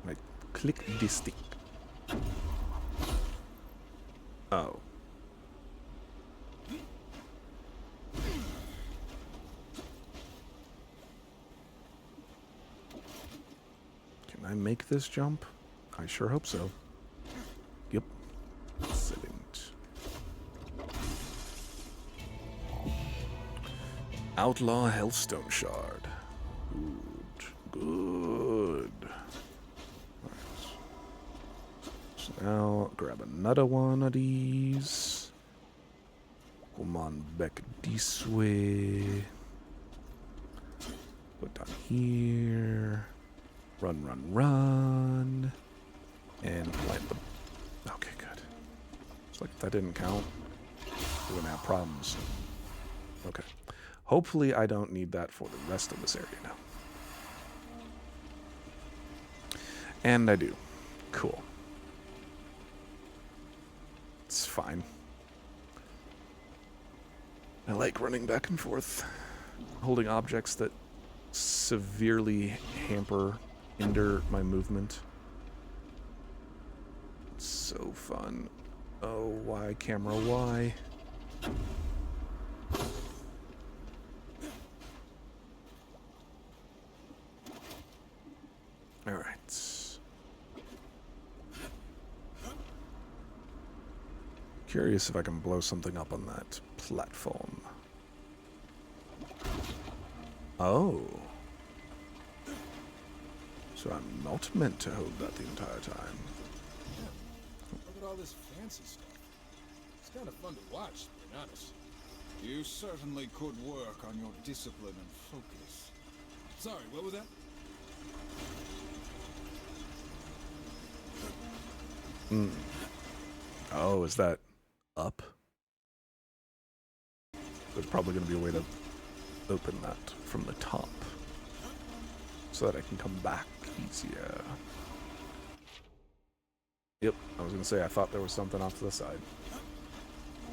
Like, click the stick. Oh. Can I make this jump? I sure hope so. Yep. Excellent. Outlaw Hellstone Shard. Good. Good. Right. So now grab another one of these. Come on back this way. Put down here. Run, run, run. And plant them. Okay, good. It's like if that didn't count, we're gonna have problems. Okay. Hopefully I don't need that for the rest of this area now. And I do. Cool. It's fine. I like running back and forth, holding objects that severely hinder my movement. It's so fun. Oh, why, camera, why? Alright. Curious if I can blow something up on that platform. Oh. So I'm not meant to hold that the entire time. Yeah. Look at all this fancy stuff. It's kind of fun to watch, to be honest. You certainly could work on your discipline and focus. Sorry, what was that? Oh, is that up? There's probably going to be a way to open that from the top so that I can come back easier. Yep, I was going to say, I thought there was something off to the side.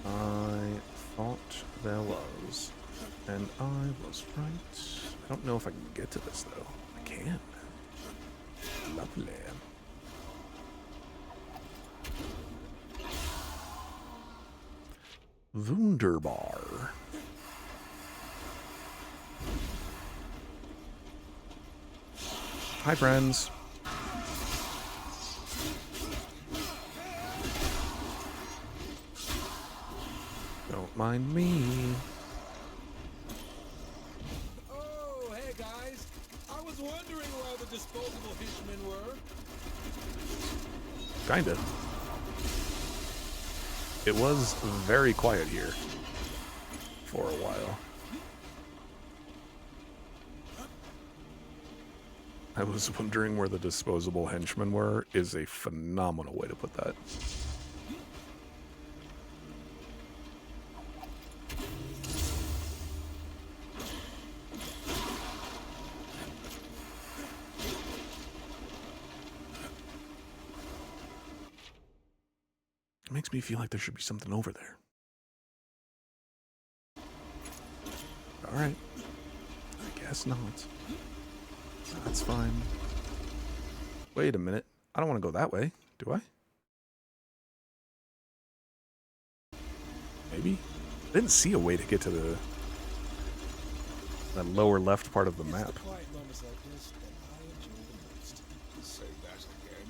I thought there was, and I was right. I don't know if I can get to this, though. I can. Lovely. Wunderbar. Hi, friends. Don't mind me. Oh, hey guys. I was wondering where the disposable henchmen were. Kinda. It was very quiet here for a while. I was wondering where the disposable henchmen were is a phenomenal way to put that. It makes me feel like there should be something over there. Alright. I guess not. That's fine. Wait a minute. I don't want to go that way, do I? Maybe? I didn't see a way to get to the lower left part of the map. It's the quiet moments like this that I enjoy the most. Say that again.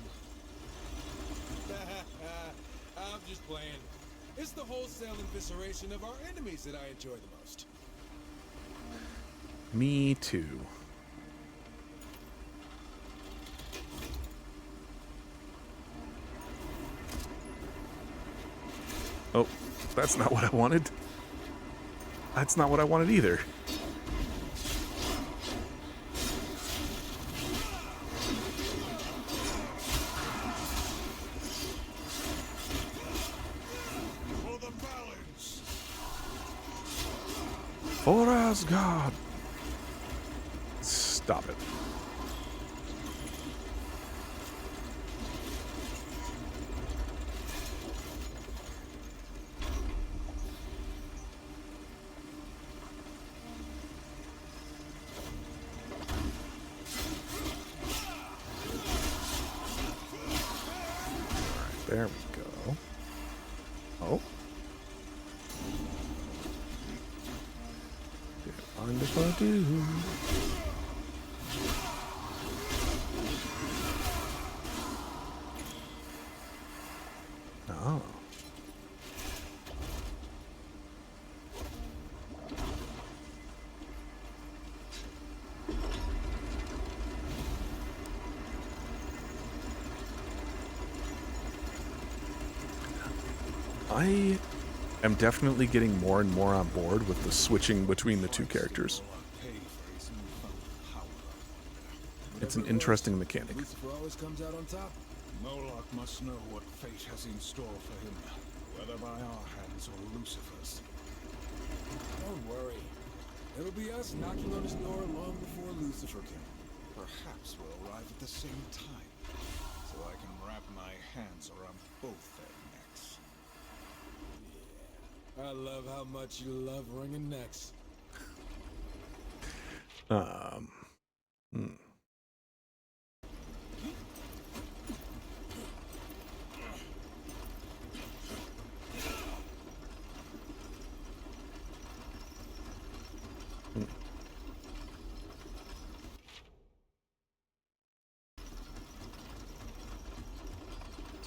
I'm just playing. It's the wholesale evisceration of our enemies that I enjoy the most. Me too. Oh, that's not what I wanted. That's not what I wanted either. For the balance. For Asgard. Stop it. There we go. Oh. Mind if I do? Oh. I am definitely getting more and more on board with the switching between the two characters. It's an interesting mechanic. Lucifer always comes out on top. Moloch must know what fate has in store for him, whether by our hands or Lucifer's. Don't worry. It'll be us knocking on his door long before Lucifer can. Perhaps we'll arrive at the same time, so I can wrap my hands around both their necks. I love how much you love wringing necks. So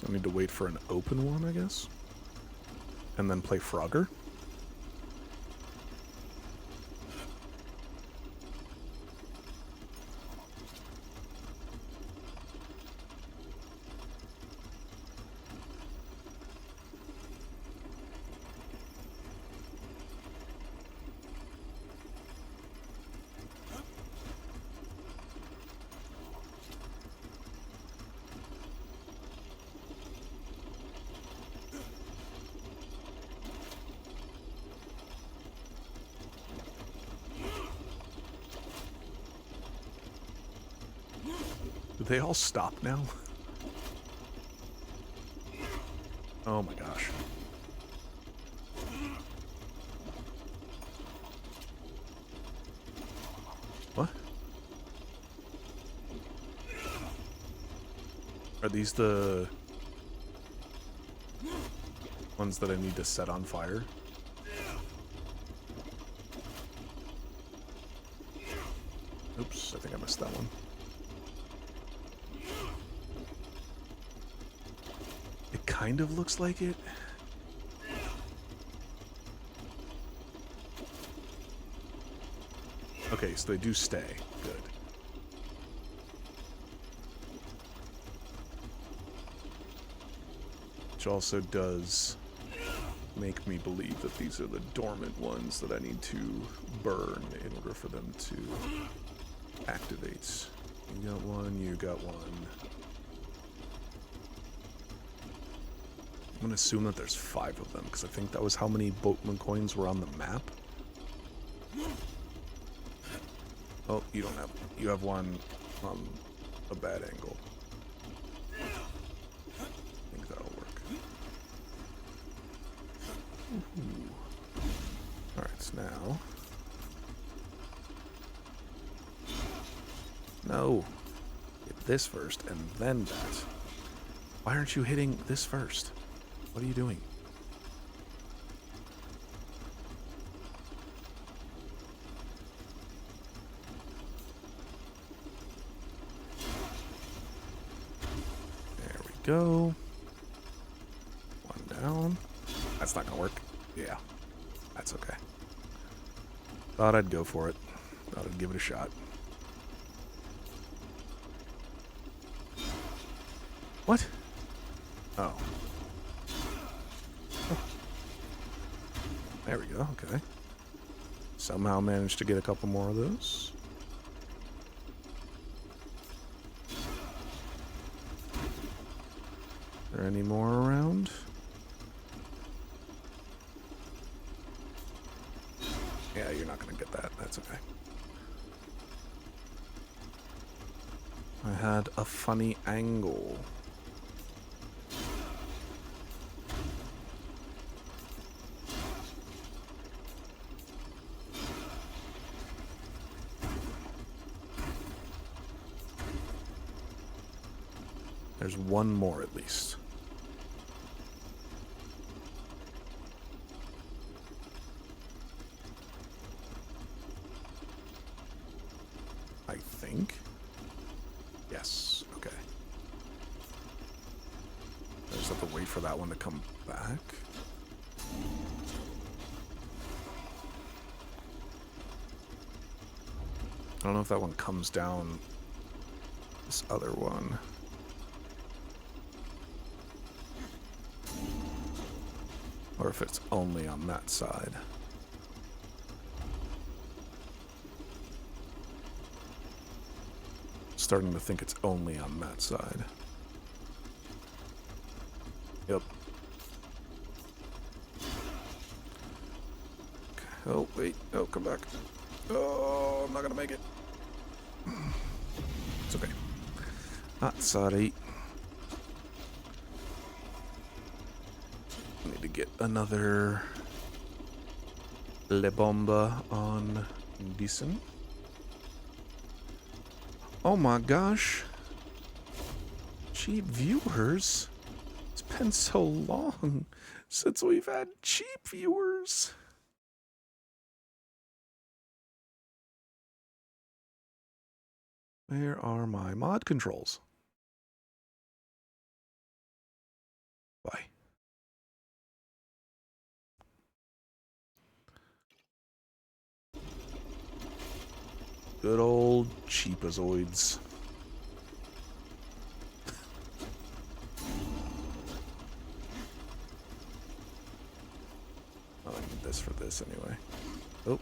I need to wait for an open one, I guess? And then play Frogger? Do they all stop now? Oh my gosh. What? Are these the ones that I need to set on fire? Oops, I think I missed that one. It kind of looks like it. Okay, so they do stay. Good. Which also does make me believe that these are the dormant ones that I need to burn in order for them to activate. You got one, you got one. I'm gonna assume that there's 5 of them, because I think that was how many boatman coins were on the map. Oh, you don't have... You have one on a bad angle. I think that'll work. Alright, so now... No! Hit this first, and then that. Why aren't you hitting this first? What are you doing? There we go. One down. That's not gonna work. Yeah, that's okay. Thought I'd go for it. Thought I'd give it a shot. What? Oh. There we go, okay. Somehow managed to get a couple more of those. Are there any more around? Yeah, you're not gonna get that. That's okay. I had a funny angle. There's one more at least. I think. Yes, okay. I just have to wait for that one to come back. I don't know if that one comes down this other one. Or if it's only on that side. Starting to think it's only on that side. Yep. Okay. Oh, wait. Oh, come back. Oh, I'm not gonna make it. It's okay. Not sorry. Need to get another Le Bomba on Decent. Oh my gosh. Cheap viewers. It's been so long since we've had cheap viewers. Where are my mod controls? Bye. Good old cheapazoids. Oh, I need this for this anyway. Oh.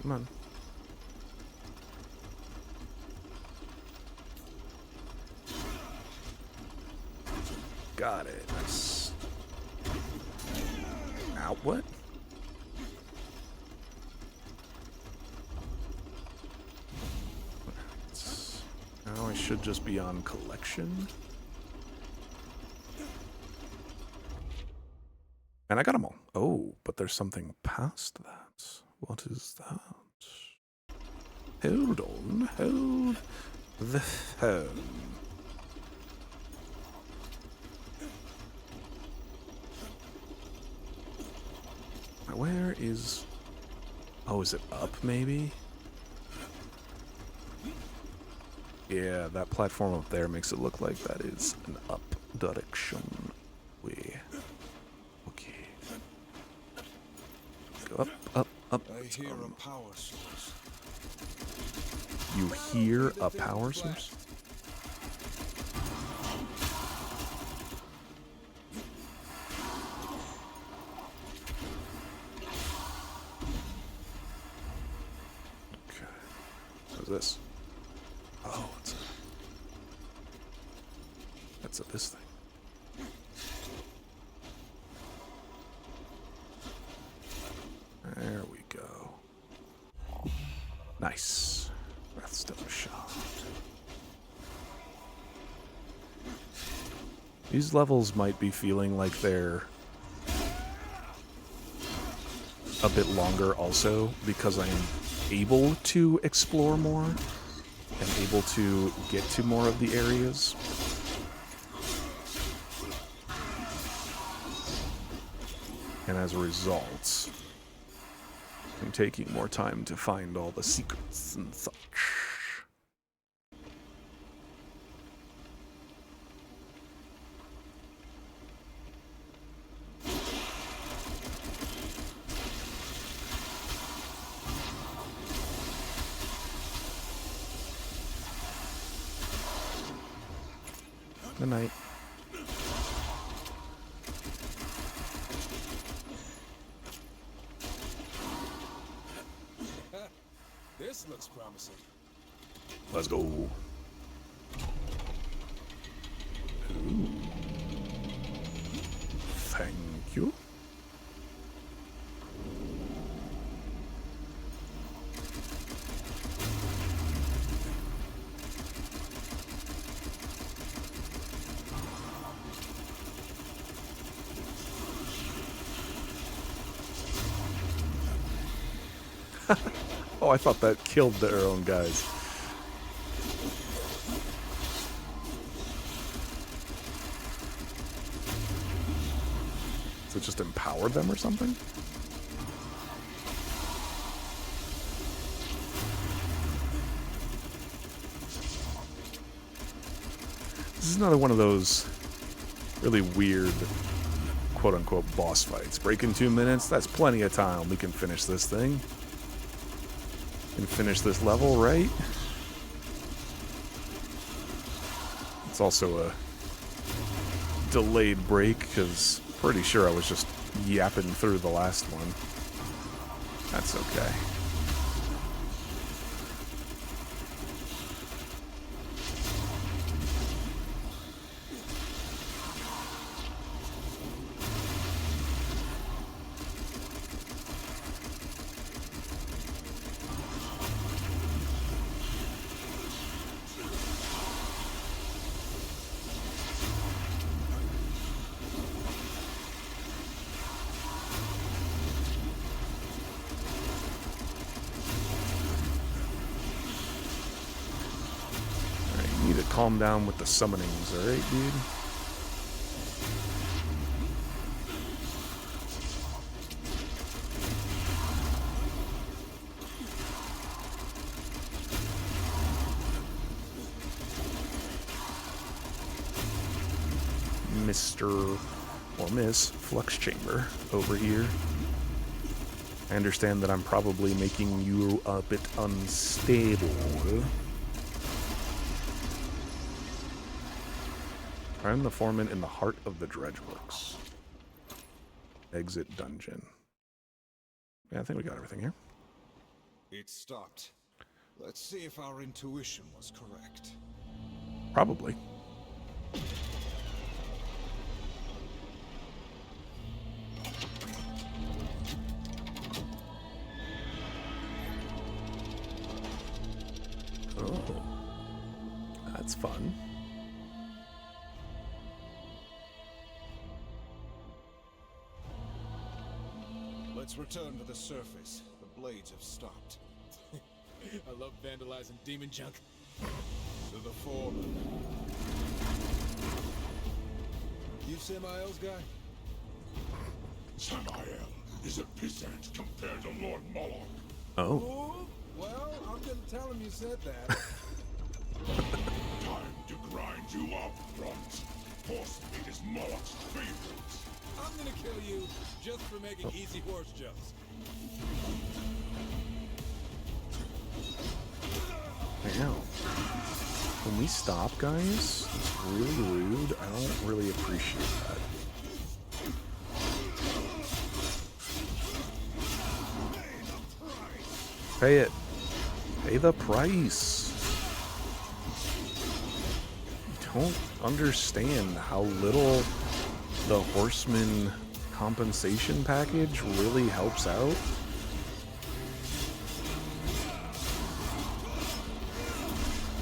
Come on. Got it. Nice. Ow, what? Now I should just be on collection. And I got them all. Oh, but there's something past that. What is that? Hold on. Hold the phone. Where is... Oh, is it up, maybe? Yeah, that platform up there makes it look like that is an up direction way. Okay. Go up, up, up. I hear a power source. You hear a power source? Okay. What's this? Oh, it's a this thing. There we go. Nice. Breathstone shot. These levels might be feeling like they're a bit longer also because I am able to explore more and able to get to more of the areas. And as a result, I'm taking more time to find all the secrets and such. Good night. This looks promising. Let's go. Ooh. Thank you. Oh, I thought that killed their own guys. So it just empowered them or something? This is another one of those really weird, quote-unquote, boss fights. Break in 2 minutes, that's plenty of time. We can finish this thing. And finish this level, right? It's also a delayed break, because pretty sure I was just yapping through the last one. That's okay. Calm down with the summonings, alright, dude? Mr. or Miss Flux Chamber over here. I understand that I'm probably making you a bit unstable. Find the foreman in the heart of the Dredgeworks. Exit dungeon. Yeah, I think we got everything here. It stopped. Let's see if our intuition was correct. Probably. Oh. That's fun. Let's return to the surface. The blades have stopped. I love vandalizing demon junk. To the foreman. You Samael's guy? Samael is a peasant compared to Lord Moloch. Oh. Oh, well, I'm gonna tell him you said that. grind you up, runt. Horse meat is Moloch's favorite. I'm gonna kill you just for making easy horse jokes. Now, can we stop, guys? It's really rude. I don't really appreciate that. Pay it. Pay the price. I don't understand how little the Horseman compensation package really helps out.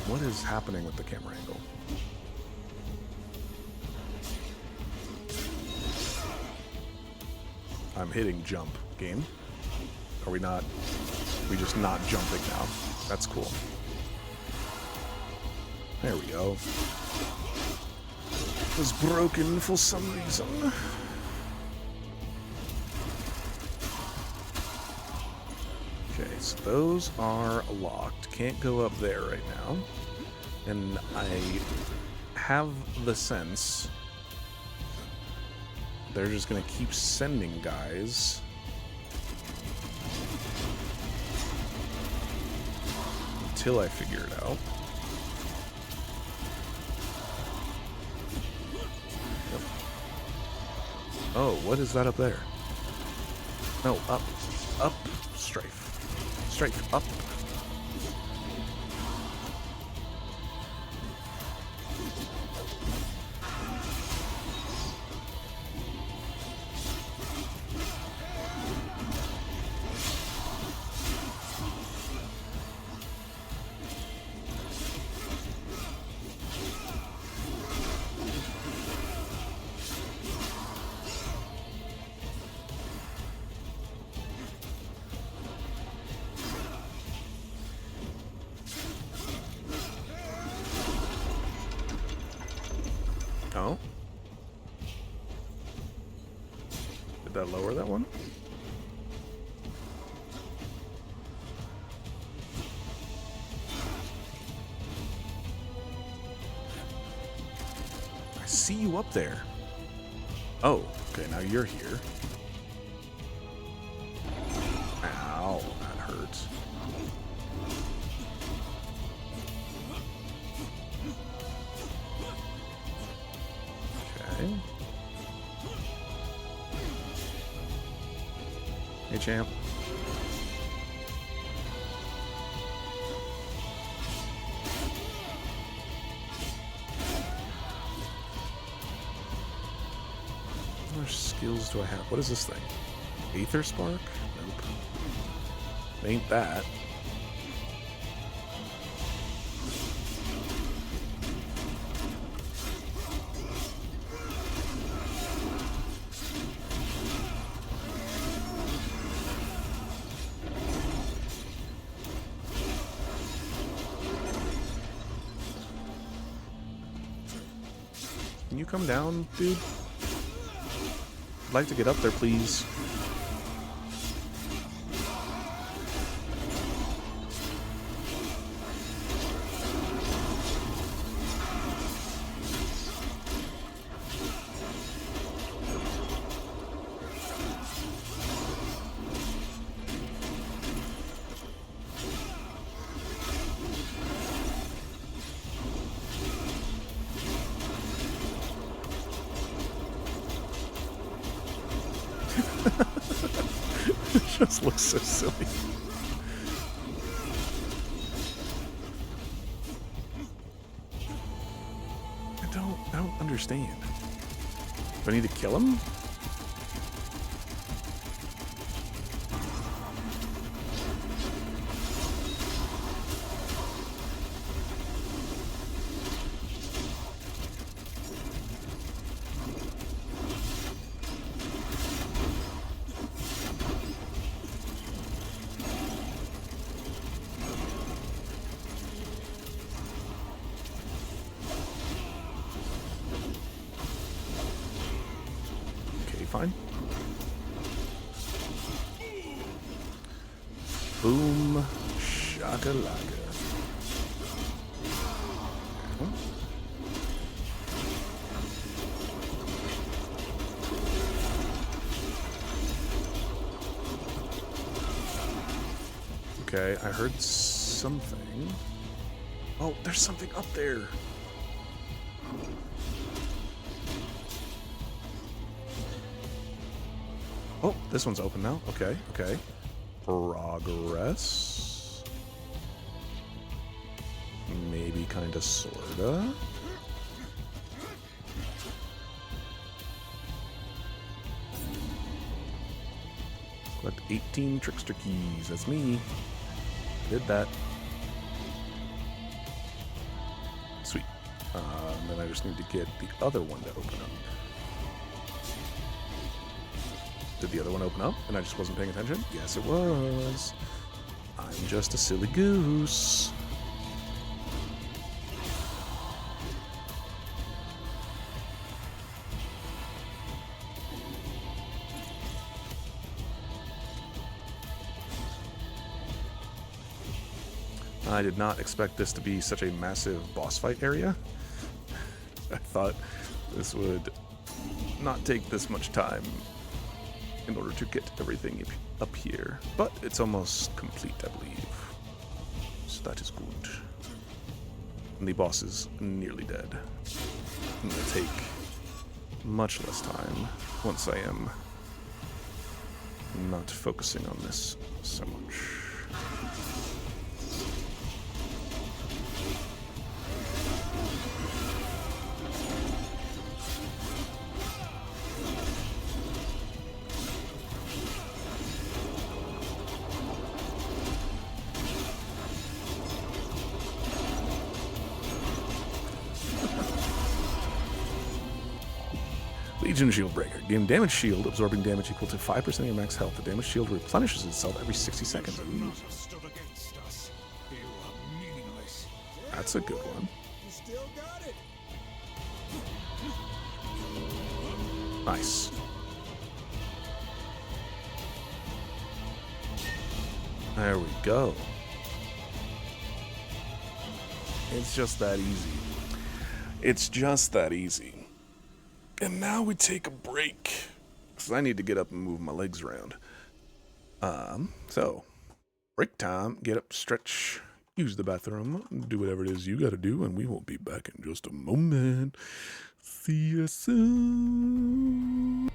What is happening with the camera angle? I'm hitting jump, game. Are we not? We just not jumping now. That's cool. There we go. It was broken for some reason. Okay, so those are locked. Can't go up there right now. And I have the sense they're just gonna keep sending guys until I figure it out. Yep. Oh, what is that up there? No, up. Up. Strafe. Strafe. Up. Oh. Did that lower that one? I see you up there. Oh, okay, now you're here. Ow, that hurts. Okay. Hey, champ. What other skills do I have? What is this thing? Aether Spark? Nope. Ain't that. Can you come down, dude? I'd like to get up there, please. It just looks so silly. I don't understand. Do I need to kill him? Fine. Boom shakalaka. Okay, I heard something. Oh, there's something up there. Oh, this one's open now. Okay, okay. Progress. Maybe kinda sorta. Collect 18 trickster keys. That's me. Did that. Sweet. And then I just need to get the other one to open up. Did the other one open up and I just wasn't paying attention? Yes, it was. I'm just a silly goose. I did not expect this to be such a massive boss fight area. I thought this would not take this much time in order to get everything up here. But it's almost complete, I believe. So that is good. And the boss is nearly dead. I'm going to take much less time once I am not focusing on this so much. Legion Shield Breaker. Gain damage shield, absorbing damage equal to 5% of your max health. The damage shield replenishes itself every 60 seconds. Ooh. That's a good one. You still got it. Nice. There we go. It's just that easy. It's just that easy. And now we take a break, because I need to get up and move my legs around. So, break time, get up, stretch, use the bathroom, do whatever it is you gotta do, and we will be back in just a moment. See you soon.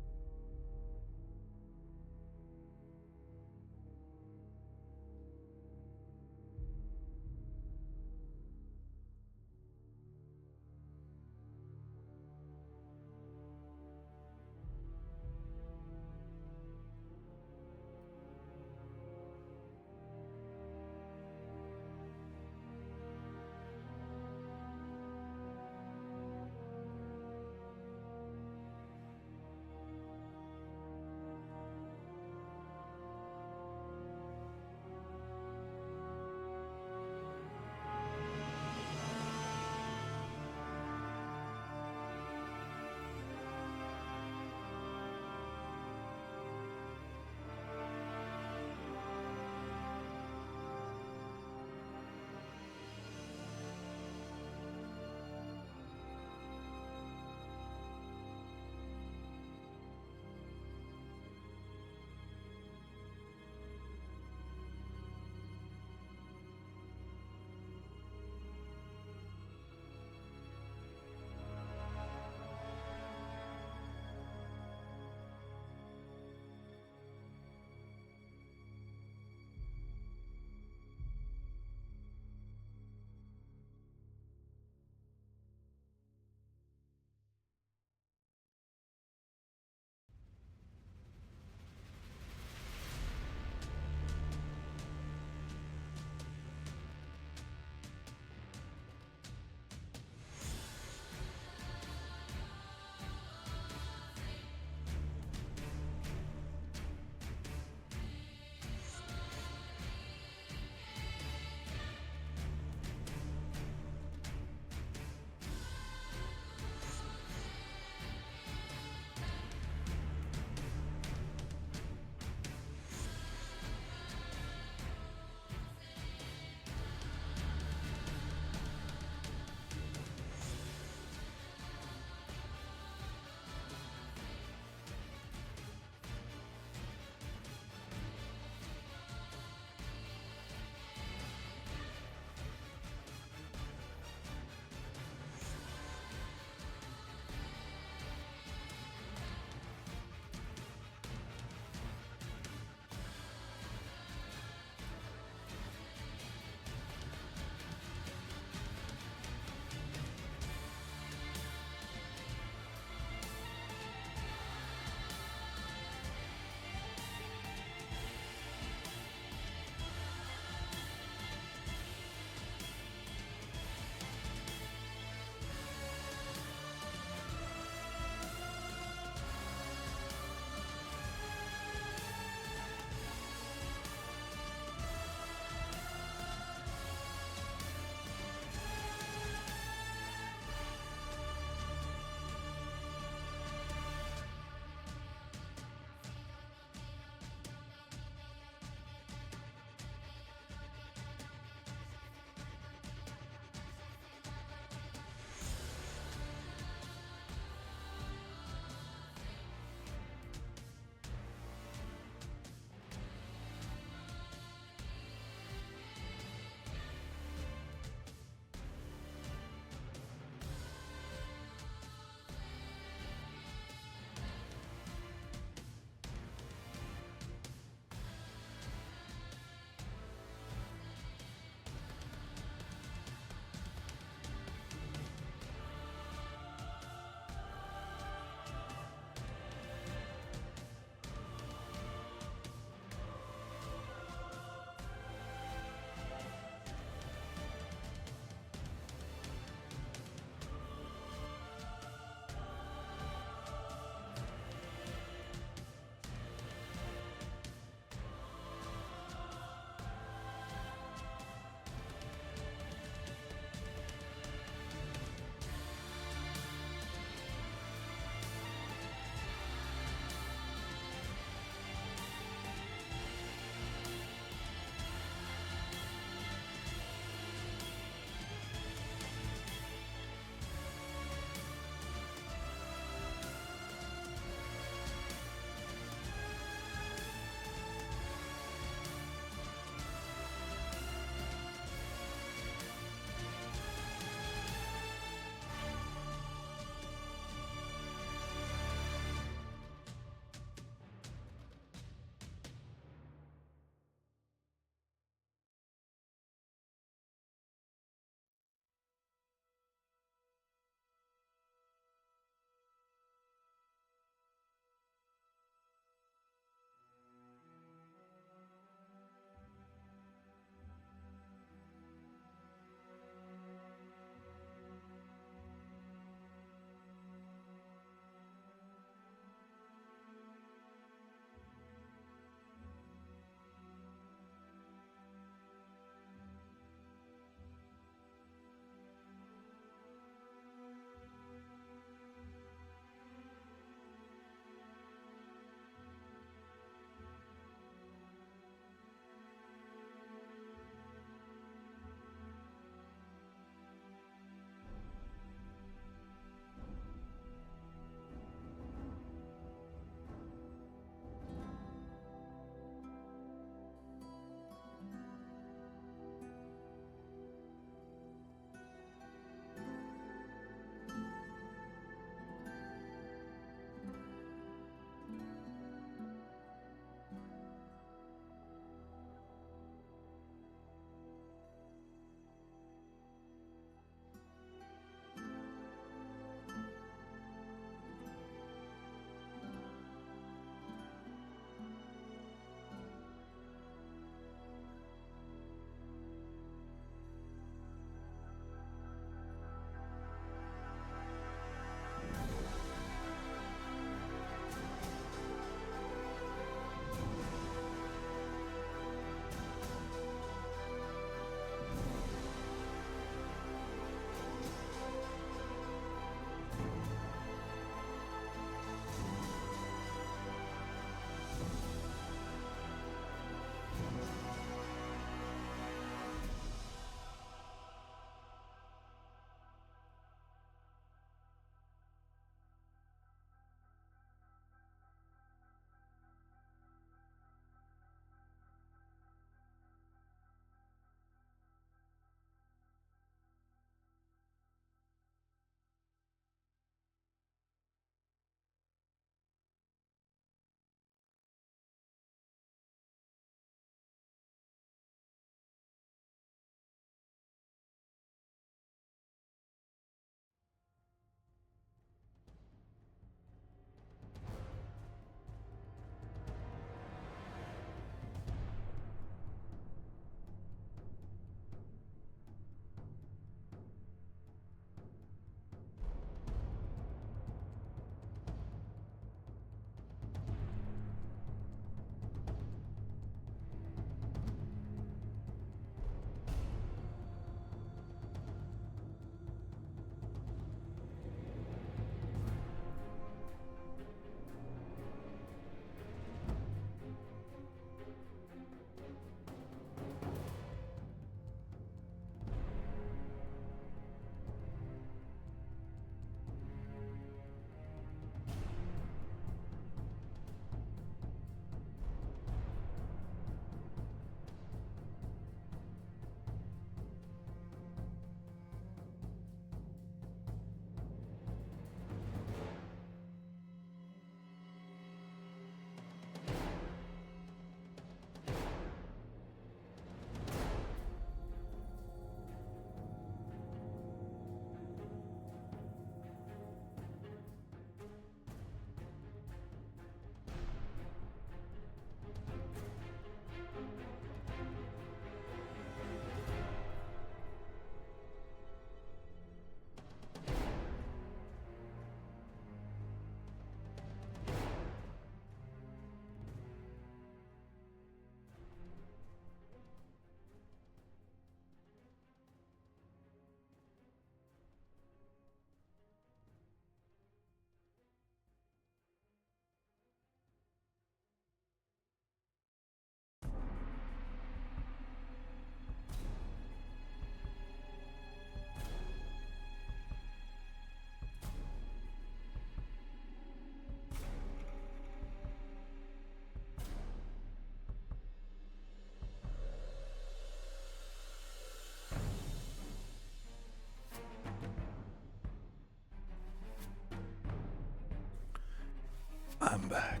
I'm back.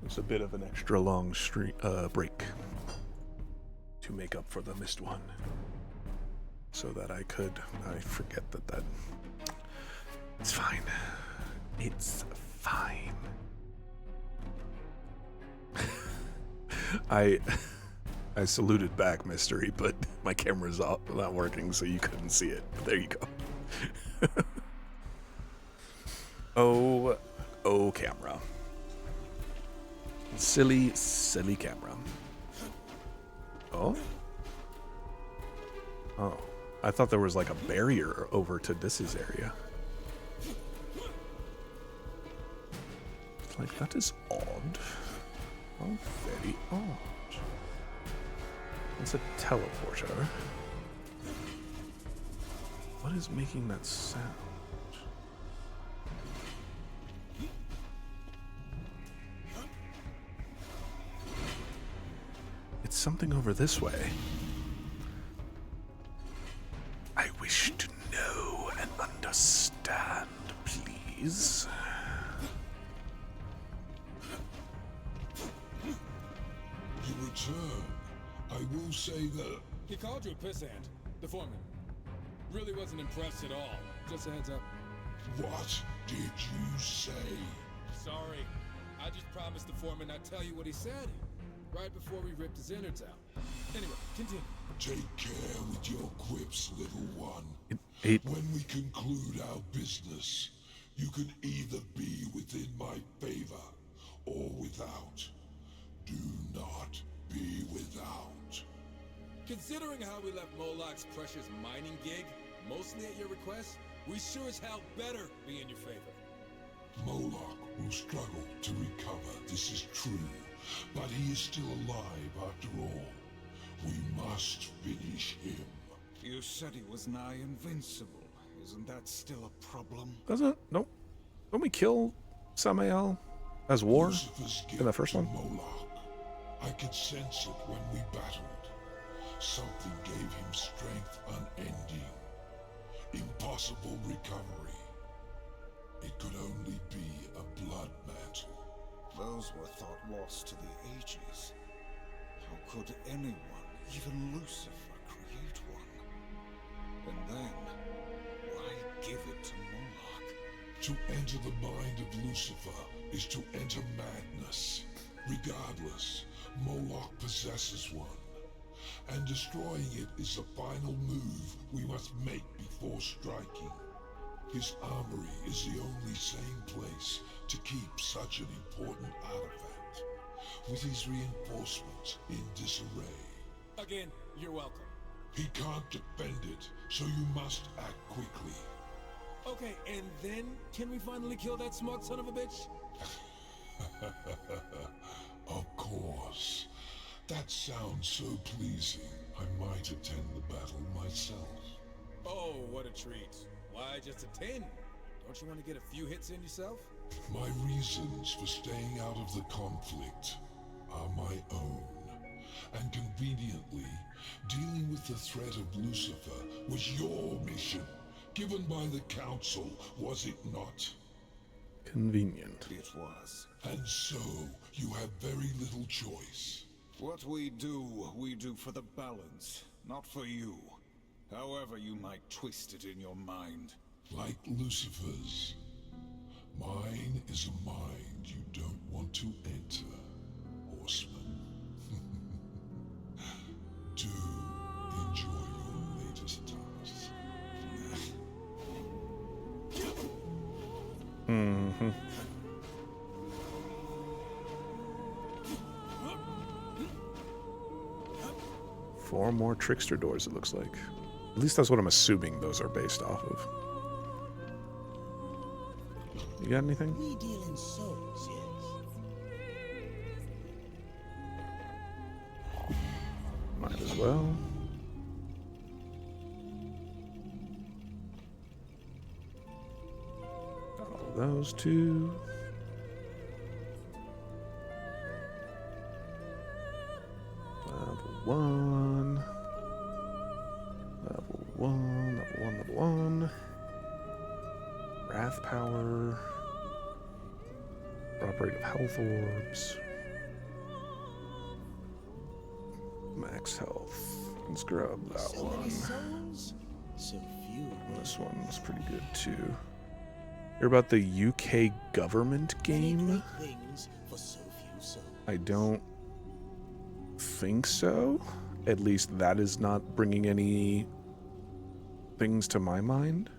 It's a bit of an extra long break to make up for the missed one, so that I forget that. It's fine. It's fine. I saluted back, Mystery, but my camera's not working, so you couldn't see it. But there you go. Oh, camera. Silly camera. Oh? Oh. I thought there was like a barrier over to this area. Like, that is odd. Oh, very odd. It's a teleporter. What is making that sound? It's something over this way. I wish to know and understand, please. You return. I will say that... He called you a pissant, the foreman. Really wasn't impressed at all. Just a heads up. What did you say? Sorry. I just promised the foreman I'd tell you what he said. Right before we ripped his innards out. Anyway, continue. Take care with your quips, little one. It When we conclude our business, you can either be within my favor or without. Do not be without. Considering how we left Moloch's precious mining gig, mostly at your request, we sure as hell better be in your favor. Moloch will struggle to recover, this is true. But he is still alive after all. We must finish him. You said he was nigh invincible. Isn't that still a problem? doesn't. Nope. Don't we kill Samael as war Lucifer's in the first gift one? to Moloch. I could sense it when we battled. Something gave him strength unending. Impossible recovery. It could only be a blood mantle. Those were thought lost to the ages. How could anyone, even Lucifer, create one? And then, why give it to Moloch? To enter the mind of Lucifer is to enter madness. Regardless, Moloch possesses one. And destroying it is the final move we must make before striking. His armory is the only sane place to keep such an important artifact. With his reinforcements in disarray. Again, you're welcome. He can't defend it, so you must act quickly. Okay, and then can we finally kill that smug son of a bitch? Of course. That sounds so pleasing, I might attend the battle myself. Oh, what a treat. Why just a 10? Don't you want to get a few hits in yourself? My reasons for staying out of the conflict are my own. And conveniently, dealing with the threat of Lucifer was your mission, given by the Council, was it not? Convenient. It was. And so, you have very little choice. What we do for the balance, not for you. However you might twist it in your mind. Like Lucifer's. Mine is a mind you don't want to enter, horseman. Do enjoy your latest task. Mm-hmm. Four more trickster doors, it looks like. At least that's what I'm assuming those are based off of. You got anything? We deal in souls, yes. Might as well. All those two. Level 1. Level 1, level 1, level 1. Wrath power. Operative health orbs. Max health. Let's grab that So many one. souls, so few This one's pretty good too. Hear about the UK government Many game? great things for so few souls. I don't think so. At least that is not bringing any things to my mind.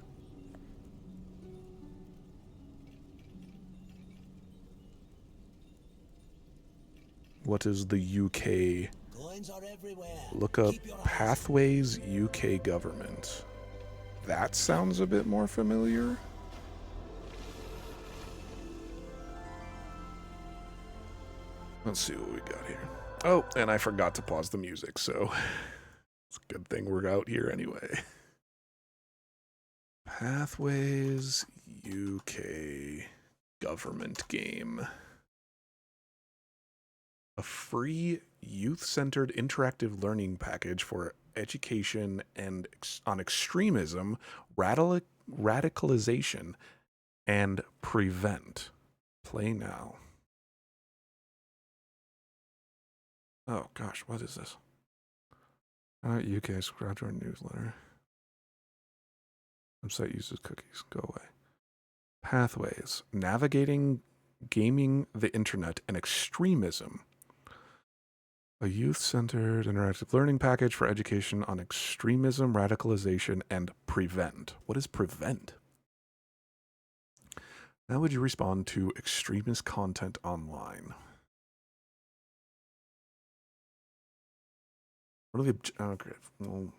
What is the UK? Coins are everywhere. Look up Keep your eyes Pathways UK government. That sounds a bit more familiar. Let's see what we got here. Oh, and I forgot to pause the music, so it's a good thing we're out here anyway. Pathways UK government game. A free youth-centered interactive learning package for education and on extremism, radicalization, and prevent. Play now. Oh gosh, what is this? UK graduate newsletter. Website uses cookies. Go away. Pathways. Navigating gaming the internet and extremism. A youth-centered interactive learning package for education on extremism, radicalization, and prevent. What is prevent? How would you respond to extremist content online? What are the okay, we'll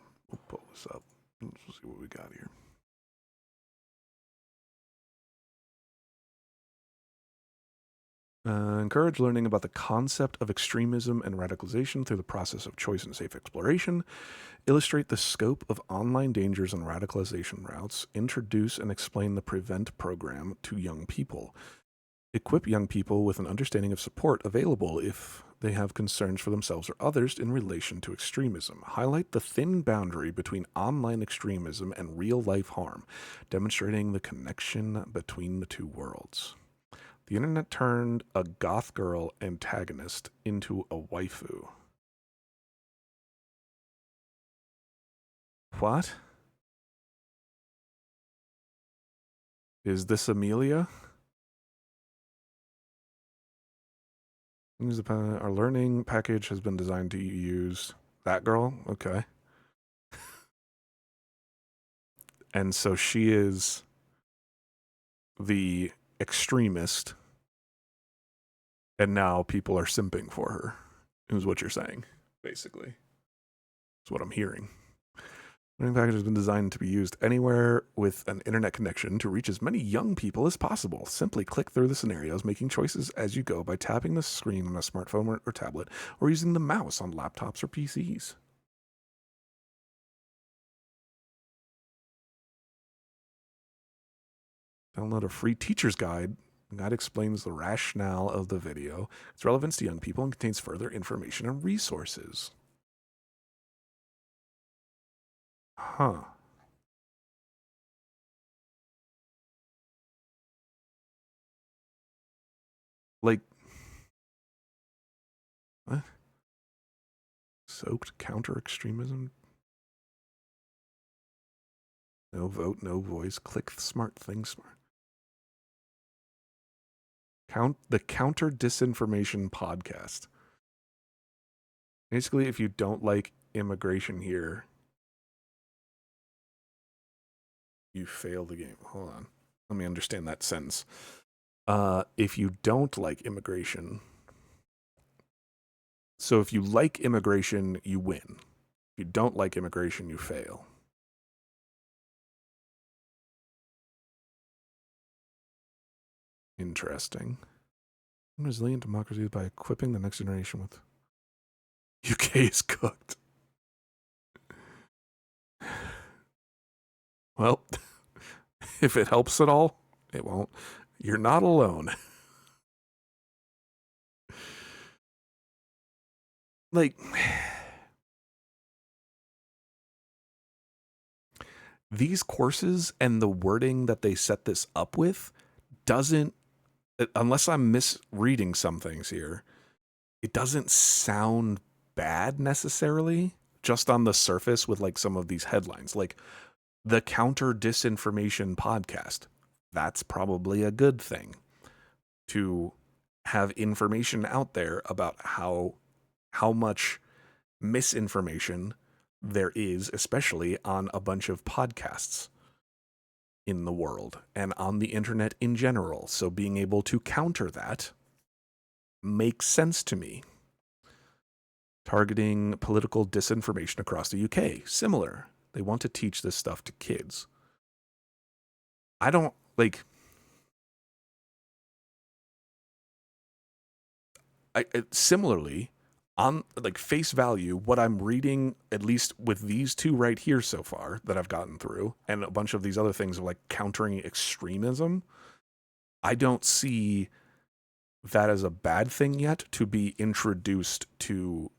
pull this up. Let's see what we got here. Encourage learning about the concept of extremism and radicalization through the process of choice and safe exploration. Illustrate the scope of online dangers and radicalization routes. Introduce and explain the PREVENT program to young people. Equip young people with an understanding of support available if they have concerns for themselves or others in relation to extremism. Highlight the thin boundary between online extremism and real-life harm, demonstrating the connection between the two worlds. The internet turned a goth girl antagonist into a waifu. What? Is this Amelia? Our learning package has been designed to use that girl. Okay. And so she is the extremist, and now people are simping for her, is what you're saying, basically. That's what I'm hearing. Learning package has been designed to be used anywhere with an internet connection to reach as many young people as possible. Simply click through the scenarios, making choices as you go by tapping the screen on a smartphone or tablet, or using the mouse on laptops or PCs. Download a free teacher's guide. The guide explains the rationale of the video, its relevance to young people, and contains further information and resources. Huh. Like, what? Soaked counter extremism? No vote, no voice. Click smart thing smart. The Counter Disinformation Podcast. Basically, if you don't like immigration here, you fail the game. Hold on. Let me understand that sentence. If you don't like immigration, so if you like immigration, you win. If you don't like immigration, you fail. Interesting. Resilient democracy by equipping the next generation with UK is cooked. Well, if it helps at all, it won't. You're not alone. Like, these courses and the wording that they set this up with doesn't unless I'm misreading some things here, it doesn't sound bad necessarily, just on the surface with like some of these headlines. Like the Counter Disinformation Podcast. That's probably a good thing, to have information out there about how much misinformation there is, especially on a bunch of podcasts in the world and on the internet in general. So being able to counter that makes sense to me. Targeting political disinformation across the UK. Similar. They want to teach this stuff to kids. I don't, like... similarly, on like face value, what I'm reading, at least with these two right here so far that I've gotten through, and a bunch of these other things of like countering extremism, I don't see that as a bad thing yet to be introduced to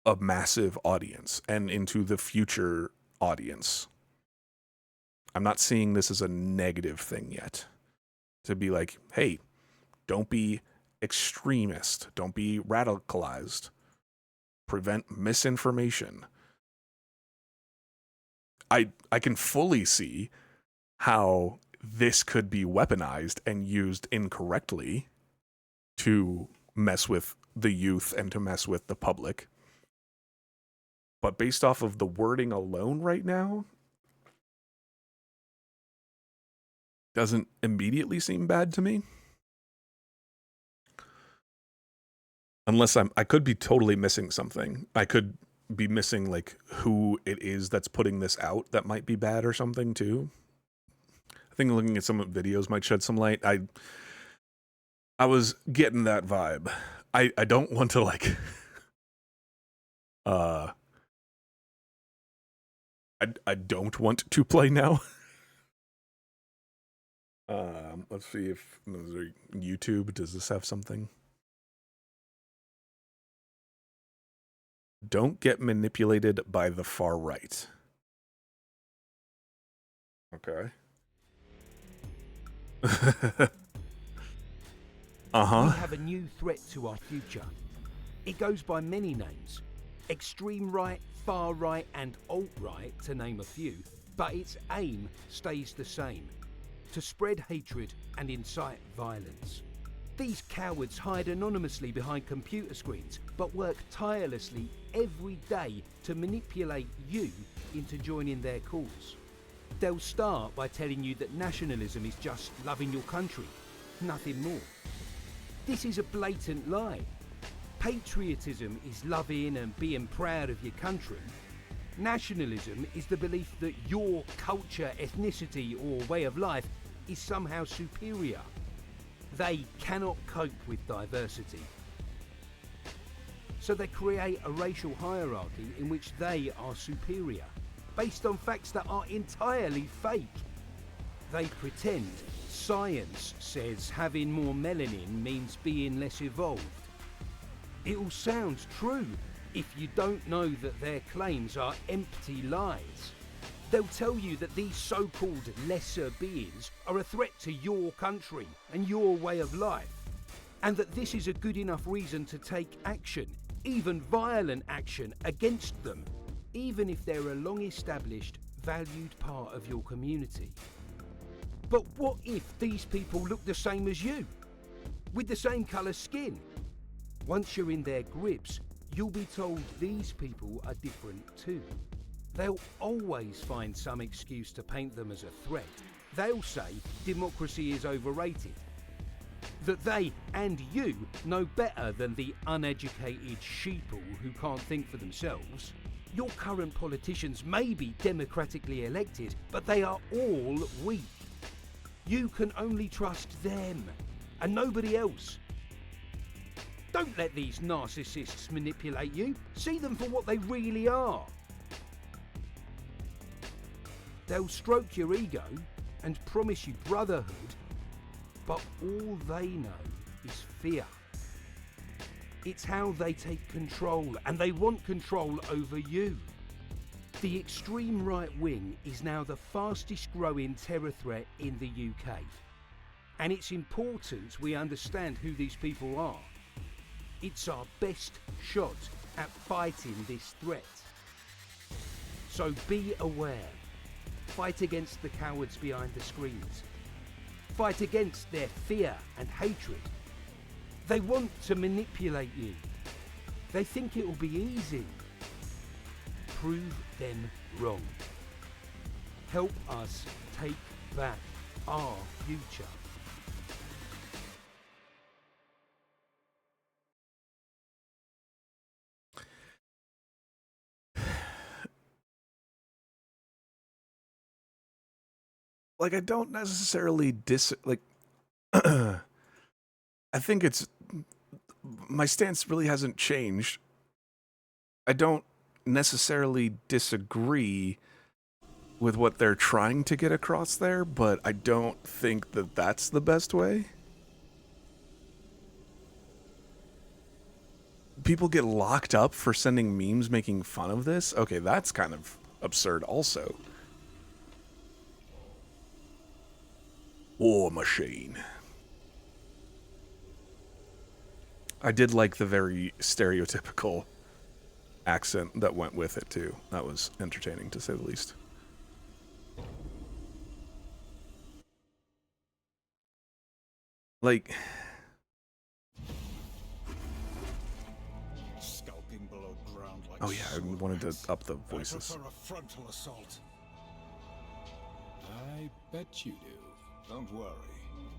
a massive audience and into the future audience. I'm not seeing this as a negative thing yet. To be like, hey, don't be extremist, don't be radicalized, prevent misinformation. I can fully see how this could be weaponized and used incorrectly to mess with the youth and to mess with the public. But based off of the wording alone right now, doesn't immediately seem bad to me. Unless I could be totally missing something. I could be missing like who it is that's putting this out that might be bad or something too. I think looking at some videos might shed some light. I was getting that vibe. I don't want to like I don't want to play now. Let's see if YouTube, does this have something? Don't get manipulated by the far right. Okay. Uh-huh. We have a new threat to our future. It goes by many names. Extreme right, far right and alt-right, to name a few. But its aim stays the same. To spread hatred and incite violence. These cowards hide anonymously behind computer screens, but work tirelessly every day to manipulate you into joining their cause. They'll start by telling you that nationalism is just loving your country, nothing more. This is a blatant lie. Patriotism is loving and being proud of your country. Nationalism is the belief that your culture, ethnicity or way of life is somehow superior. They cannot cope with diversity. So they create a racial hierarchy in which they are superior, based on facts that are entirely fake. They pretend science says having more melanin means being less evolved. It all sounds true if you don't know that their claims are empty lies. They'll tell you that these so-called lesser beings are a threat to your country and your way of life, and that this is a good enough reason to take action, even violent action, against them, even if they're a long-established, valued part of your community. But what if these people look the same as you, with the same colour skin? Once you're in their grips, you'll be told these people are different too. They'll always find some excuse to paint them as a threat. They'll say democracy is overrated. That they and you know better than the uneducated sheeple who can't think for themselves. Your current politicians may be democratically elected, but they are all weak. You can only trust them and nobody else. Don't let these narcissists manipulate you. See them for what they really are. They'll stroke your ego and promise you brotherhood, but all they know is fear. It's how they take control, and they want control over you. The extreme right wing is now the fastest growing terror threat in the UK. And it's important we understand who these people are. It's our best shot at fighting this threat. So be aware. Fight against the cowards behind the screens. Fight against their fear and hatred. They want to manipulate you. They think it will be easy. Prove them wrong. Help us take back our future. Like, I don't necessarily I think it's... My stance really hasn't changed. I don't necessarily disagree with what they're trying to get across there, but I don't think that that's the best way. People get locked up for sending memes making fun of this? Okay, that's kind of absurd also. War machine. I did like the very stereotypical accent that went with it too. That was entertaining to say the least. Like, Scalping below ground like oh yeah, I wanted to up the voices. I prefer a frontal assault. I bet you do. Don't worry.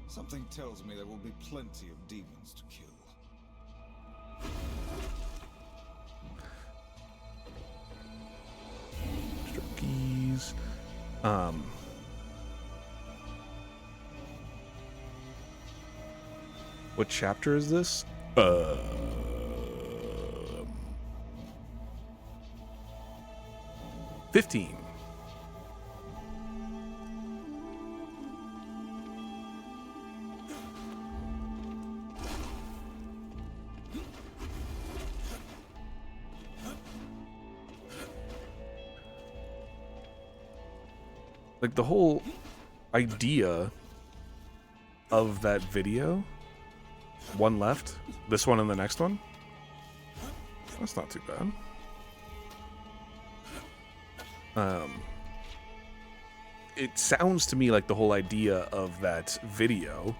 Something tells me there will be plenty of demons to kill. Extra keys. What chapter is this? 15. Like, the whole idea of that video, one left, this one and the next one, that's not too bad. It sounds to me like the whole idea of that video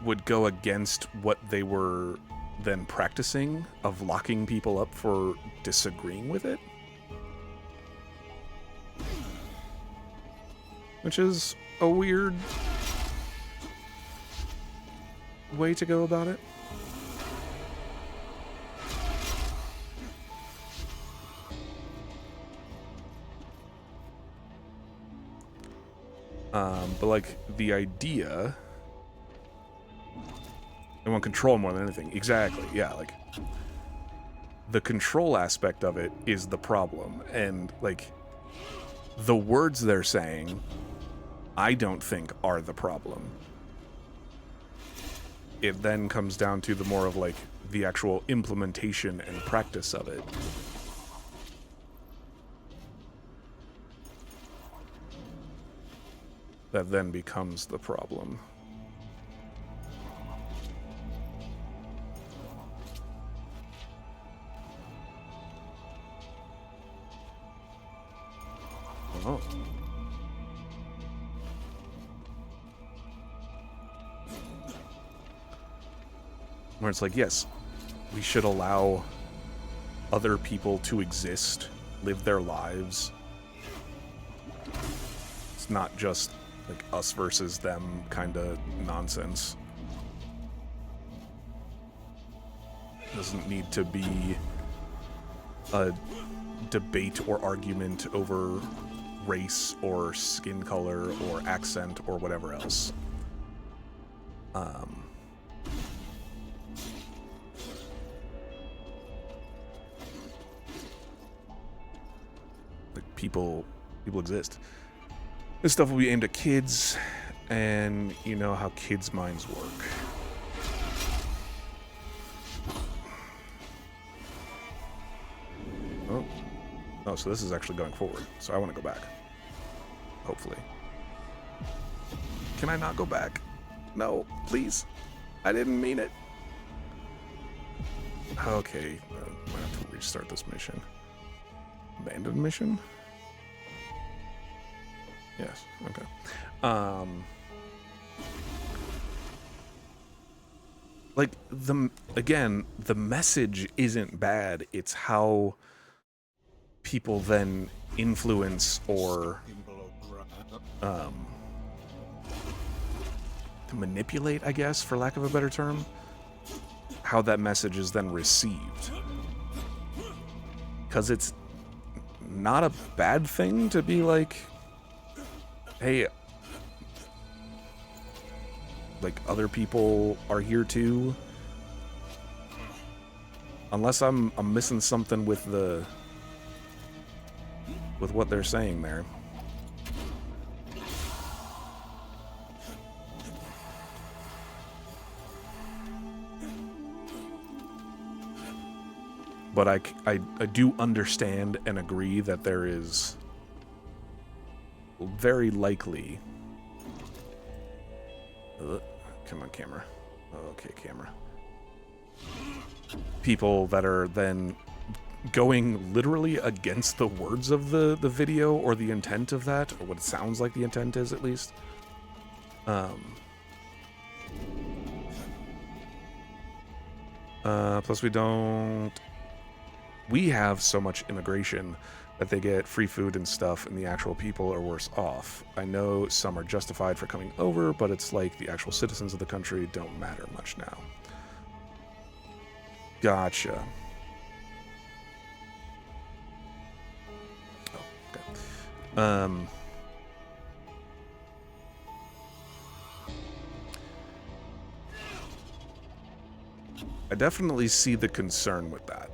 would go against what they were then practicing of locking people up for disagreeing with it. Which is a weird way to go about it. But like the idea, they want control more than anything. Exactly, yeah, like the control aspect of it is the problem. And like the words they're saying, I don't think are the problem. It then comes down to the more of like the actual implementation and practice of it. That then becomes the problem. Oh. Where it's like, yes, we should allow other people to exist, live their lives. It's not just like us versus them kind of nonsense. Doesn't need to be a debate or argument over race or skin color or accent or whatever else. Like people exist. This stuff will be aimed at kids, and you know how kids' minds work. Oh, so this is actually going forward, so I want to go back. Hopefully. Can I not go back? No, please. I didn't mean it. Okay, I have to restart this mission. Abandoned mission? Yes, okay. Like, the message isn't bad. It's how people then influence or manipulate, I guess, for lack of a better term, how that message is then received. Because it's not a bad thing to be like, hey, like, other people are here too. Unless I'm missing something with what they're saying there. But I do understand and agree that there is very likely... come on, camera. Okay, camera. People that are then going literally against the words of the video or the intent of that, or what it sounds like the intent is, at least. Plus we have so much immigration that they get free food and stuff, and the actual people are worse off. I know some are justified for coming over, but it's like the actual citizens of the country don't matter much now. Gotcha. Oh, okay. I definitely see the concern with that.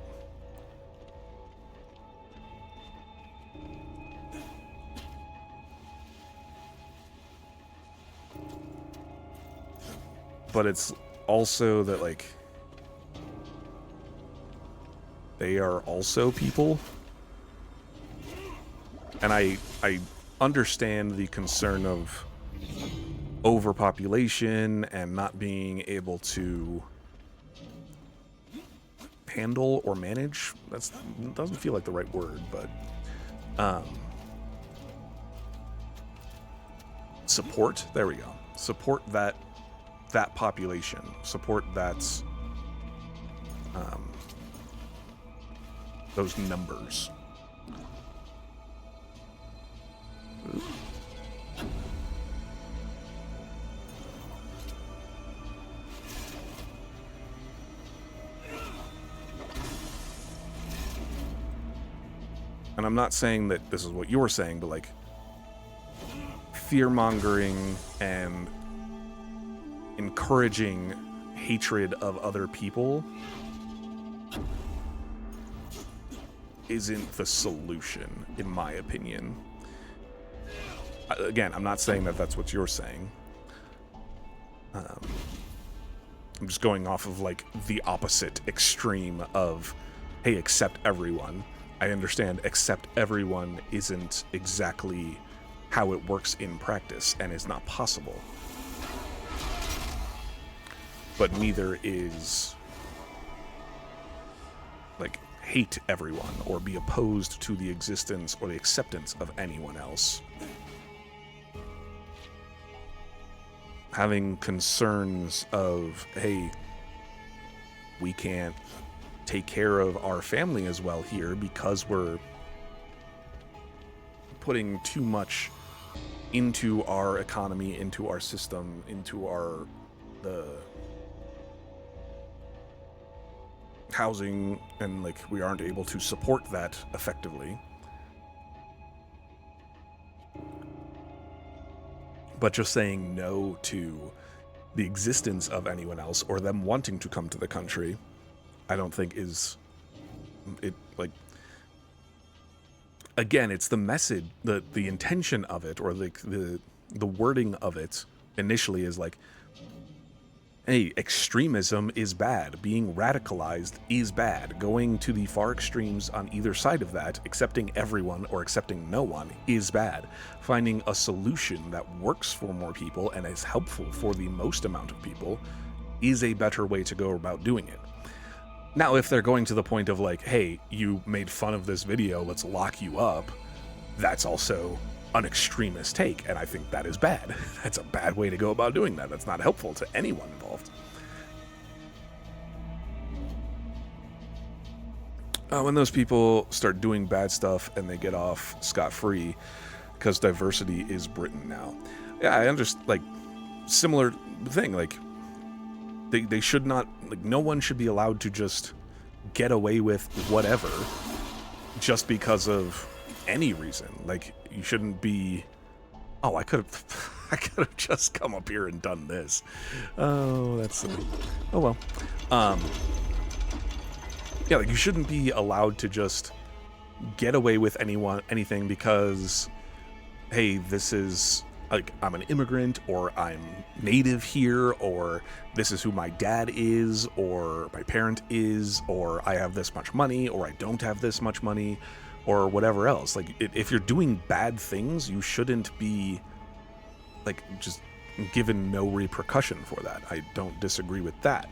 But it's also that, like, they are also people. And I understand the concern of overpopulation and not being able to handle or manage. Doesn't feel like the right word, but support. There we go. Support that population. Support that's those numbers. Ooh. And I'm not saying that this is what you're saying, but like fear-mongering and encouraging hatred of other people isn't the solution, in my opinion. Again, I'm not saying that that's what you're saying. I'm just going off of like the opposite extreme of, hey, accept everyone. I understand accept everyone isn't exactly how it works in practice and is not possible. But neither is like hate everyone or be opposed to the existence or the acceptance of anyone else. Having concerns of, hey, we can't take care of our family as well here because we're putting too much into our economy, into our system, into the housing, and like we aren't able to support that effectively. But just saying no to the existence of anyone else or them wanting to come to the country, I don't think is it. Like, again, it's the message, the intention of it, or like the wording of it initially is like, hey, extremism is bad. Being radicalized is bad. Going to the far extremes on either side of that, accepting everyone or accepting no one, is bad. Finding a solution that works for more people and is helpful for the most amount of people is a better way to go about doing it. Now, if they're going to the point of like, hey, you made fun of this video, let's lock you up, that's also an extremist take, and I think that is bad. That's a bad way to go about doing that. That's not helpful to anyone involved. When those people start doing bad stuff and they get off scot-free, because diversity is Britain now. Yeah, I understand, like, similar thing, like, they should not, like, no one should be allowed to just get away with whatever just because of any reason. Like, you shouldn't be, oh, I could have just come up here and done this. Oh, that's silly. Oh well. Yeah, like, you shouldn't be allowed to just get away with anything because, hey, this is, like, I'm an immigrant, or I'm native here, or this is who my dad is, or my parent is, or I have this much money, or I don't have this much money, or whatever else. Like, if you're doing bad things, you shouldn't be, like, just given no repercussion for that. I don't disagree with that.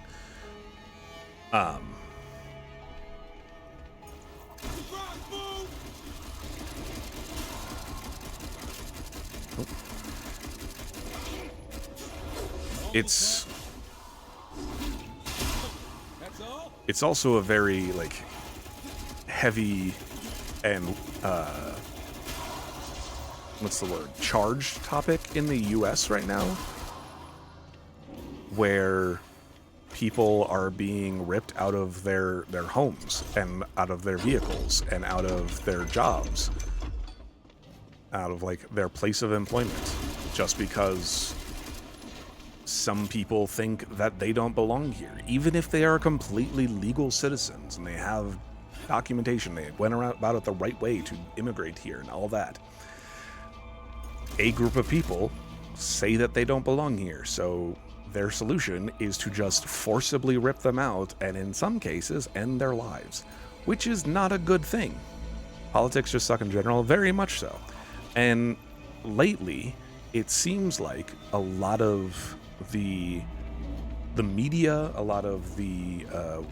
It's also a very, like, heavy and what's the word, charged topic in the US right now, where people are being ripped out of their homes and out of their vehicles and out of their jobs, out of, like, their place of employment, just because some people think that they don't belong here, even if they are completely legal citizens and they have documentation, they went about it the right way to immigrate here and all that. A group of people say that they don't belong here, so their solution is to just forcibly rip them out and, in some cases, end their lives, which is not a good thing. Politics just suck in general, very much so. And lately, it seems like a lot of the media, a lot of the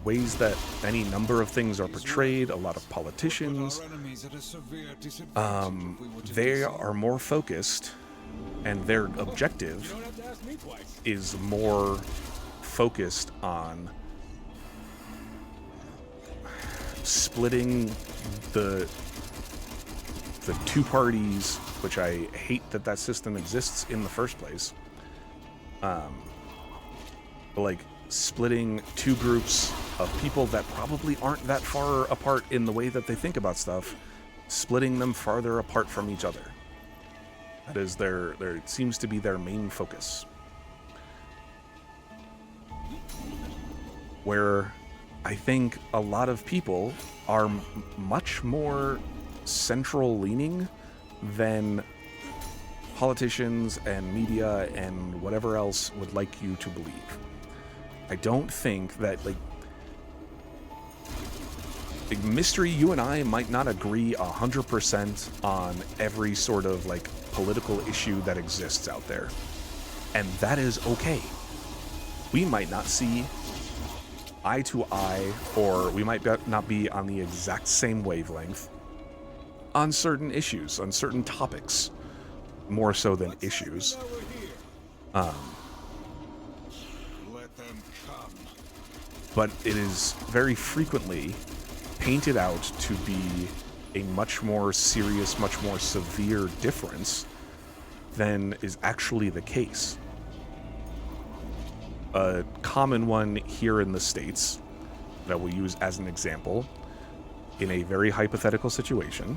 ways that any number of things are portrayed, a lot of politicians, they are more focused, and their objective is more focused on splitting the two parties, which I hate that system exists in the first place. But, like, splitting two groups of people that probably aren't that far apart in the way that they think about stuff, splitting them farther apart from each other. That is it seems to be their main focus. Where I think a lot of people are much more central leaning than politicians and media and whatever else would like you to believe. I don't think that, like, Mystery, you and I might not agree 100% on every sort of, like, political issue that exists out there. And that is okay. We might not see eye to eye, or we might not be on the exact same wavelength on certain issues, on certain topics, more so than issues. But it is very frequently painted out to be a much more serious, much more severe difference than is actually the case. A common one here in the States that we'll use as an example, in a very hypothetical situation,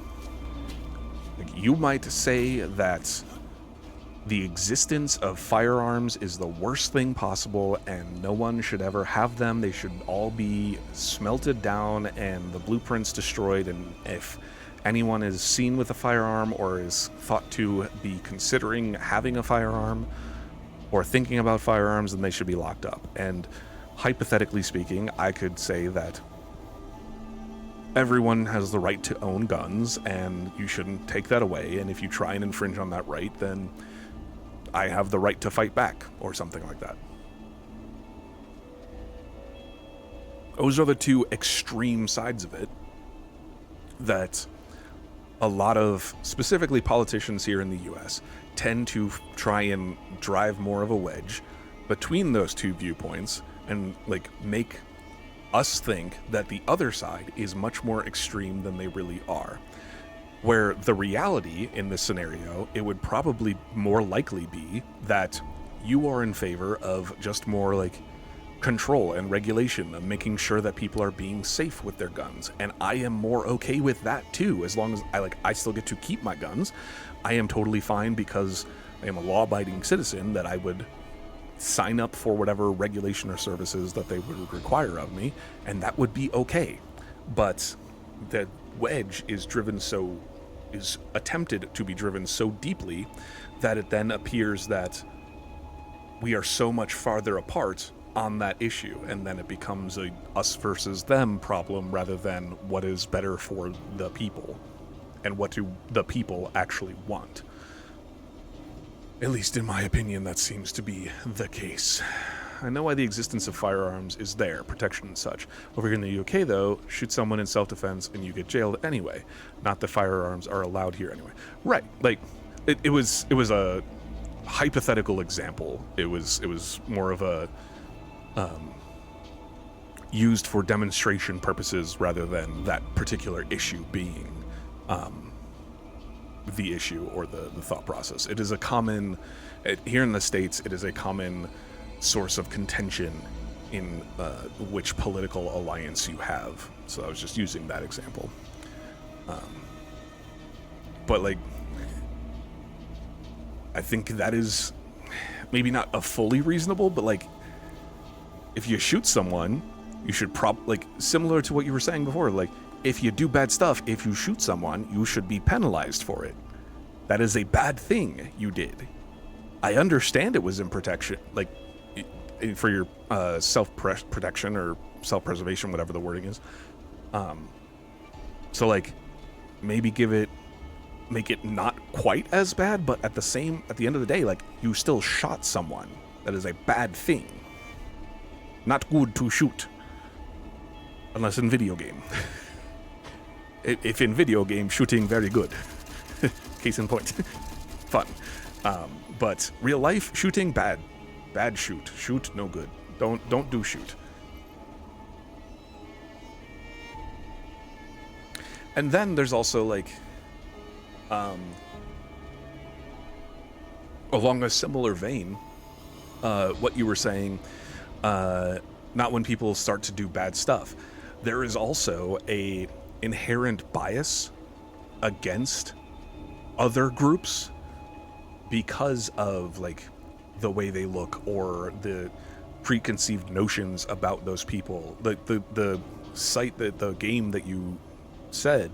like, you might say that the existence of firearms is the worst thing possible and no one should ever have them. They should all be smelted down and the blueprints destroyed, and if anyone is seen with a firearm or is thought to be considering having a firearm, or thinking about firearms, then they should be locked up. And hypothetically speaking, I could say that everyone has the right to own guns, and you shouldn't take that away. And if you try and infringe on that right, then I have the right to fight back, or something like that. Those are the two extreme sides of it that a lot of, specifically politicians here in the US, tend to try and drive more of a wedge between those two viewpoints, and like make us think that the other side is much more extreme than they really are. Where the reality in this scenario, it would probably more likely be that you are in favor of just more like control and regulation, of making sure that people are being safe with their guns. And I am more okay with that too, as long as I still get to keep my guns. I am totally fine, because I am a law-abiding citizen, that I would sign up for whatever regulation or services that they would require of me, and that would be okay. But the wedge is attempted to be driven so deeply that it then appears that we are so much farther apart on that issue, and then it becomes a us versus them problem rather than what is better for the people and what do the people actually want. At least in my opinion, that seems to be the case. I know why the existence of firearms is there, protection and such. Over here in the UK, though, shoot someone in self-defense and you get jailed anyway. Not that firearms are allowed here anyway. Right, like, it was a hypothetical example. It was more of a used for demonstration purposes rather than that particular issue being the issue or the thought process. It is a common, here in the States, it is a common source of contention in which political alliance you have. So I was just using that example. But like, I think that is maybe not a fully reasonable, but like, if you shoot someone, you should like, similar to what you were saying before, like, if you do bad stuff, if you shoot someone, you should be penalized for it. That is a bad thing you did. I understand it was in protection, like, for your self-protection or self-preservation, whatever the wording is. So, like, maybe make it not quite as bad, but at the end of the day, like, you still shot someone. That is a bad thing. Not good to shoot. Unless in video game. If in video game, shooting very good. Case in point. Fun. But real life, shooting, bad. Bad shoot. Shoot, no good. Don't do shoot. And then there's also, like, along a similar vein, what you were saying, not when people start to do bad stuff. There is also a inherent bias against other groups because of, like, the way they look or the preconceived notions about those people. The site, the game that you said,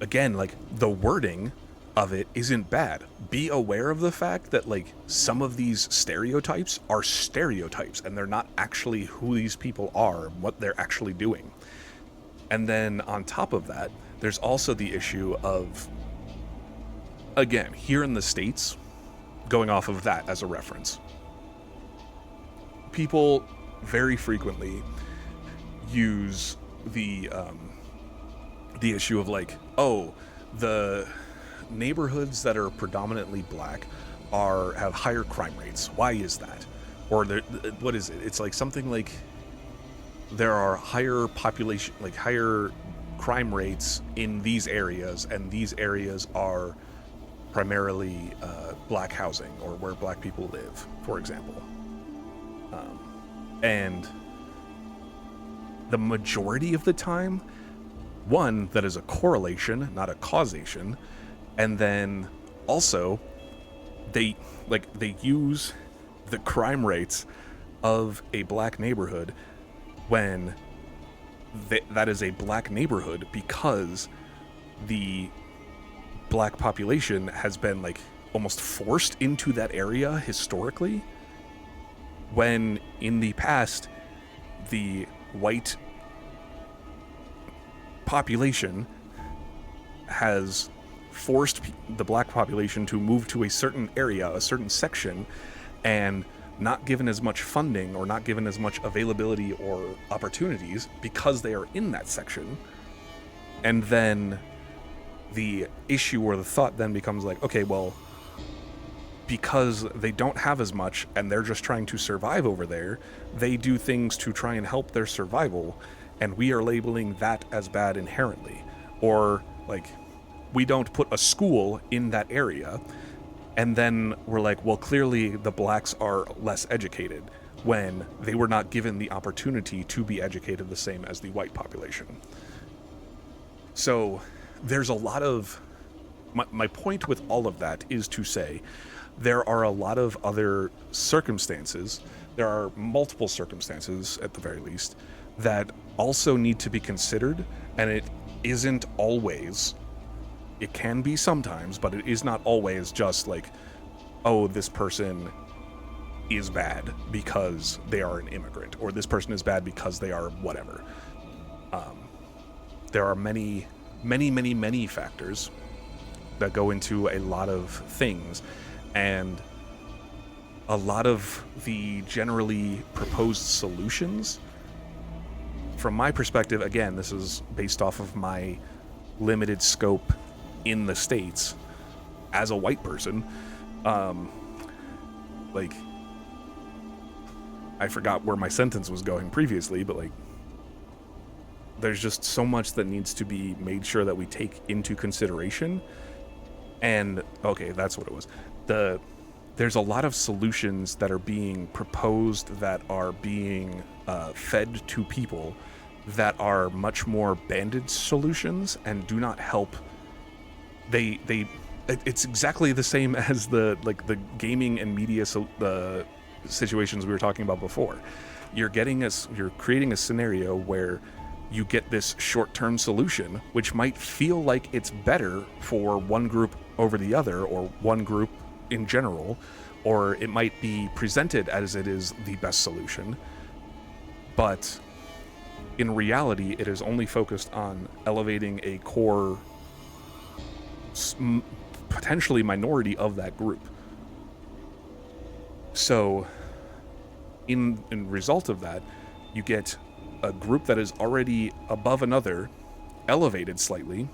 again, like, the wording of it isn't bad. Be aware of the fact that, like, some of these stereotypes are stereotypes and they're not actually who these people are, what they're actually doing. And then on top of that, there's also the issue of, again, here in the States, going off of that as a reference, people very frequently use the issue of, like, oh, the neighborhoods that are predominantly black have higher crime rates. Why is that? Or what is it? It's like something like there are higher population, like higher crime rates in these areas, and these areas are primarily black housing, or where black people live, for example. And the majority of the time, one, that is a correlation, not a causation. And then also, they use the crime rates of a black neighborhood when that is a black neighborhood because the black population has been, like, almost forced into that area historically, when in the past the white population has forced the black population to move to a certain area, a certain section, and not given as much funding or not given as much availability or opportunities because they are in that section. And then the issue or the thought then becomes like, okay, well, because they don't have as much and they're just trying to survive over there, they do things to try and help their survival, and we are labeling that as bad inherently. Or, like, we don't put a school in that area, and then we're like, well, clearly the blacks are less educated, when they were not given the opportunity to be educated the same as the white population. So there's a lot of... My point with all of that is to say there are a lot of other circumstances, there are multiple circumstances at the very least, that also need to be considered, and it isn't always... It can be sometimes, but it is not always just like, oh, this person is bad because they are an immigrant, or this person is bad because they are whatever. There are many, many, many, many factors that go into a lot of things, and a lot of the generally proposed solutions, from my perspective, again, this is based off of my limited scope in the States as a white person, like, I forgot where my sentence was going previously, but like, there's just so much that needs to be made sure that we take into consideration. And okay, that's what it was. There's a lot of solutions that are being proposed, that are being fed to people, that are much more banded solutions and do not help. It's exactly the same as the gaming and media the situations we were talking about before. You're creating a scenario where you get this short-term solution, which might feel like it's better for one group over the other, or one group in general, or it might be presented as it is the best solution, but in reality, it is only focused on elevating a core, potentially minority of that group. So in result of that, you get a group that is already above another elevated slightly,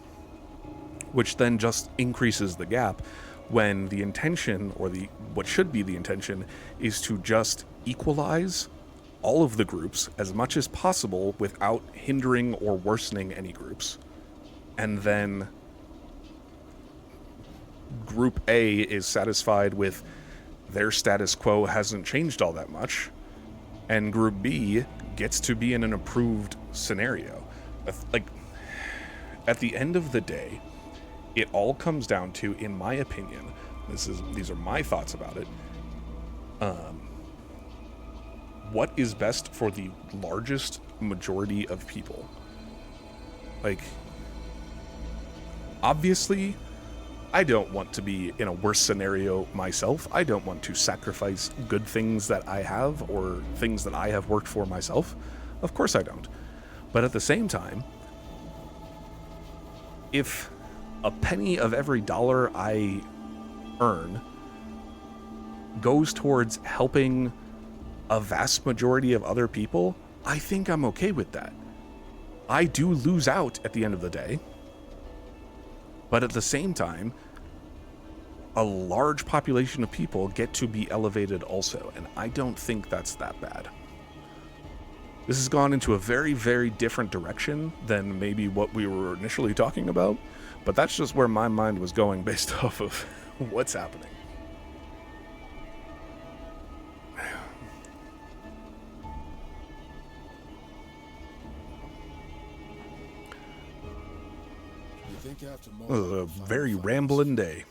which then just increases the gap, when the intention, or what should be the intention, is to just equalize all of the groups as much as possible without hindering or worsening any groups. And then Group A is satisfied with their status quo hasn't changed all that much, and Group B gets to be in an improved scenario. Like, at the end of the day, it all comes down to, in my opinion, these are my thoughts about it, what is best for the largest majority of people. Like, obviously, I don't want to be in a worse scenario myself. I don't want to sacrifice good things that I have, or things that I have worked for myself. Of course I don't. But at the same time, if a penny of every dollar I earn goes towards helping a vast majority of other people, I think I'm okay with that. I do lose out at the end of the day, but at the same time, a large population of people get to be elevated also, and I don't think that's that bad. This has gone into a very, very different direction than maybe what we were initially talking about, but that's just where my mind was going based off of what's happening. It was a very rambling day.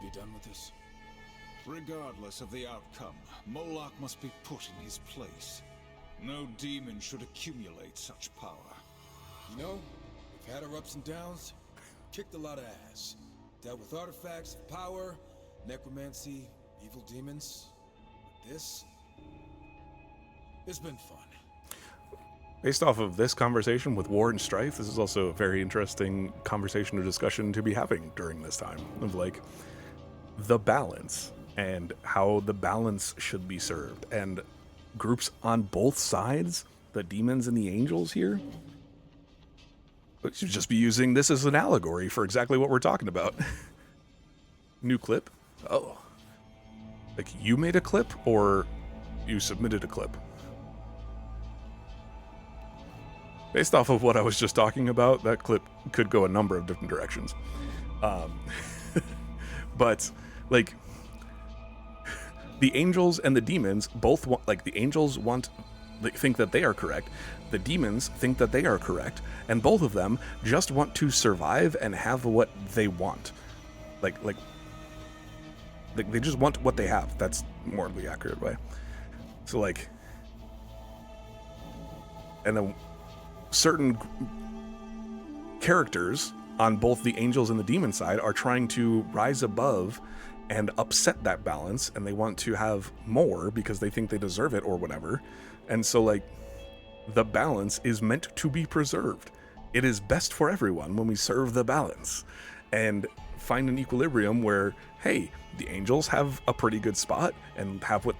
Be done with this? Regardless of the outcome, Moloch must be put in his place. No demon should accumulate such power. You know, we've had our ups and downs, kicked a lot of ass, dealt with artifacts of power, necromancy, evil demons. This... it's been fun. Based off of this conversation with War and Strife, this is also a very interesting conversation or discussion to be having during this time of like the balance and how the balance should be served. And groups on both sides, the demons and the angels here, should just be using this as an allegory for exactly what we're talking about. New clip? Oh. Like you made a clip or you submitted a clip? Based off of what I was just talking about, that clip could go a number of different directions. But, like, the angels and the demons both want, like, the angels think that they are correct, the demons think that they are correct, and both of them just want to survive and have what they want. Like they just want what they have. That's more the accurate way. So, like, and then certain characters on both the angels and the demon side are trying to rise above and upset that balance, and they want to have more because they think they deserve it or whatever. And so, like, the balance is meant to be preserved. It is best for everyone when we serve the balance and find an equilibrium where, hey, the angels have a pretty good spot and have what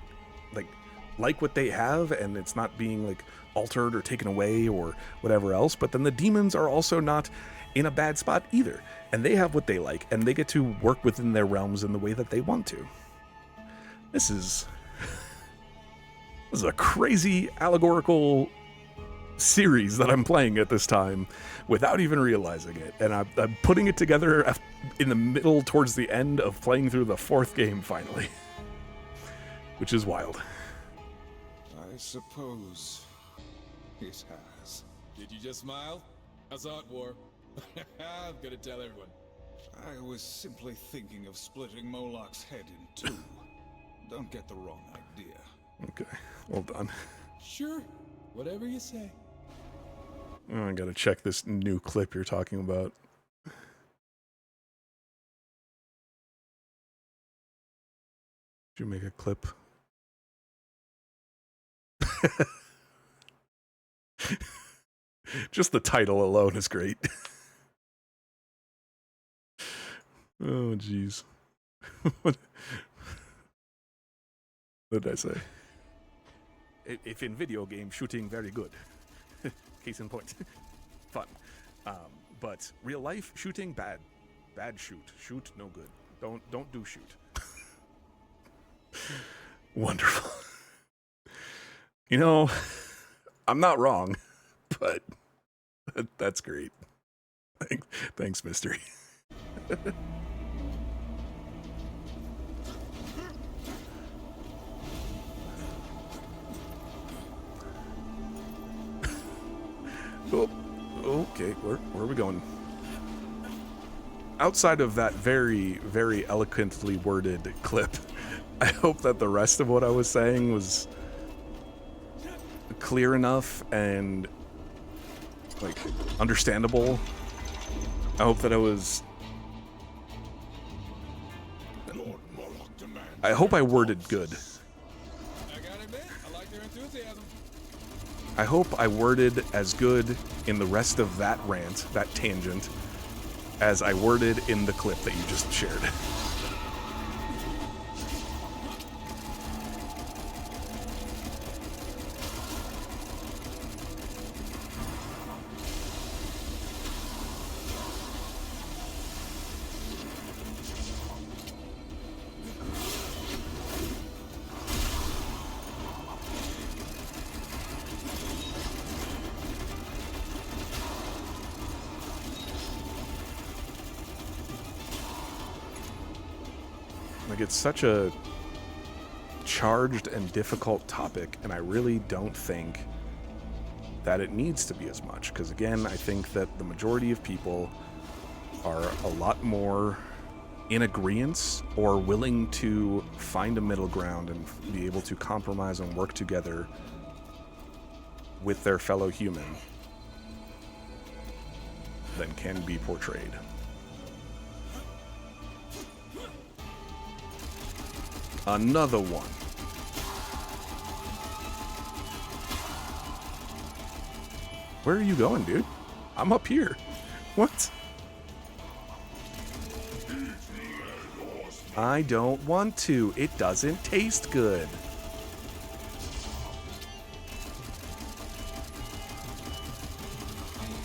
what they have, and it's not being like altered or taken away or whatever else. But then the demons are also not in a bad spot either, and they have what they like, and they get to work within their realms in the way that they want to. This is a crazy allegorical series that I'm playing at this time without even realizing it, and I'm putting it together in the middle towards the end of playing through the 4th game finally, which is wild. I suppose it has. Did you just smile? I saw it, War. I'm gonna tell everyone. I was simply thinking of splitting Moloch's head in 2. Don't get the wrong idea. Okay, well done. Sure, whatever you say. Oh, I gotta check this new clip you're talking about. Did you make a clip? Just the title alone is great. Oh, jeez. What did I say? If in video game, shooting very good. Case in point. Fun. But real life, shooting bad. Bad shoot. Shoot no good. Don't do shoot. Wonderful. You know, I'm not wrong, but that's great. Thanks, Mystery. Oh, okay, where are we going? Outside of that very, very eloquently worded clip, I hope that the rest of what I was saying was clear enough and, like, understandable. I hope that I hope I worded good. I gotta admit, I like their enthusiasm. I hope I worded as good in the rest of that rant, that tangent, as I worded in the clip that you just shared. Like, it's such a charged and difficult topic, and I really don't think that it needs to be as much. Because, again, I think that the majority of people are a lot more in agreement or willing to find a middle ground and be able to compromise and work together with their fellow human than can be portrayed. Another one. Where are you going, dude? I'm up here. What? I don't want to. It doesn't taste good.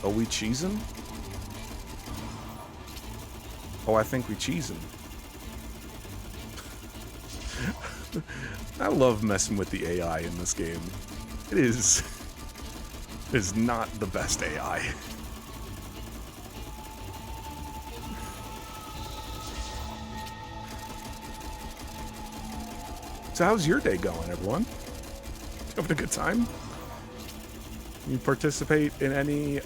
Are we cheesing? Oh, I think we cheesing. I love messing with the AI in this game. It is not the best AI. So how's your day going, everyone? Having a good time? You participate in any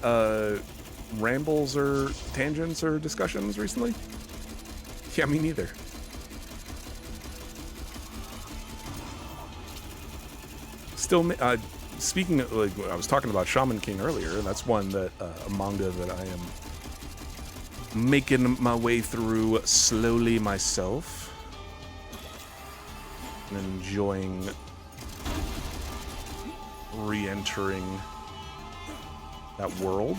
rambles or tangents or discussions recently? Yeah, me neither. Still, speaking of, like, I was talking about Shaman King earlier. That's one that a manga that I am making my way through slowly myself and enjoying re-entering that world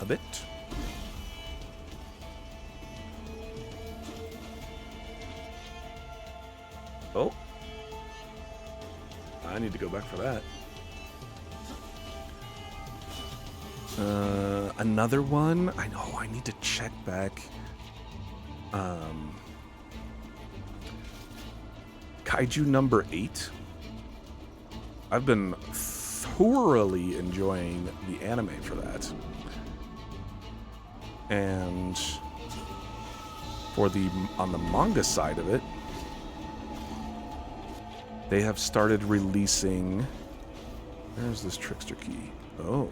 a bit. Oh. I need to go back for that. Another one? I know, I need to check back. Kaiju number 8. I've been thoroughly enjoying the anime for that. And for on the manga side of it, they have started releasing... Where's this trickster key? Oh.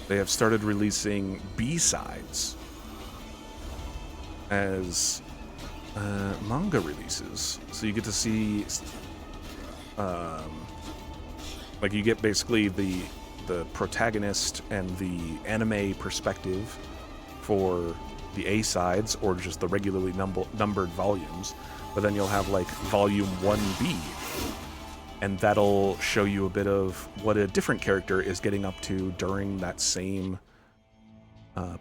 They have started releasing B-sides as manga releases. So you get to see... like, you get basically the protagonist and the anime perspective for the A-sides, or just the regularly numbered volumes, but then you'll have, like, volume 1B, and that'll show you a bit of what a different character is getting up to during that same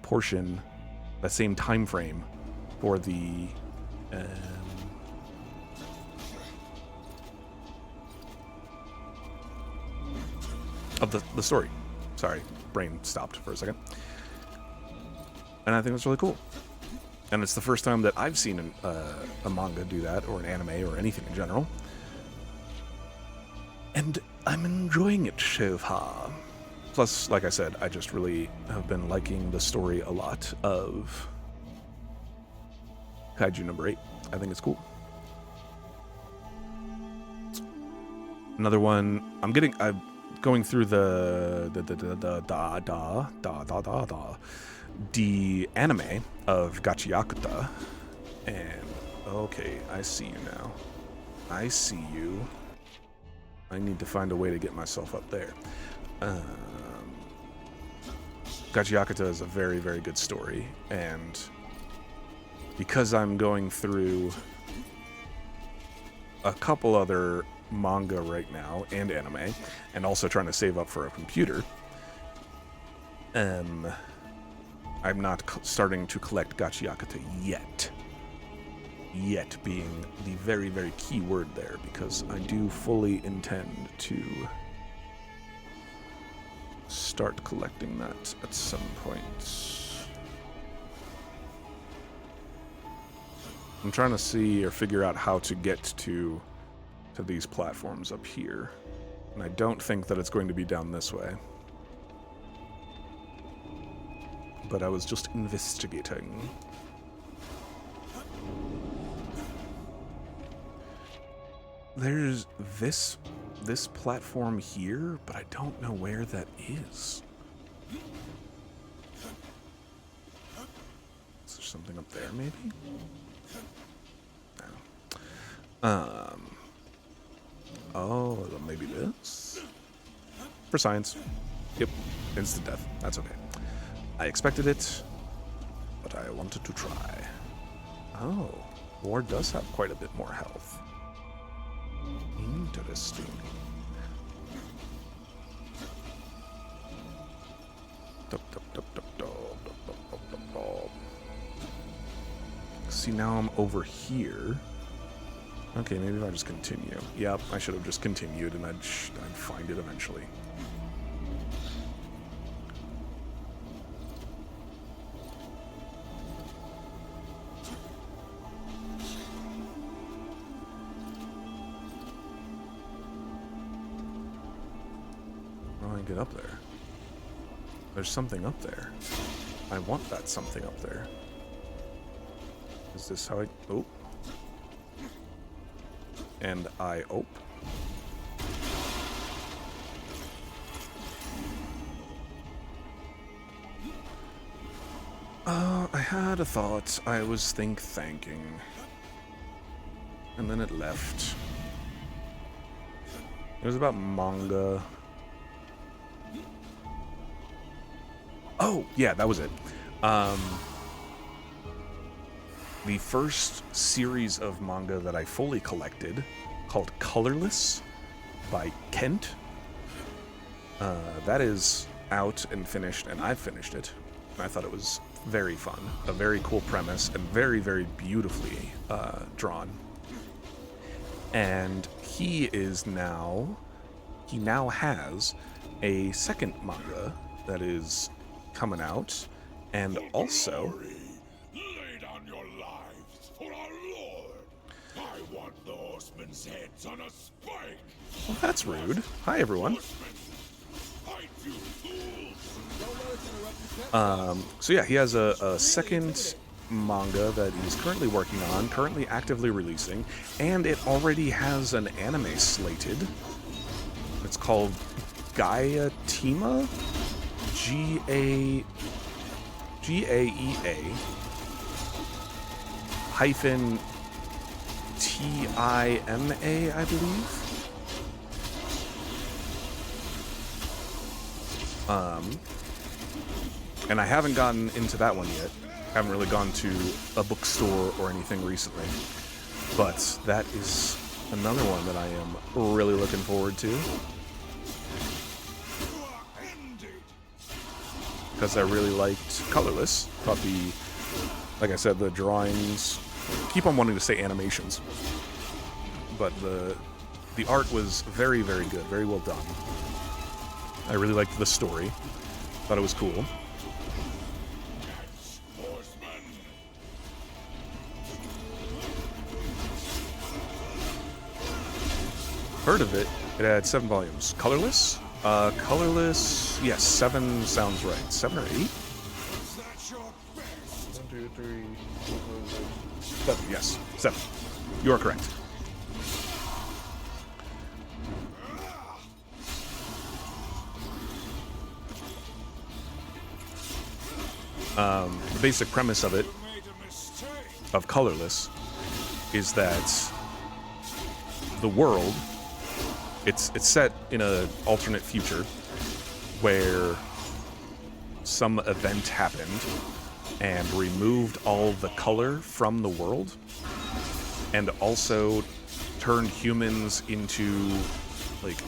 portion, that same time frame for the of the story. Sorry, brain stopped for a second. And I think that's really cool. And it's the first time that I've seen a manga do that, or an anime, or anything in general. And I'm enjoying it so far. Plus, like I said, I just really have been liking the story a lot of Kaiju number 8. I think it's cool. Another one, I'm going through the anime of Gachiakuta, and okay, I see you now. I see you. I need to find a way to get myself up there. Gachiakuta is a very, very good story, and because I'm going through a couple other manga right now, and anime, and also trying to save up for a computer, I'm not starting to collect Gachiakuta yet. Yet being the very, very key word there, because I do fully intend to start collecting that at some point. I'm trying to see or figure out how to get to these platforms up here. And I don't think that it's going to be down this way. But I was just investigating. There's this platform here, but I don't know where that is. Is there something up there, maybe? No. Oh, maybe this? For science. Yep. Instant death. That's okay. I expected it, but I wanted to try. Oh, War does have quite a bit more health. Interesting. See, now I'm over here. Okay, maybe if I just continue. Yep, I should have just continued and I'd find it eventually. How do I get up there? There's something up there. I want that something up there. Is this how I... Oh. And I... Oh. I had a thought. I was thanking. And then it left. It was about manga. Oh, yeah, that was it. The first series of manga that I fully collected, called Colorless by Kent. That is out and finished, and I've finished it. And I thought it was very fun. A very cool premise, and very, very beautifully drawn. And he now has a second manga that is coming out, and also... Lay down your lives for our Lord. I want the horsemen's heads on a spike. Well, that's rude. Hi, everyone. Fight, you fools. So yeah, he has a second manga that he's currently working on, currently actively releasing, and it already has an anime slated. It's called Gaia-Tima? Gaea hyphen Tima, I believe. And I haven't gotten into that one yet. I haven't really gone to a bookstore or anything recently. But that is another one that I am really looking forward to. Because I really liked Colorless. Thought like I said, the drawings, keep on wanting to say animations, but the art was very, very good, very well done. I really liked the story. Thought it was cool. Heard of it. It had 7 volumes. Colorless? Colorless, yes, 7 sounds right. 7 or 8? 1, 2, 3, 4, 5, 7, yes, 7. You are correct. The basic premise of it, of Colorless, is that the world, it's set in an alternate future where some event happened and removed all the color from the world, and also turned humans into like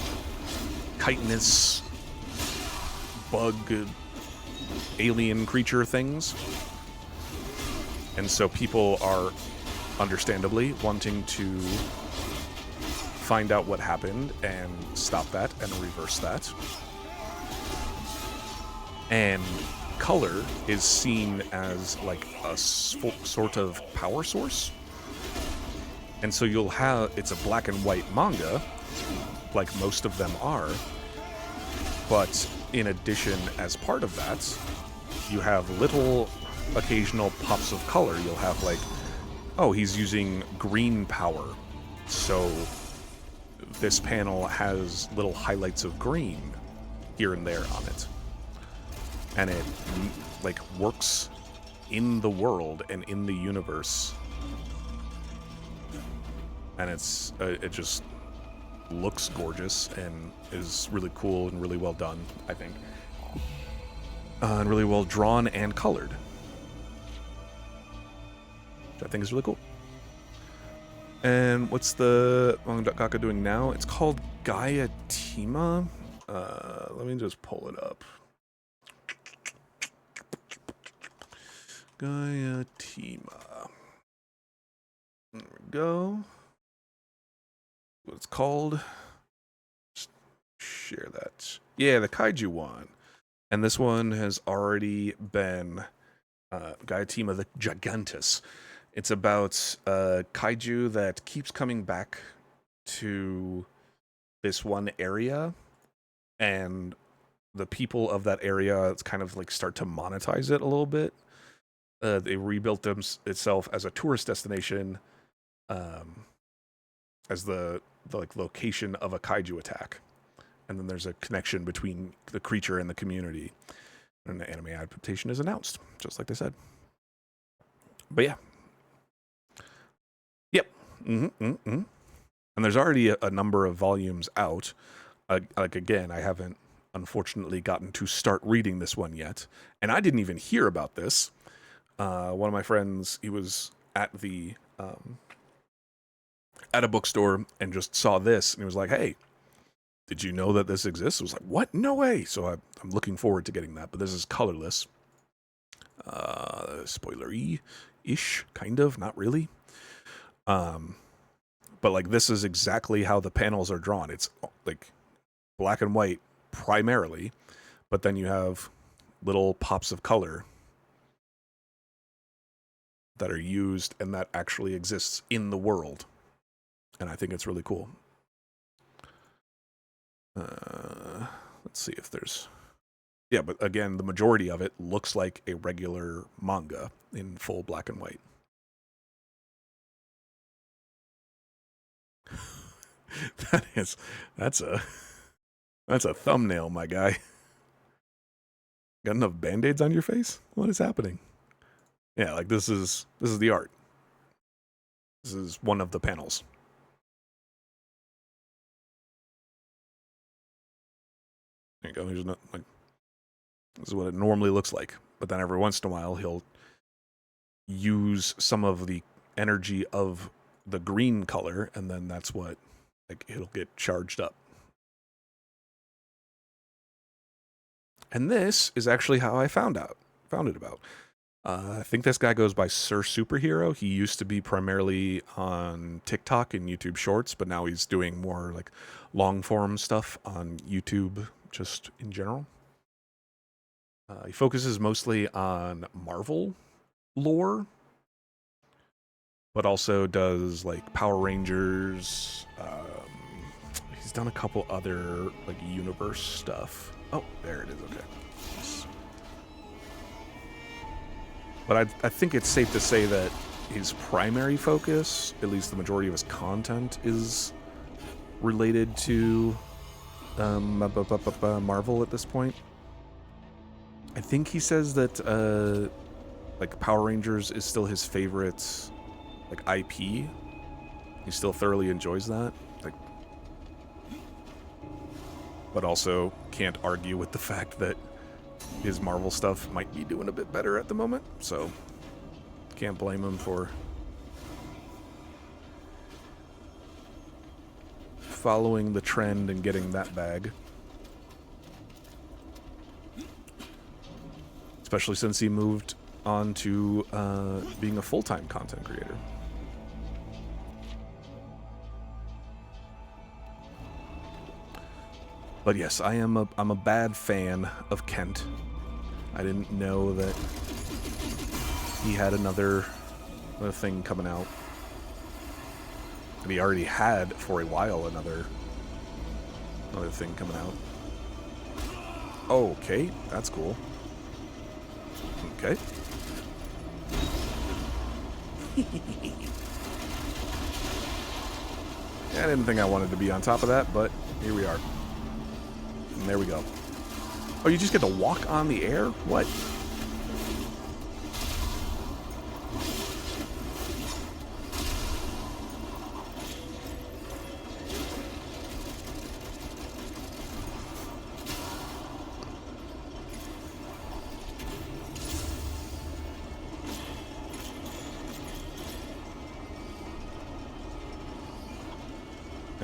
chitinous bug alien creature things. And so people are understandably wanting to find out what happened and stop that and reverse that. And color is seen as like a sort of power source. And so you'll have, it's a black and white manga, like most of them are, but in addition, as part of that, you have little occasional pops of color. You'll have like, oh, he's using green power, so this panel has little highlights of green here and there on it. And it like works in the world and in the universe. And it just looks gorgeous and is really cool and really well done, I think. and really well drawn and colored, which I think is really cool. And what's the mangaka doing now? It's called Gaiatima. Let me just pull it up. Gaiatima. There we go. What it's called. Just share that. Yeah, the kaiju one. And this one has already been Gaiatima the Gigantus. It's about a kaiju that keeps coming back to this one area, and the people of that area, it's kind of like start to monetize it a little bit. They rebuilt itself as a tourist destination, as the like location of a kaiju attack, and then there's a connection between the creature and the community, and the anime adaptation is announced, just like they said. But yeah. Yep. And there's already a number of volumes out. Like, again, I haven't, unfortunately, gotten to start reading this one yet. And I didn't even hear about this. One of my friends, he was at at a bookstore and just saw this. And he was like, hey, did you know that this exists? I was like, what? No way. So I'm looking forward to getting that. But this is colorless. Spoilery-ish, kind of. Not really. But like this is exactly how the panels are drawn. It's like black and white primarily, but then you have little pops of color that are used and that actually exists in the world. And I think it's really cool. Let's see if there's... Yeah, but again, the majority of it looks like a regular manga in full black and white. That's a thumbnail, my guy. Got enough band-aids on your face? What is happening? Yeah, like this is the art. This is one of the panels. There you go. There's no, like, this is what it normally looks like. But then every once in a while, he'll use some of the energy of the green color, and then that's what, like, it'll get charged up. And this is actually how I found it about. I think this guy goes by Sir Superhero. He used to be primarily on TikTok and YouTube Shorts, but now he's doing more like long form stuff on YouTube just in general. He focuses mostly on Marvel lore, but also does like Power Rangers. He's done a couple other like universe stuff. Oh, there it is. Okay. But I think it's safe to say that his primary focus, at least the majority of his content, is related to Marvel at this point. I think he says that like Power Rangers is still his favorite like IP. He still thoroughly enjoys that. Like, but also can't argue with the fact that his Marvel stuff might be doing a bit better at the moment, so can't blame him for following the trend and getting that bag. Especially since he moved on to being a full-time content creator. But yes, I'm a bad fan of Kent. I didn't know that he had another thing coming out. And he already had for a while another thing coming out. Okay, that's cool. Okay. I didn't think I wanted to be on top of that, but here we are. And there we go. Oh, you just get to walk on the air? What?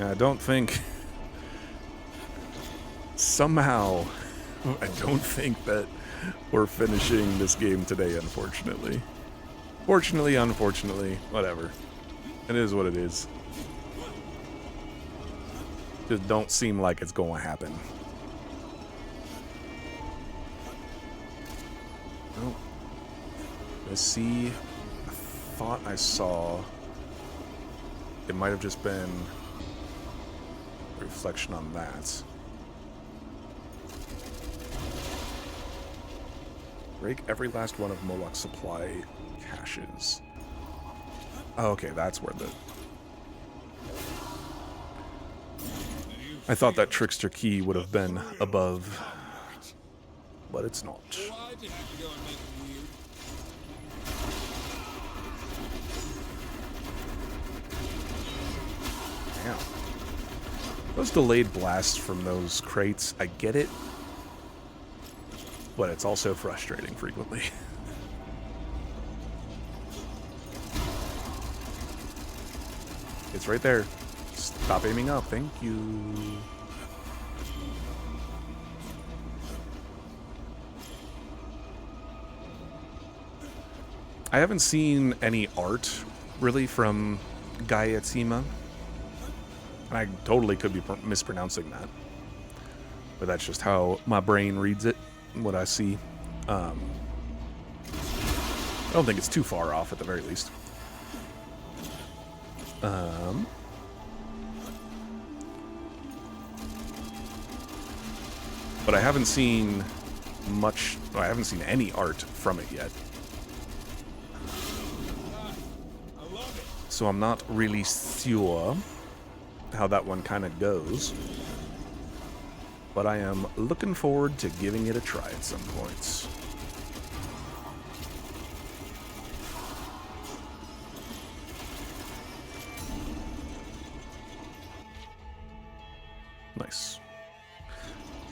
I don't think... Somehow, I don't think that we're finishing this game today, unfortunately. Fortunately, unfortunately, whatever. It is what it is. Just don't seem like it's going to happen. Oh. Let's see. I thought I saw... It might have just been a reflection on that. Break every last one of Moloch's supply caches. Oh, okay, that's where the... I thought that trickster key would have been above, but it's not. Damn. Those delayed blasts from those crates, I get it, but it's also frustrating frequently. It's right there. Stop aiming up, thank you. I haven't seen any art, really, from Gaiatsima. I totally could be mispronouncing that. But that's just how my brain reads it, what I see. I don't think it's too far off, at the very least. But I haven't seen much... I haven't seen any art from it yet. So I'm not really sure how that one kind of goes. But I am looking forward to giving it a try at some points. Nice.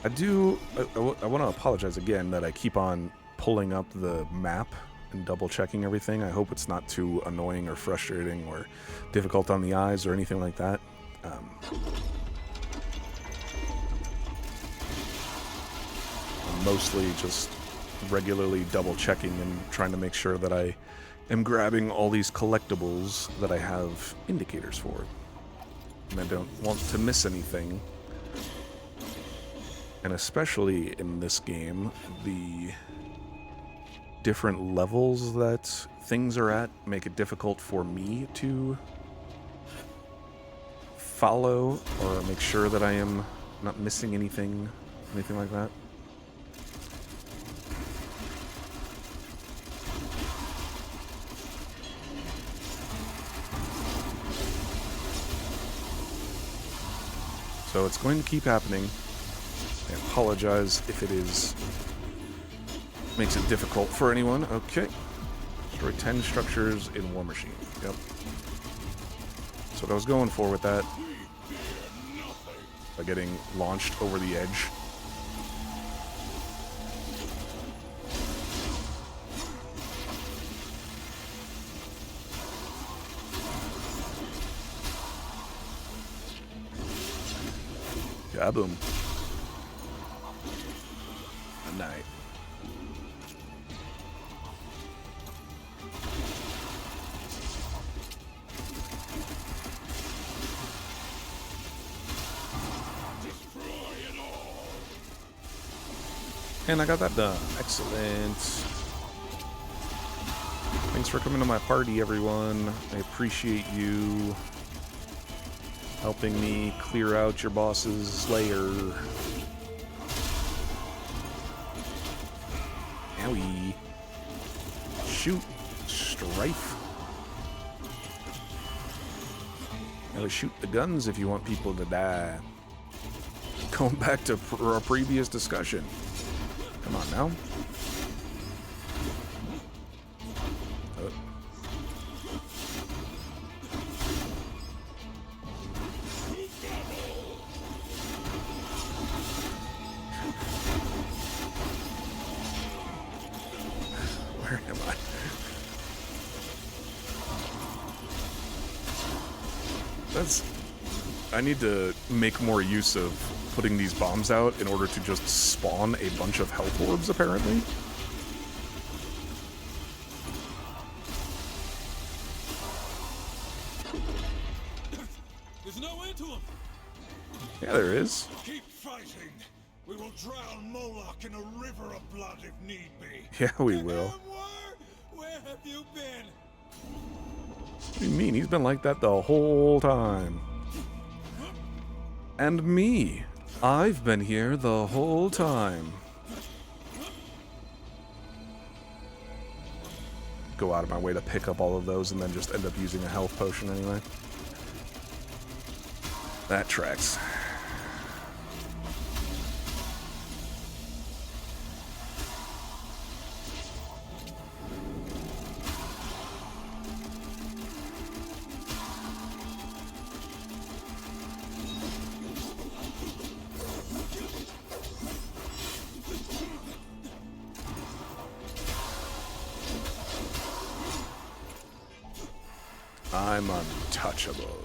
I want to apologize again that I keep on pulling up the map and double checking everything. I hope it's not too annoying or frustrating or difficult on the eyes or anything like that. I'm mostly just regularly double checking and trying to make sure that I am grabbing all these collectibles that I have indicators for. And I don't want to miss anything. And especially in this game, the different levels that things are at make it difficult for me to follow or make sure that I am not missing anything like that. So it's going to keep happening. I apologize if it makes it difficult for anyone. Okay. Destroy 10 structures in War Machine. Yep. That's what I was going for with that. By getting launched over the edge. Yeah, boom. A night. And I got that done. Excellent. Thanks for coming to my party, everyone. I appreciate you helping me clear out your boss's lair. Owie. Shoot. Strife. Gotta shoot the guns if you want people to die. Going back to our previous discussion. Come on now. Where am I? I need to make more use of putting these bombs out in order to just spawn a bunch of health orbs, apparently. There's no end to him. Yeah, there is. Keep fighting. We will drown Moloch in a river of blood if need be. Yeah, we will. Where have you been? What do you mean? He's been like that the whole time. And me. I've been here the whole time. Go out of my way to pick up all of those and then just end up using a health potion anyway. That tracks. I'm untouchable.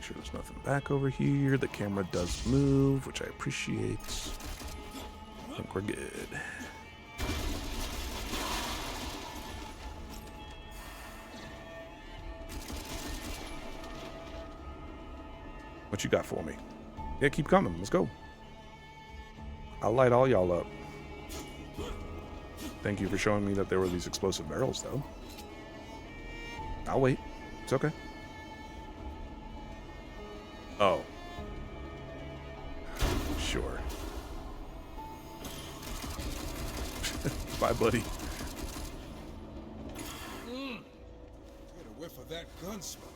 Sure there's nothing back over here. The camera does move, which I appreciate. I think we're good. What you got for me? Yeah, keep coming. Let's go. I'll light all y'all up. Thank you for showing me that there were these explosive barrels, though. I'll wait. It's okay. Oh. Sure. Bye, buddy. Get a whiff of that gun smoke.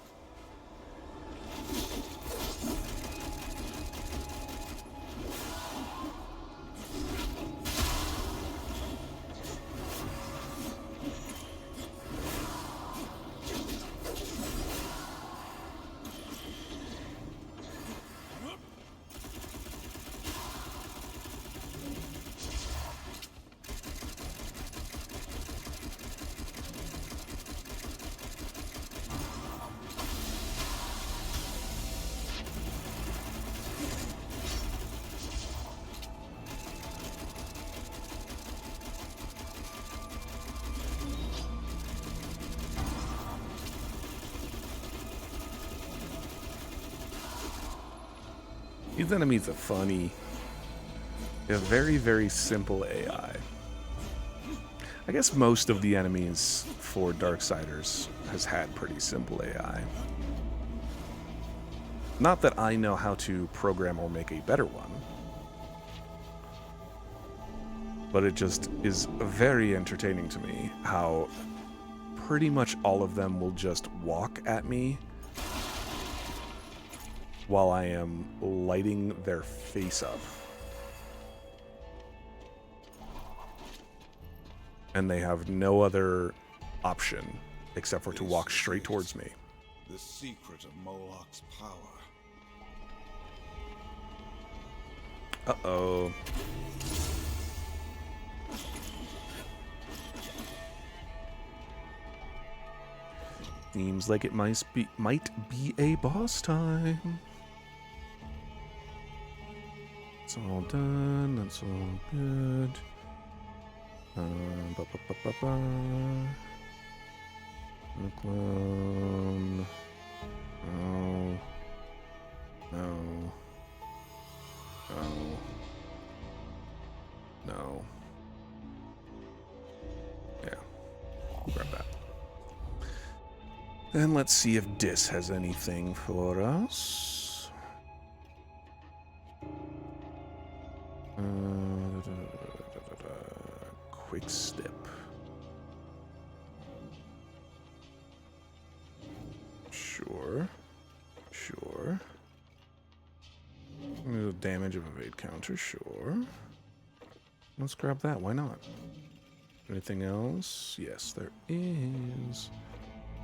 These enemies are funny. They're very, very simple AI. I guess most of the enemies for Darksiders has had pretty simple AI. Not that I know how to program or make a better one, but it just is very entertaining to me how pretty much all of them will just walk at me while I am lighting their face up. And they have no other option except for to walk straight towards me. The secret of Moloch's power. Uh-oh. Seems like it might be a boss time. It's all done. That's all good. The clone. No. No. No. No. Yeah. Grab that. Then let's see if Dis has anything for us. Quick step. Sure. Sure. Damage of evade counter, sure. Let's grab that, why not? Anything else? Yes, there is.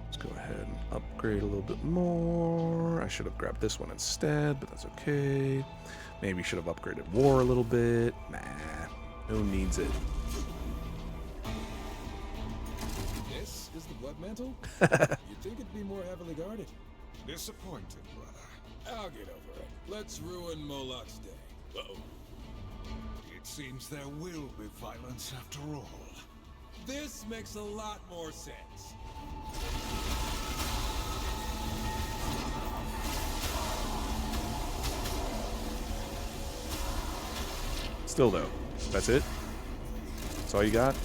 Let's go ahead and upgrade a little bit more. I should have grabbed this one instead, but that's okay. Maybe should have upgraded war a little bit. Nah, who needs it? This is the blood mantle? You'd think it'd be more heavily guarded. Disappointed, brother. I'll get over it. Let's ruin Moloch's day. Uh-oh. It seems there will be violence after all. This makes a lot more sense. Still though, that's it? That's all you got?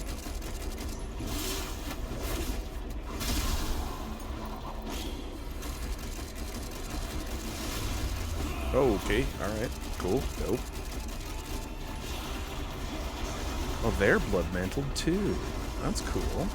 Okay, alright, cool, dope. Oh, they're blood mantled too. That's cool.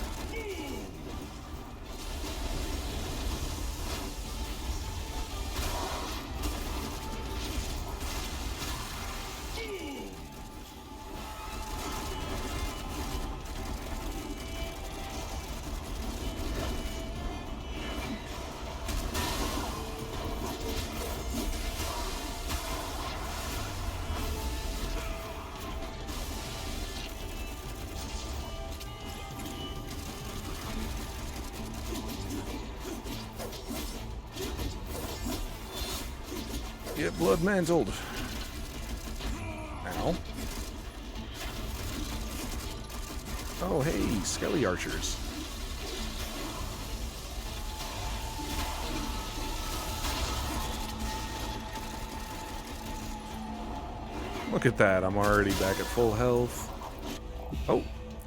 Get blood mantled. Ow. Oh, hey, skelly archers. Look at that, I'm already back at full health. Oh,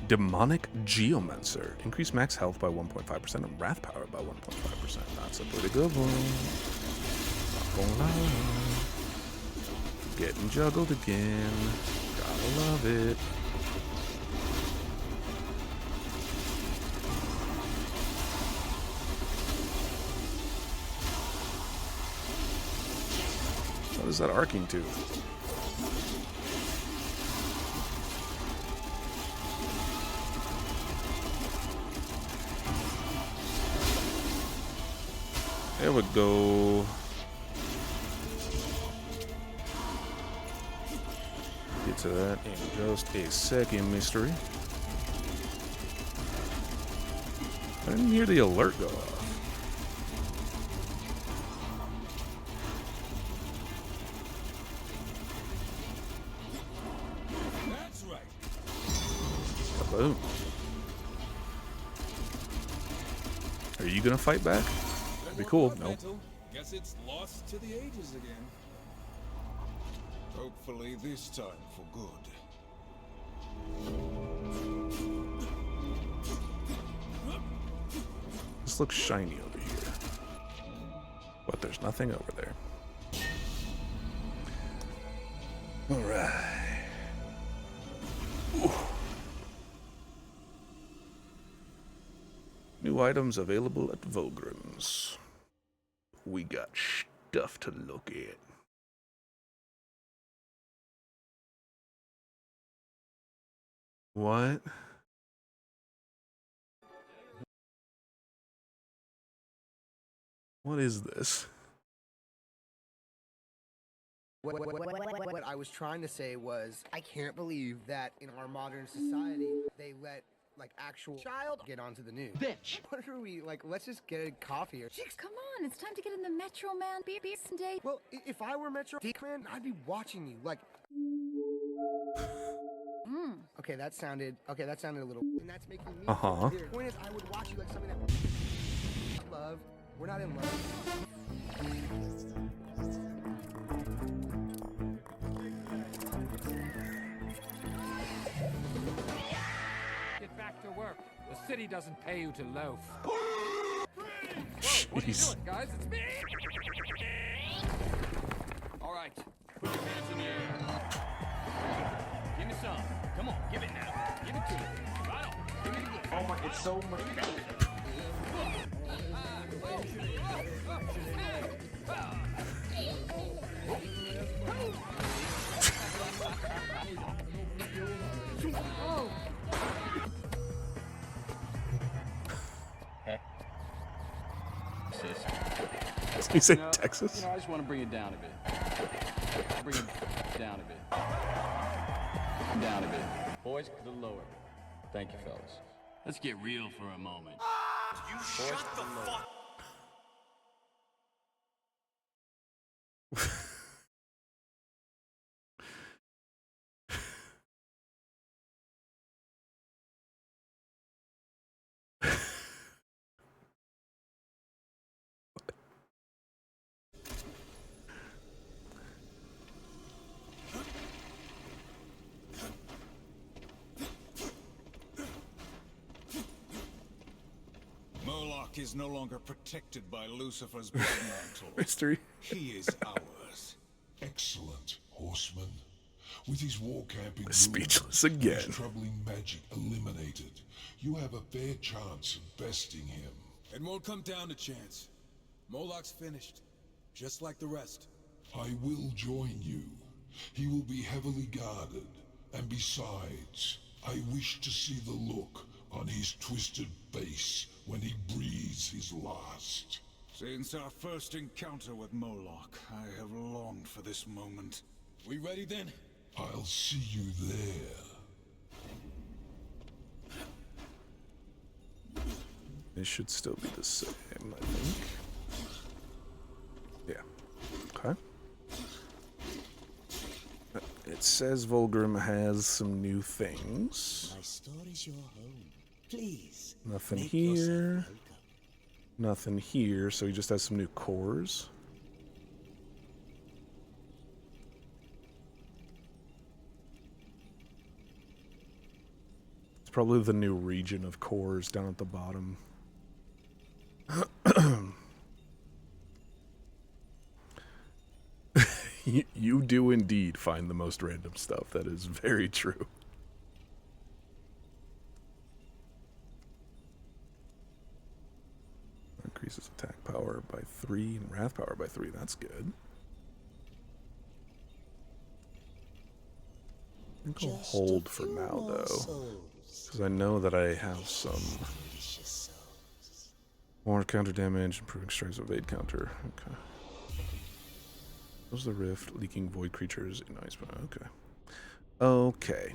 demonic geomancer. Increase max health by 1.5% and wrath power by 1.5%. That's a pretty good one. Getting juggled again. Gotta love it. What is that arcing to? There we go. Get to that in just a second, mystery. I didn't hear the alert go off. That's right. Boom. Are you gonna fight back? That'd be cool. Nope. Guess it's lost to the ages again. Hopefully this time for good. This looks shiny over here. But there's nothing over there. Alright. New items available at Vulgrim's. We got stuff to look at. What? What is this? What I was trying to say was, I can't believe that in our modern society, they let, like, actual child get onto the news. Bitch! What are we, like, let's just get a coffee or... Chicks, come on, it's time to get in the Metro Man beer day. Well, if I were Metro Man, I'd be watching you, like... Okay, that sounded a little... And that's making me... Uh-huh. The point is, I would watch you like something that... Love. We're not in love. Get back to work. The city doesn't pay you to loaf. Jeez. What are you doing, guys? It's me! All right, put your hands in the air. Give me some. Come on, give it now. Give it to me. Right on. Give me the gift. Oh my, it's so much better. Did he say Texas? I just want to bring it down a bit. Bring it down a bit. Down a bit. Boys, a little lower. Thank you, fellas. Let's get real for a moment. You shut the fuck Moloch is no longer protected by Lucifer's blood mantle. Mystery. He is ours. Excellent, horseman. With his war camp in Speechless ruins, again. his troubling magic eliminated, you have a fair chance of besting him. It won't come down to chance. Moloch's finished, just like the rest. I will join you. He will be heavily guarded, and besides, I wish to see the look on his twisted face when he breathes his last. Since our first encounter with Moloch, I have longed for this moment. We ready then? I'll see you there. It should still be the same, I think. Yeah. Okay. It says Volgrim has some new things. My store is your home. Please. Nothing make yourself here. welcome. Nothing here, so he just has some new cores. It's probably the new region of cores down at the bottom. You do indeed find the most random stuff. That is very true. Increases attack power by 3 and wrath power by 3. That's good. I think I'll hold for now, though. Because I know that I have some more counter damage, improving strikes evade counter. Okay. Close the rift, leaking void creatures in ice. Okay. Okay.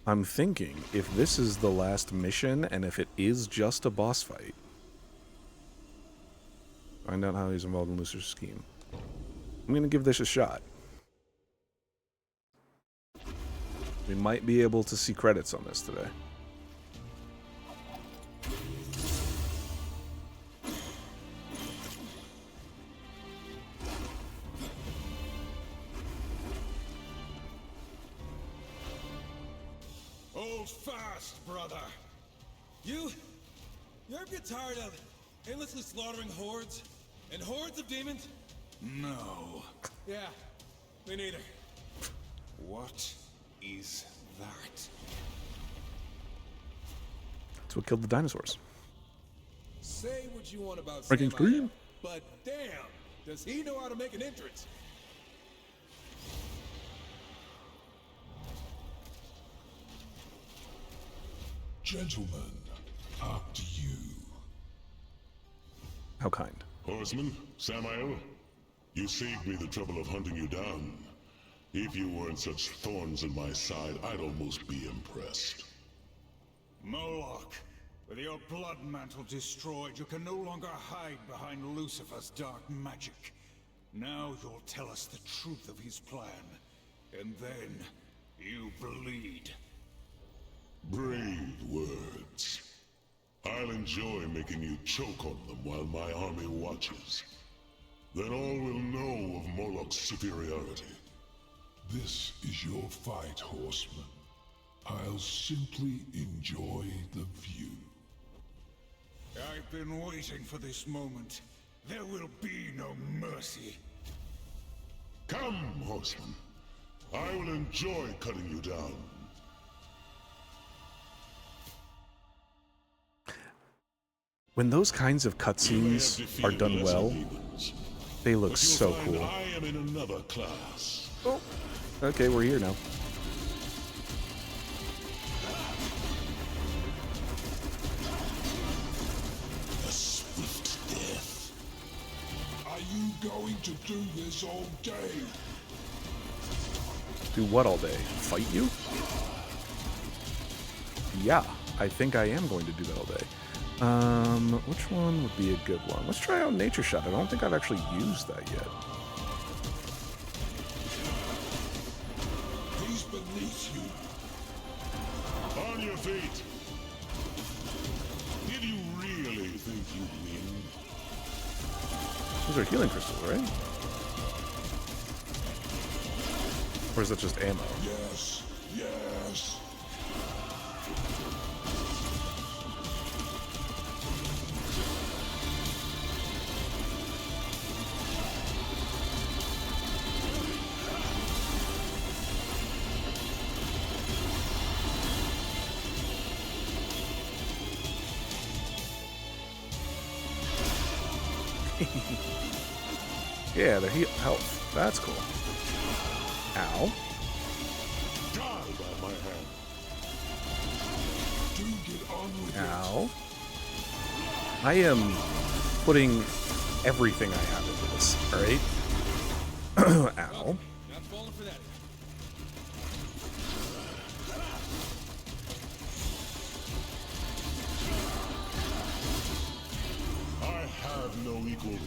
I'm thinking if this is the last mission and if it is just a boss fight, find out how he's involved in Lucifer's scheme. I'm going to give this a shot. We might be able to see credits on this today. Fast, brother. You ever get tired of endlessly slaughtering hordes and hordes of demons? No. Yeah, me neither. What is that? That's what killed the dinosaurs. Say what you want about Breaking Sam screen. Iron, but damn, does he know how to make an entrance? Gentlemen, after you. How kind. Horseman, Samael, you saved me the trouble of hunting you down. If you weren't such thorns in my side, I'd almost be impressed. Moloch, with your blood mantle destroyed, you can no longer hide behind Lucifer's dark magic. Now you'll tell us the truth of his plan, and then you bleed. Brave words. I'll enjoy making you choke on them while my army watches. Then all will know of Moloch's superiority. This is your fight, horseman. I'll simply enjoy the view. I've been waiting for this moment. There will be no mercy. Come, horseman. I will enjoy cutting you down. When those kinds of cutscenes are done well, they look so cool. I am in another class. Oh, okay, we're here now. A swift death. Are you going to do this all day? Do what all day? Fight you? Yeah, I think I am going to do that all day. Which one would be a good one? Let's try out Nature Shot. I don't think I've actually used that yet. He's beneath you. On your feet. Did you really think you'd win? Those are healing crystals, right? Or is that just ammo? Yes, yes. Yeah, the health. That's cool. Ow. Die by my hand. Do get on with Ow. I am putting everything I have into this, alright? Ow. Not falling for that. I have no equal.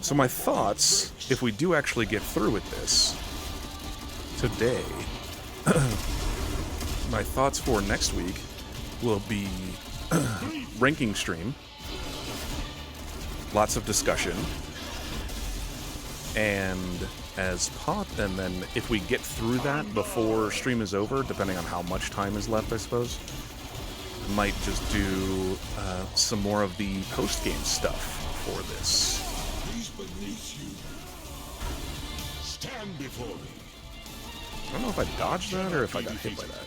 So my thoughts, if we do actually get through with this today, my thoughts for next week will be ranking stream, lots of discussion, and and then if we get through that before stream is over, depending on how much time is left, I suppose, I might just do some more of the post-game stuff for this. He's beneath you. Stand before me. I don't know if I dodged that or if I got hit by that.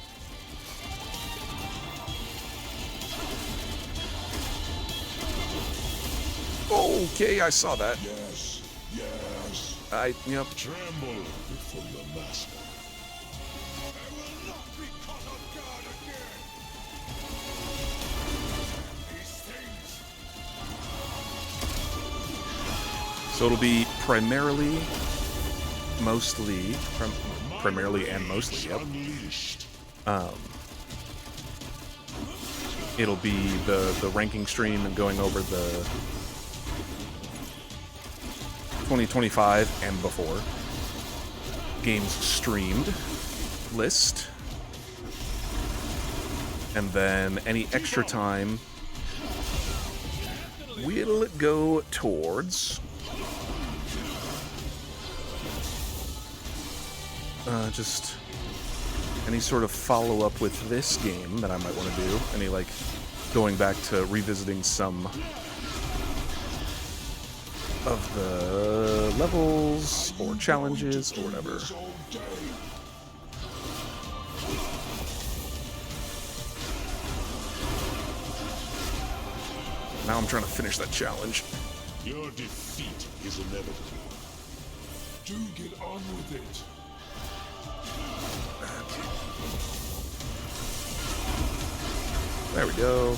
Okay, I saw that. Yes, yes. Yep. Tremble before your master. I will not be caught off guard again. These things. So it'll be primarily and mostly, yep. It'll be the ranking stream and going over the 2025 and before games streamed list, and then any extra time will go towards just any sort of follow-up with this game that I might want to do. Any, like, going back to revisiting some of the levels or challenges or whatever. Now I'm trying to finish that challenge. Your defeat is inevitable. Do get on with it. There we go.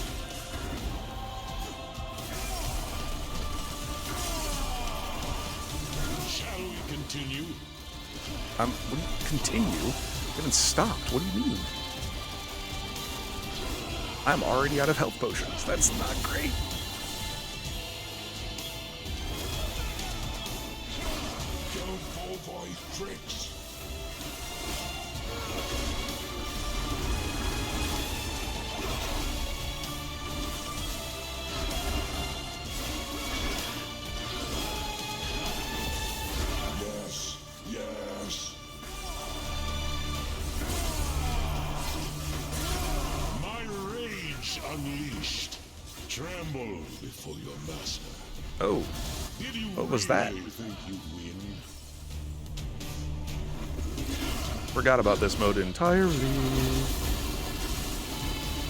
Shall we continue? What do you continue? We haven't stopped. What do you mean? I'm already out of health potions. That's not great. Don't fall for his tricks. Yes, yes. My rage unleashed. Tremble before your master. Oh. Did you What was that? really think you'd win? Forgot about this mode entirely.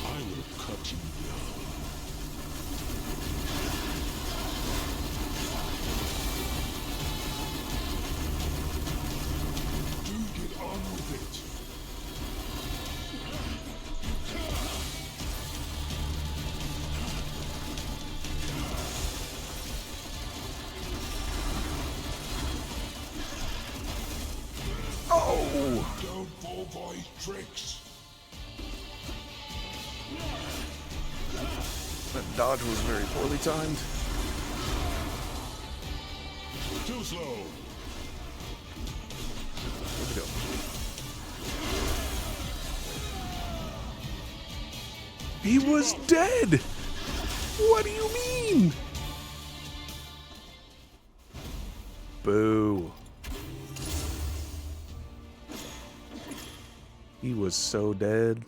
I will cut you down. Do get on with it. Oh! Don't fall for his tricks. That dodge was very poorly timed. Too slow. Where'd it go? He was dead! What do you mean? Boo. He was so dead.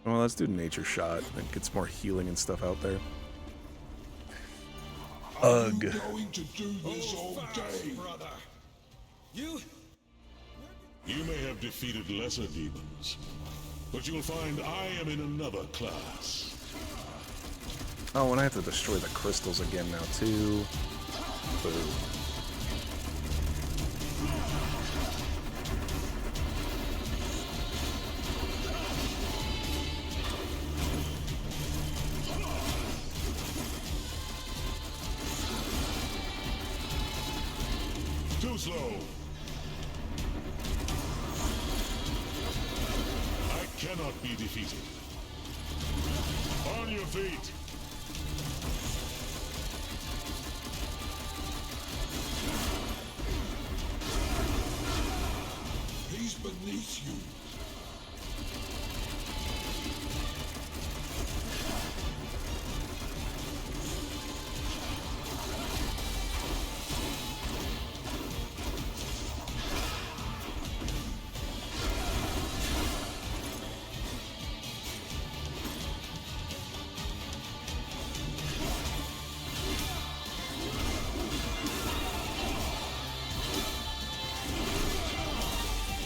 Well, let's do nature shot. It gets more healing and stuff out there. Ugh. Going to do this all day, brother. You may have defeated lesser demons, but you'll find I am in another class. Oh, and I have to destroy the crystals again now, too. Boo. Too slow. I cannot be defeated. On your feet. He's beneath you.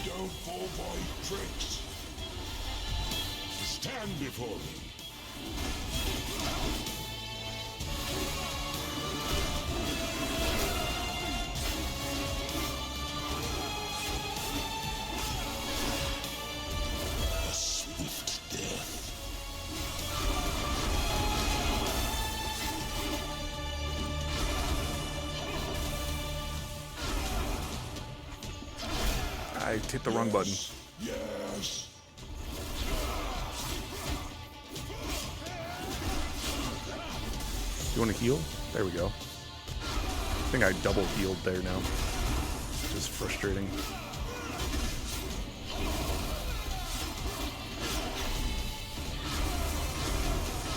Don't fall for his tricks. Stand before me. A swift death. I hit the wrong button. Yes. You want to heal? There we go. I think I double healed there now. Which is frustrating.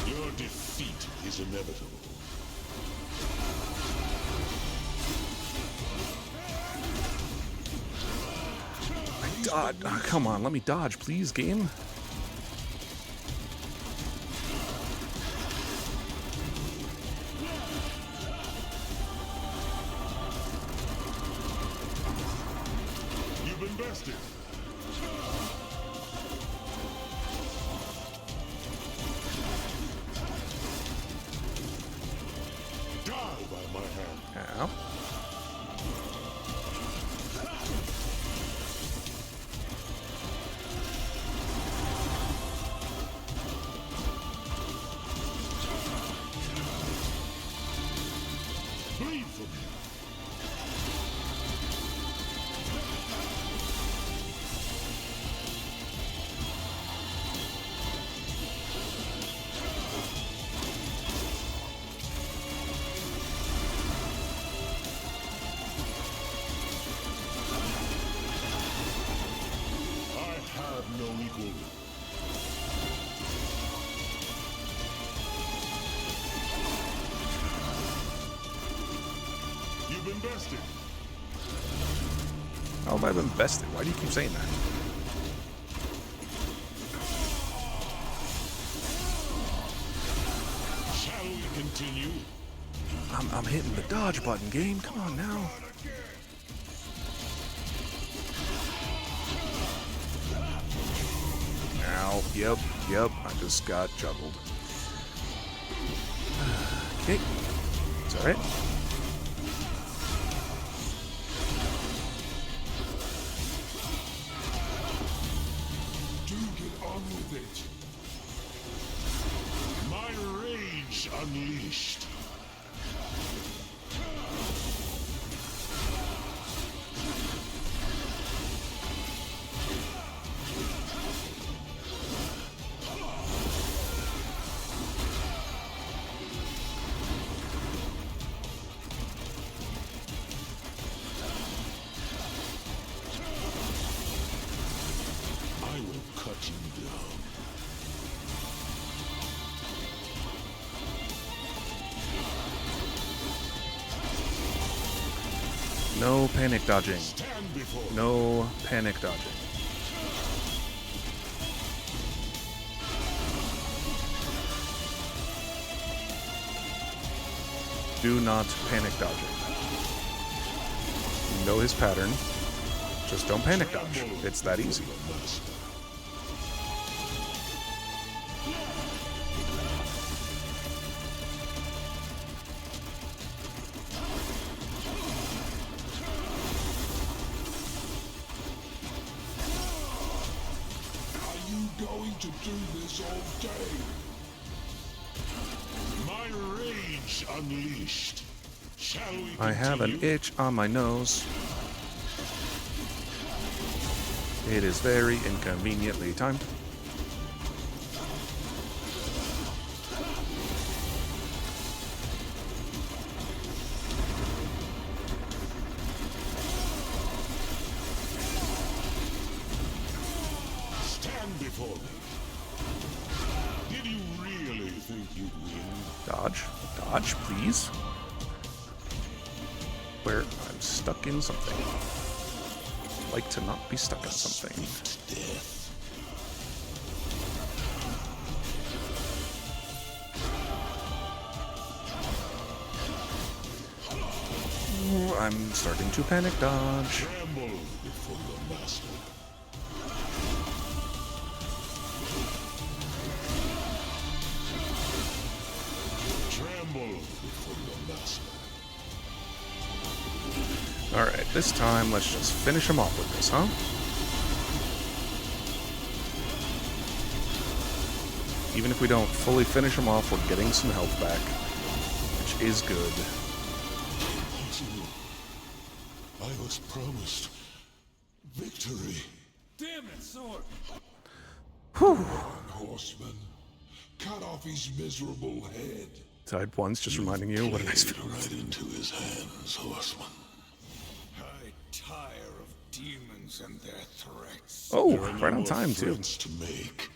Your defeat is inevitable. Dodge. Oh, come on, let me dodge, please, game. You've been bested. Die by my hand. Ow. Bleed for me. I have no equal. You've been bested. How have I been bested? Why do you keep saying that? Shall we continue? I'm hitting the dodge button, game. Come on now. Ow. Yep. I just got juggled. Okay. It's alright. Do get on with it. My rage unleashed. I will cut you down. No panic dodging. Stand before me. No panic dodging. Do not panic dodging. You know his pattern. Just don't panic dodge. It's that easy. Going to do this all day. My rage unleashed. Shall we continue? I have an itch on my nose. It is very inconveniently timed. Before me. Did you really think you'd win? Dodge. Dodge, please. Where I'm stuck in something. I like to not be stuck in something. Ooh, I'm starting to panic dodge. Tremble before your master. Alright, this time let's just finish him off with this, huh? Even if we don't fully finish him off, we're getting some health back, which is good. I was promised victory. Damn it, sword! Whew. Horseman, cut off his miserable head. Side one's just reminding you what a nice film. Right into his hands, horseman. I tire of demons and their threats. Oh, right on time too. To make.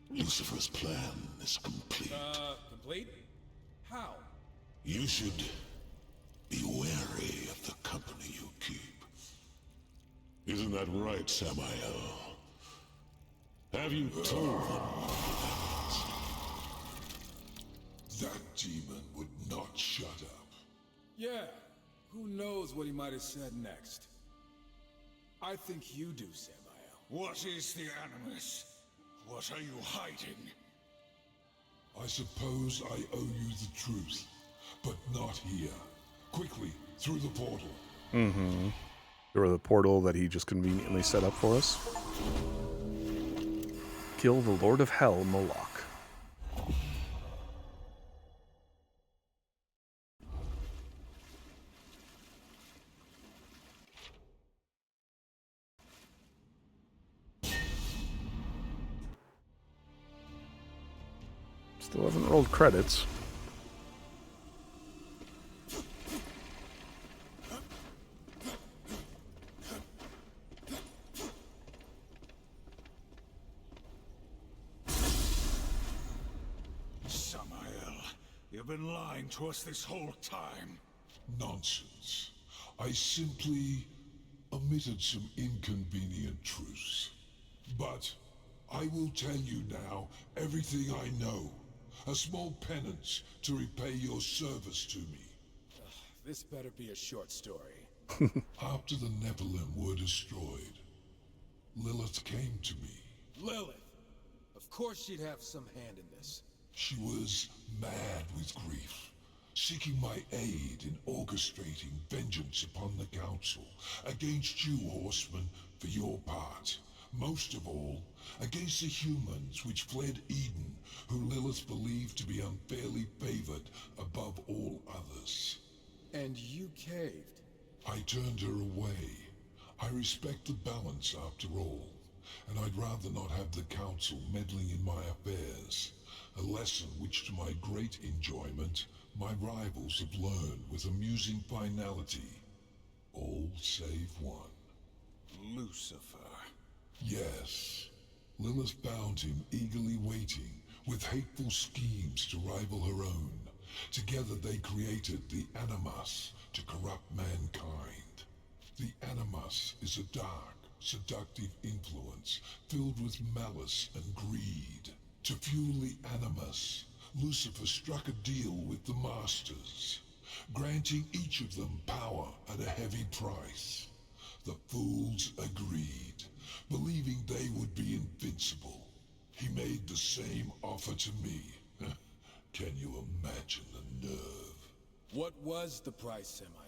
Lucifer's plan is complete. Complete? How? You should be wary of the company you keep. Isn't that right, Samael? Have you told them that demon would not shut up? Yeah. Who knows what he might have said next? I think you do, Samael. What is the Animus? What are you hiding? I suppose I owe you the truth, but not here. Quickly, through the portal. Mm-hmm. Or the portal that he just conveniently set up for us. Kill the Lord of Hell, Moloch. Still haven't rolled credits. Samael, you've been lying to us this whole time. Nonsense. I simply omitted some inconvenient truths. But I will tell you now everything I know. A small penance to repay your service to me. This better be a short story. After the Nephilim were destroyed, Lilith came to me. Lilith! Of course she'd have some hand in this. She was mad with grief, seeking my aid in orchestrating vengeance upon the Council, against you, Horseman, for your part. Most of all, against the humans which fled Eden, who Lilith believed to be unfairly favored above all others. And you caved? I turned her away. I respect the balance after all, and I'd rather not have the Council meddling in my affairs, a lesson which to my great enjoyment, my rivals have learned with amusing finality. All save one. Lucifer. Yes. Lilith found him eagerly waiting, with hateful schemes to rival her own. Together they created the Animus to corrupt mankind. The Animus is a dark, seductive influence filled with malice and greed. To fuel the Animus, Lucifer struck a deal with the Masters. granting each of them power at a heavy price. The fools agreed, believing they would be invincible. He made the same offer to me. Can you imagine the nerve? What was the price, Samael?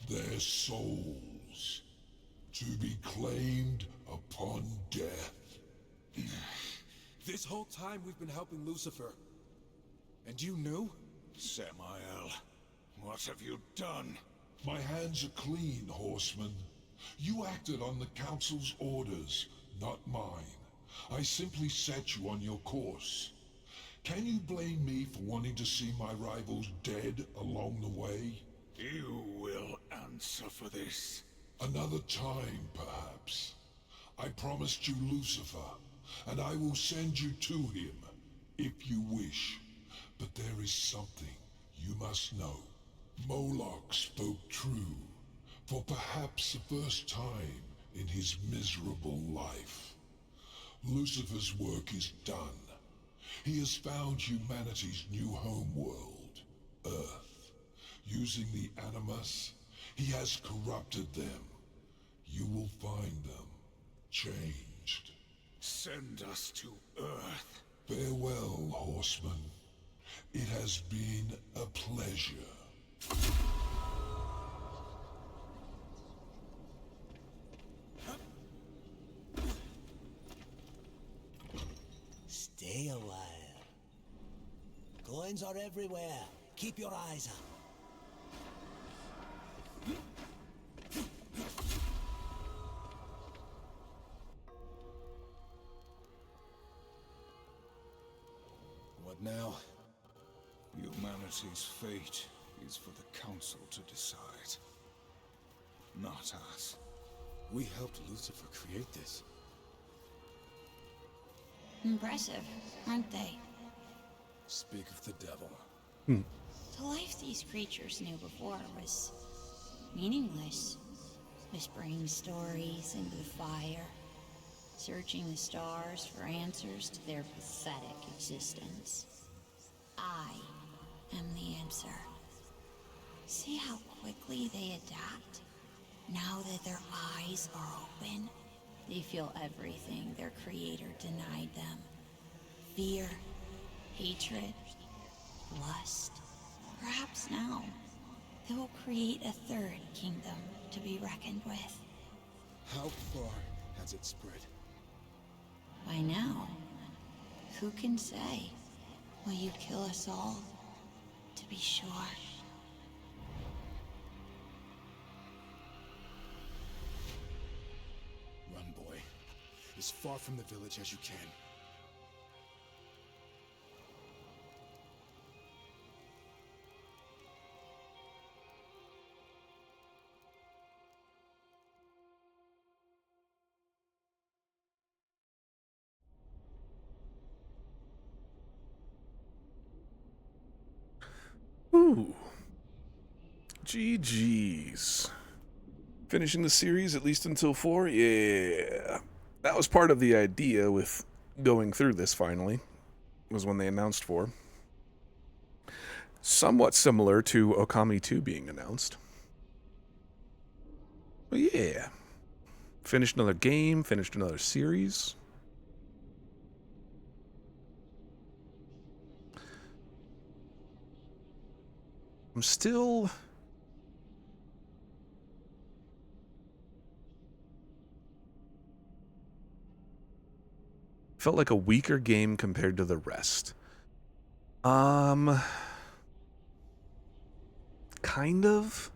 Their souls, to be claimed upon death. This whole time we've been helping Lucifer. And you knew? Samael, what have you done? My hands are clean, Horseman. You acted on the Council's orders, not mine. I simply set you on your course. Can you blame me for wanting to see my rivals dead along the way? You will answer for this. Another time, perhaps. I promised you Lucifer, and I will send you to him, if you wish. But there is something you must know. Moloch spoke true, for perhaps the first time in his miserable life. Lucifer's work is done. He has found humanity's new homeworld, Earth. Using the Animus, he has corrupted them. You will find them changed. Send us to Earth. Farewell, Horseman. It has been a pleasure. Stay a while. Coins are everywhere. Keep your eyes up. What now? Humanity's fate is for the Council to decide. Not us. We helped Lucifer create this. Impressive, aren't they? Speak of the devil. The life these creatures knew before was meaningless. Whispering stories into the fire, searching the stars for answers to their pathetic existence. I am the answer. See how quickly they adapt? Now that their eyes are open, they feel everything their creator denied them. Fear, hatred, lust. Perhaps now, they will create a third kingdom to be reckoned with. How far has it spread? By now, who can say? Will you kill us all? To be sure. Run, boy. As far from the village as you can. Ooh. GG's. Finishing the series at least until 4? Yeah. That was part of the idea with going through this finally, was when they announced 4. Somewhat similar to Okami 2 being announced. But yeah. Finished another game, finished another series. I'm still... Felt like a weaker game compared to the rest. Kind of.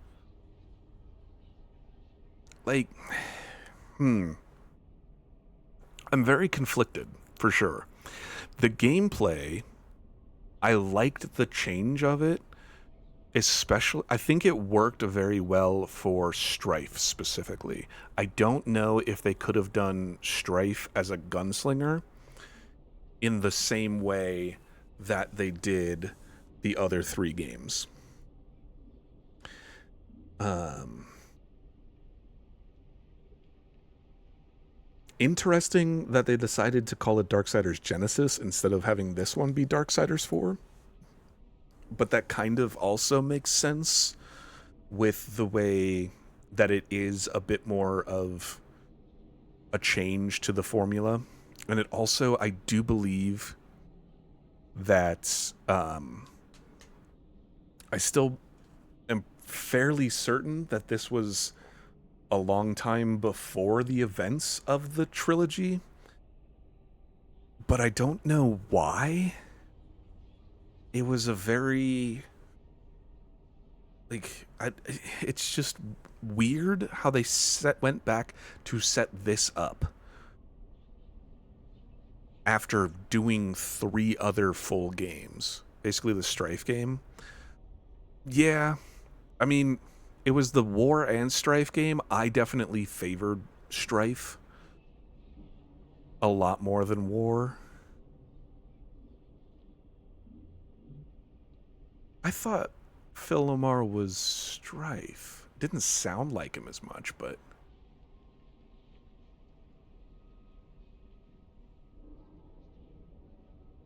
Like, I'm very conflicted, for sure. The gameplay, I liked the change of it. Especially, I think it worked very well for Strife specifically. I don't know if they could have done Strife as a gunslinger in the same way that they did the other 3 games. Interesting that they decided to call it Darksiders Genesis instead of having this one be Darksiders 4. but that kind of also makes sense with the way that it is a bit more of a change to the formula. And it also, I do believe that I still am fairly certain that this was a long time before the events of the trilogy, but I don't know why. It was a very, like, it's just weird how they went back to set this up after doing 3 other full games, basically the Strife game. Yeah, I mean, it was the War and Strife game. I definitely favored Strife a lot more than War. I thought Phil Lamar was Strife. Didn't sound like him as much, but...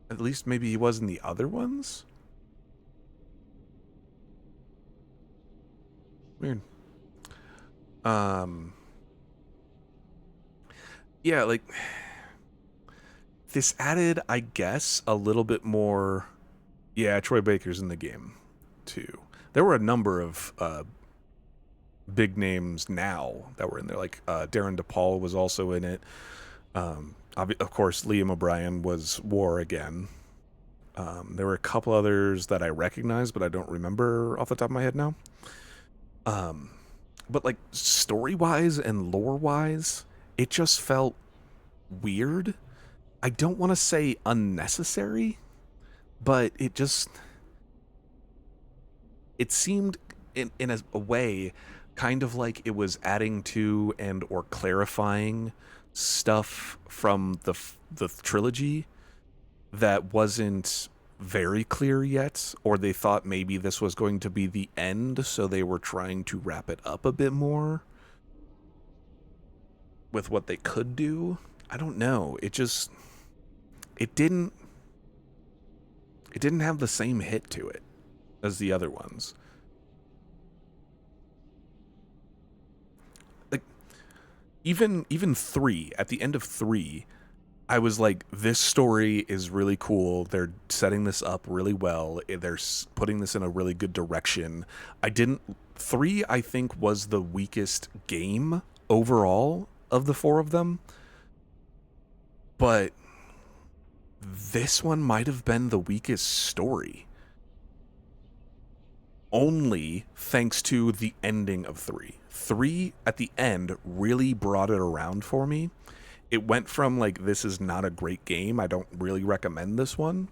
At least maybe he was in the other ones? Weird. Yeah, like... This added, I guess, a little bit more... Yeah, Troy Baker's in the game, too. There were a number of big names now that were in there. Like, Darren DePaul was also in it. Of course, Liam O'Brien was War again. There were a couple others that I recognized, but I don't remember off the top of my head now. But, like, story-wise and lore-wise, it just felt weird. I don't want to say unnecessary, but it seemed in a way kind of like it was adding to and or clarifying stuff from the trilogy that wasn't very clear yet, or they thought maybe this was going to be the end, so they were trying to wrap it up a bit more with what they could do. I don't know. It didn't have the same hit to it as the other ones. Like, even 3, at the end of 3, I was like, this story is really cool. They're setting this up really well. They're putting this in a really good direction. 3, I think, was the weakest game overall of the 4 of them. But this one might have been the weakest story. Only thanks to the ending of 3. 3, at the end, really brought it around for me. It went from, like, this is not a great game, I don't really recommend this one.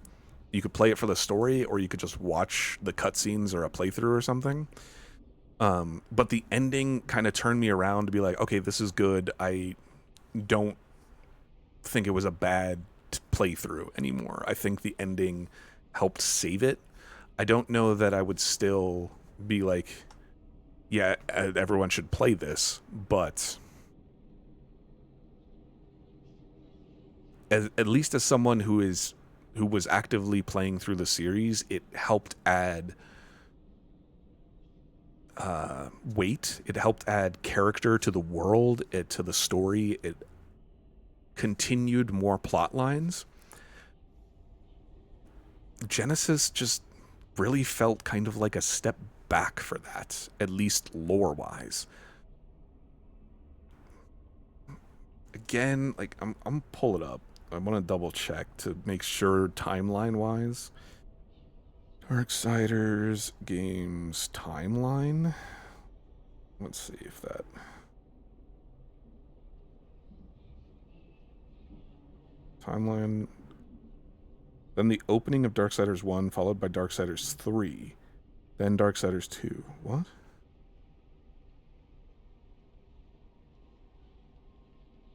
You could play it for the story, or you could just watch the cutscenes or a playthrough or something. But the ending kind of turned me around to be like, okay, this is good. I don't think it was a bad playthrough anymore. I think the ending helped save it. I don't know that I would still be like, yeah, everyone should play this, but at least as someone who was actively playing through the series, it helped add weight. It helped add character to the world, to the story. It continued more plot lines. Genesis just really felt kind of like a step back for that, at least lore-wise. Again, like, I'm pull it up. I want to double check to make sure timeline-wise. Darksiders games timeline. Let's see if that... Timeline. Then the opening of Darksiders 1, followed by Darksiders 3. Then Darksiders 2. What?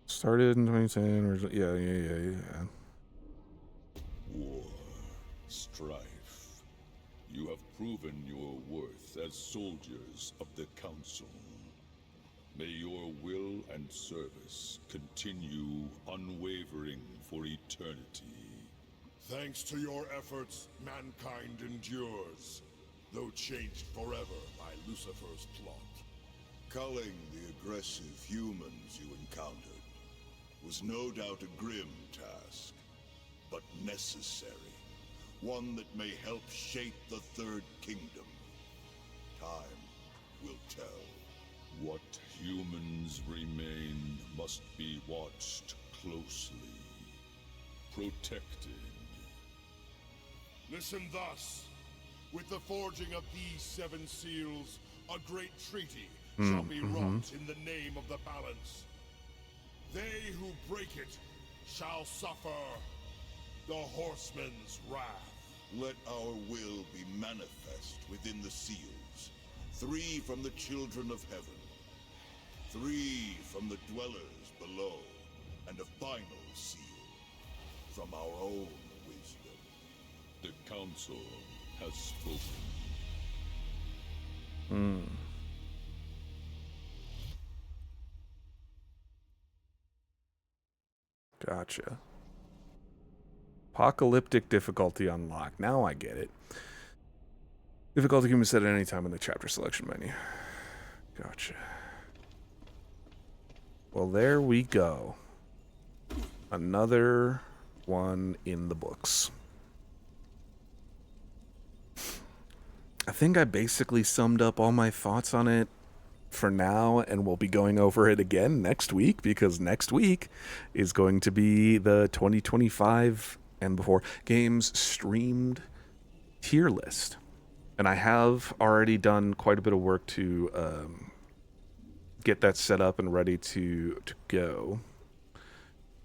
Started in 2010. Or, yeah. War, strife. You have proven your worth as soldiers of the Council. May your will and service continue unwavering for eternity. Thanks to your efforts, mankind endures, though changed forever by Lucifer's plot. Culling the aggressive humans you encountered was no doubt a grim task, but necessary. One that may help shape the Third Kingdom. Time will tell. What humans remain must be watched closely, protected. Listen thus. With the forging of these 7 seals, a great treaty shall be wrought in the name of the balance. They who break it shall suffer the Horseman's wrath. Let our will be manifest within the seals. 3 from the children of heaven, 3 from the dwellers below, and a final seal from our own wisdom. The Council has spoken. Gotcha. Apocalyptic difficulty unlocked. Now I get it. Difficulty can be set at any time in the chapter selection menu. Gotcha. Well, there we go. Another one in the books. I think I basically summed up all my thoughts on it for now, and we'll be going over it again next week, because next week is going to be the 2025 and before games streamed tier list. And I have already done quite a bit of work to get that set up and ready to go.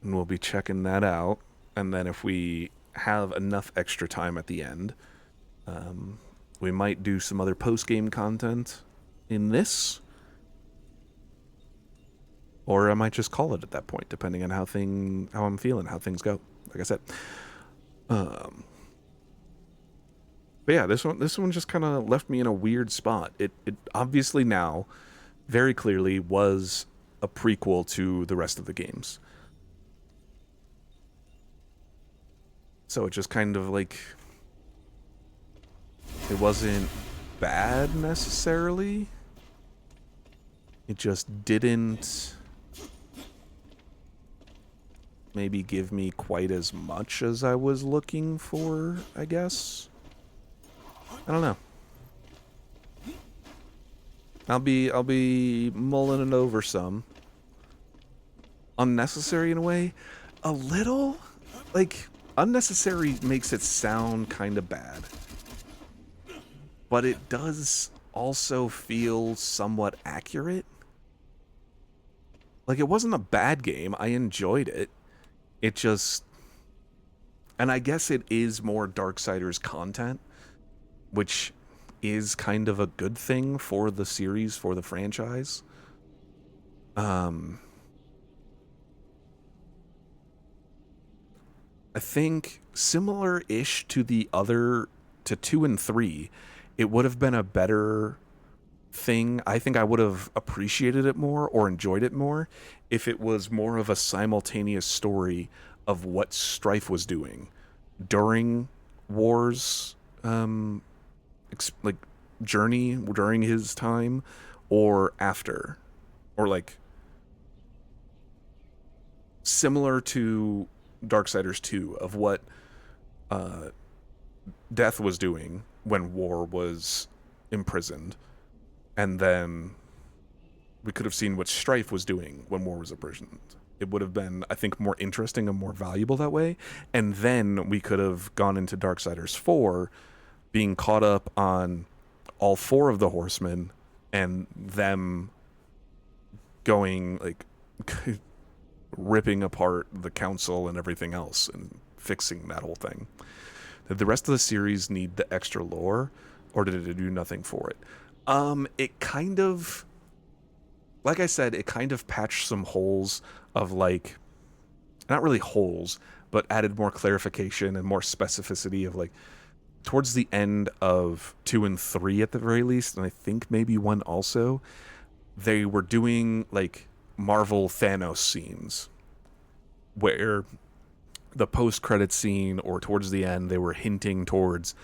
And we'll be checking that out. And then if we have enough extra time at the end, we might do some other post-game content in this. Or I might just call it at that point, depending on how I'm feeling, how things go. Like I said. But yeah, this one just kind of left me in a weird spot. It obviously now, very clearly, was a prequel to the rest of the games. So it just kind of like, it wasn't bad necessarily. It just didn't maybe give me quite as much as I was looking for, I guess. I don't know. I'll be mulling it over some. Unnecessary in a way. A little? Like, unnecessary makes it sound kind of bad. But it does also feel somewhat accurate. Like, it wasn't a bad game. I enjoyed it. It just... And I guess it is more Darksiders content, which is kind of a good thing for the series, for the franchise. I think similar-ish to the other, to 2 and 3, it would have been a better thing. I think I would have appreciated it more or enjoyed it more if it was more of a simultaneous story of what Strife was doing during War's like journey during his time, or after, or like similar to Darksiders 2 of what Death was doing when War was imprisoned, and then we could have seen what Strife was doing when War was imprisoned. It would have been, I think, more interesting and more valuable that way. And then we could have gone into Darksiders 4 being caught up on all 4 of the Horsemen and them going, like, ripping apart the Council and everything else and fixing that whole thing. Did the rest of the series need the extra lore, or did it do nothing for it? It kind of, like I said, it kind of patched some holes of, like, not really holes, but added more clarification and more specificity of, like, towards the end of 2 and 3 at the very least, and I think maybe 1 also, they were doing, like, Marvel Thanos scenes where the post-credit scene or towards the end, they were hinting towards,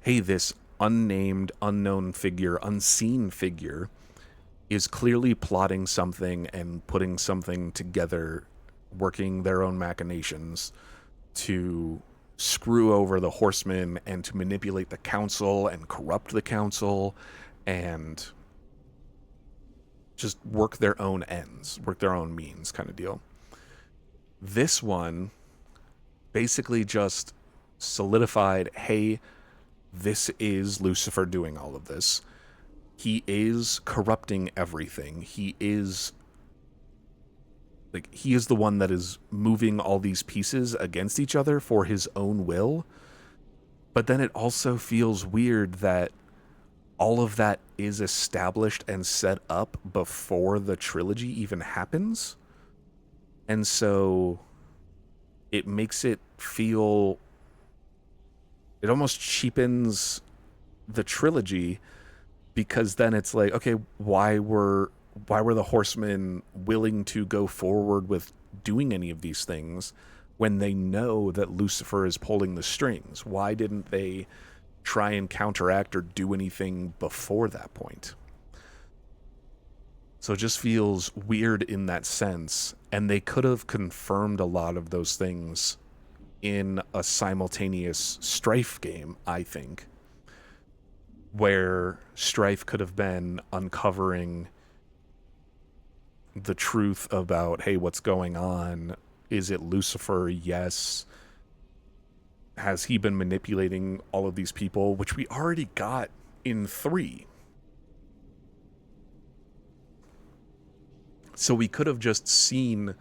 hey, this unnamed, unknown figure, unseen figure is clearly plotting something and putting something together, working their own machinations to screw over the horsemen and to manipulate the council and corrupt the council and just work their own ends, work their own means kind of deal. This one basically just solidified, hey, this is Lucifer doing all of this. He is corrupting everything. He is the one that is moving all these pieces against each other for his own will. But then it also feels weird that all of that is established and set up before the trilogy even happens. And so it makes it feel, it almost cheapens the trilogy, because then it's like, okay, why were the horsemen willing to go forward with doing any of these things when they know that Lucifer is pulling the strings? Why didn't they try and counteract or do anything before that point? So it just feels weird in that sense, and they could have confirmed a lot of those things in a simultaneous Strife game, I think, where Strife could have been uncovering the truth about, hey, what's going on? Is it Lucifer? Yes. Has he been manipulating all of these people, which we already got in 3? So we could have just seen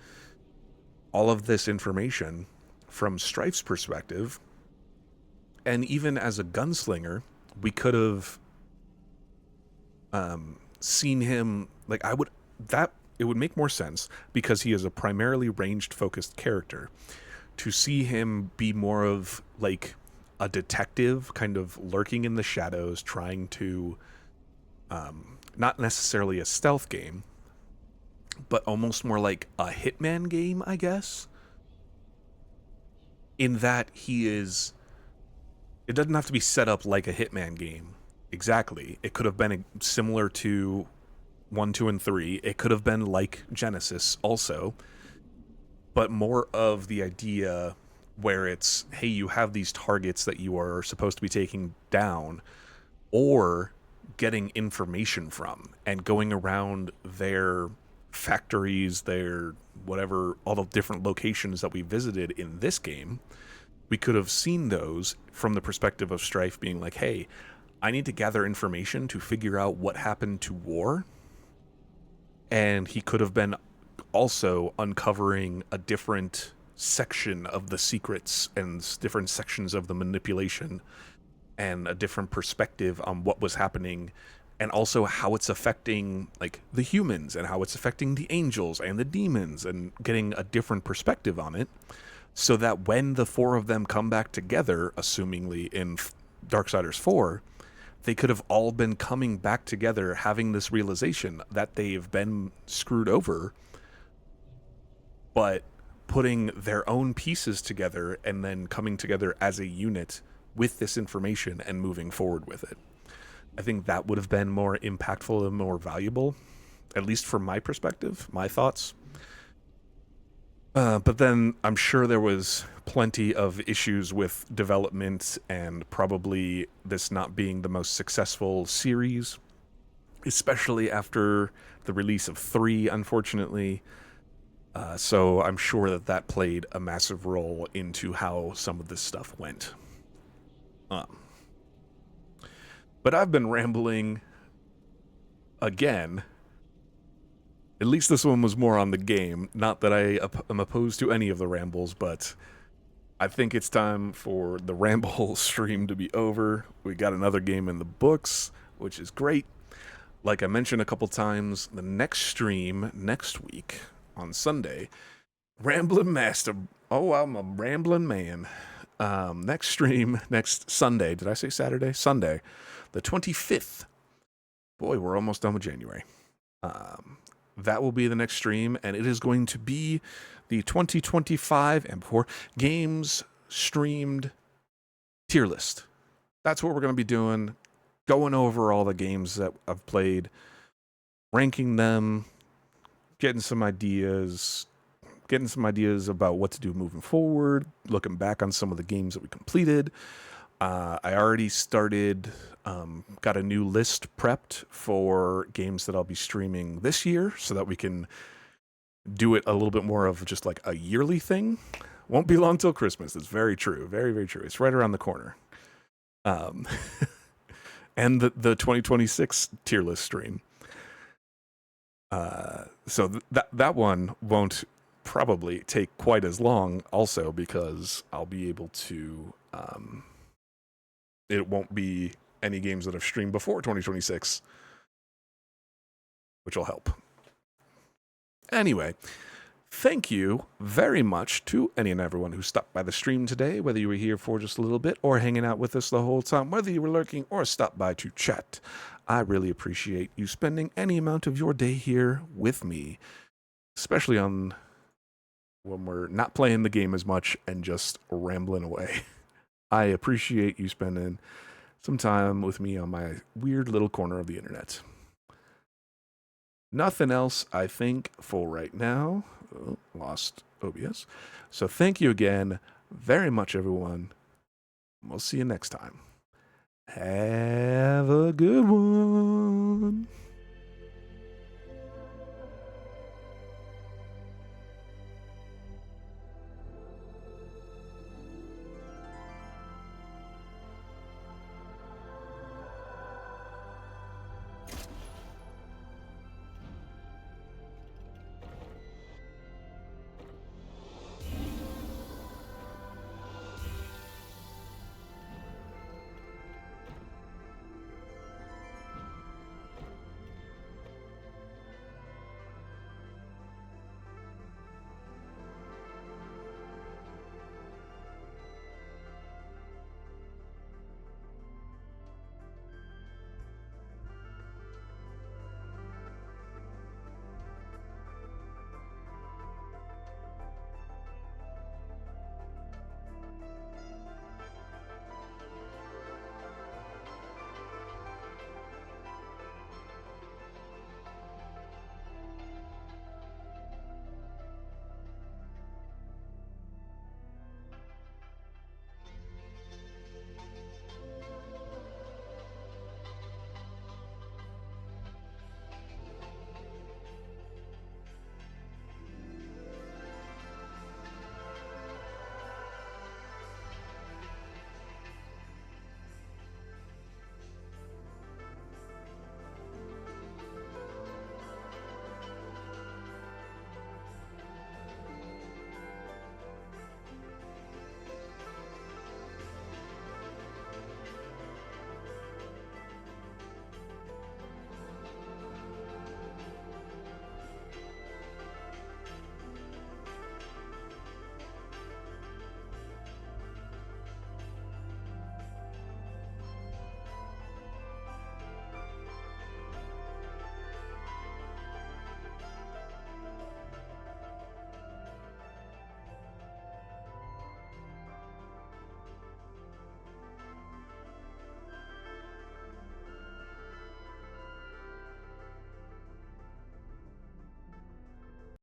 all of this information from Strife's perspective, and even as a gunslinger, we could have seen him, like, it would make more sense, because he is a primarily ranged focused character, to see him be more of like a detective, kind of lurking in the shadows, trying to, not necessarily a stealth game, but almost more like a Hitman game, I guess. In that it doesn't have to be set up like a Hitman game. Exactly. It could have been similar to 1, 2, and 3. It could have been like Genesis also, but more of the idea where it's, hey, you have these targets that you are supposed to be taking down or getting information from, and going around their factories, their whatever, all the different locations that we visited in this game. We could have seen those from the perspective of Strife being like, hey, I need to gather information to figure out what happened to War. And he could have been also uncovering a different section of the secrets and different sections of the manipulation and a different perspective on what was happening, and also how it's affecting like the humans and how it's affecting the angels and the demons, and getting a different perspective on it, so that when the 4 of them come back together, assumingly in Darksiders 4, they could have all been coming back together, having this realization that they've been screwed over, but putting their own pieces together and then coming together as a unit with this information and moving forward with it. I think that would have been more impactful and more valuable, at least from my perspective, my thoughts. But then I'm sure there was plenty of issues with development and probably this not being the most successful series, especially after the release of 3, unfortunately. So I'm sure that played a massive role into how some of this stuff went. But I've been rambling again. At least this one was more on the game. Not that I am opposed to any of the rambles, but I think it's time for the ramble stream to be over. We got another game in the books, which is great. Like I mentioned a couple times, the next stream next week on Sunday, Ramblin' Master. Oh, I'm a rambling man. Next stream, next Sunday. Did I say Saturday? Sunday. The 25th. Boy, we're almost done with January. that will be the next stream, and it is going to be the 2025 and before games streamed tier list. That's what we're going to be doing, going over all the games that I've played, ranking them, getting some ideas about what to do moving forward, looking back on some of the games that we completed. I already started, got a new list prepped for games that I'll be streaming this year so that we can do it a little bit more of just like a yearly thing. Won't be long till Christmas. That's very true. Very, very true. It's right around the corner. And the 2026 tier list stream. So that one won't probably take quite as long also because I'll be able to, it won't be any games that I've streamed before 2026, which will help. Anyway, thank you very much to any and everyone who stopped by the stream today, whether you were here for just a little bit or hanging out with us the whole time, whether you were lurking or stopped by to chat. I really appreciate you spending any amount of your day here with me, especially on when we're not playing the game as much and just rambling away. I appreciate you spending some time with me on my weird little corner of the internet. Nothing else, I think, for right now. Oh, lost OBS. So thank you again very much, everyone. We'll see you next time. Have a good one.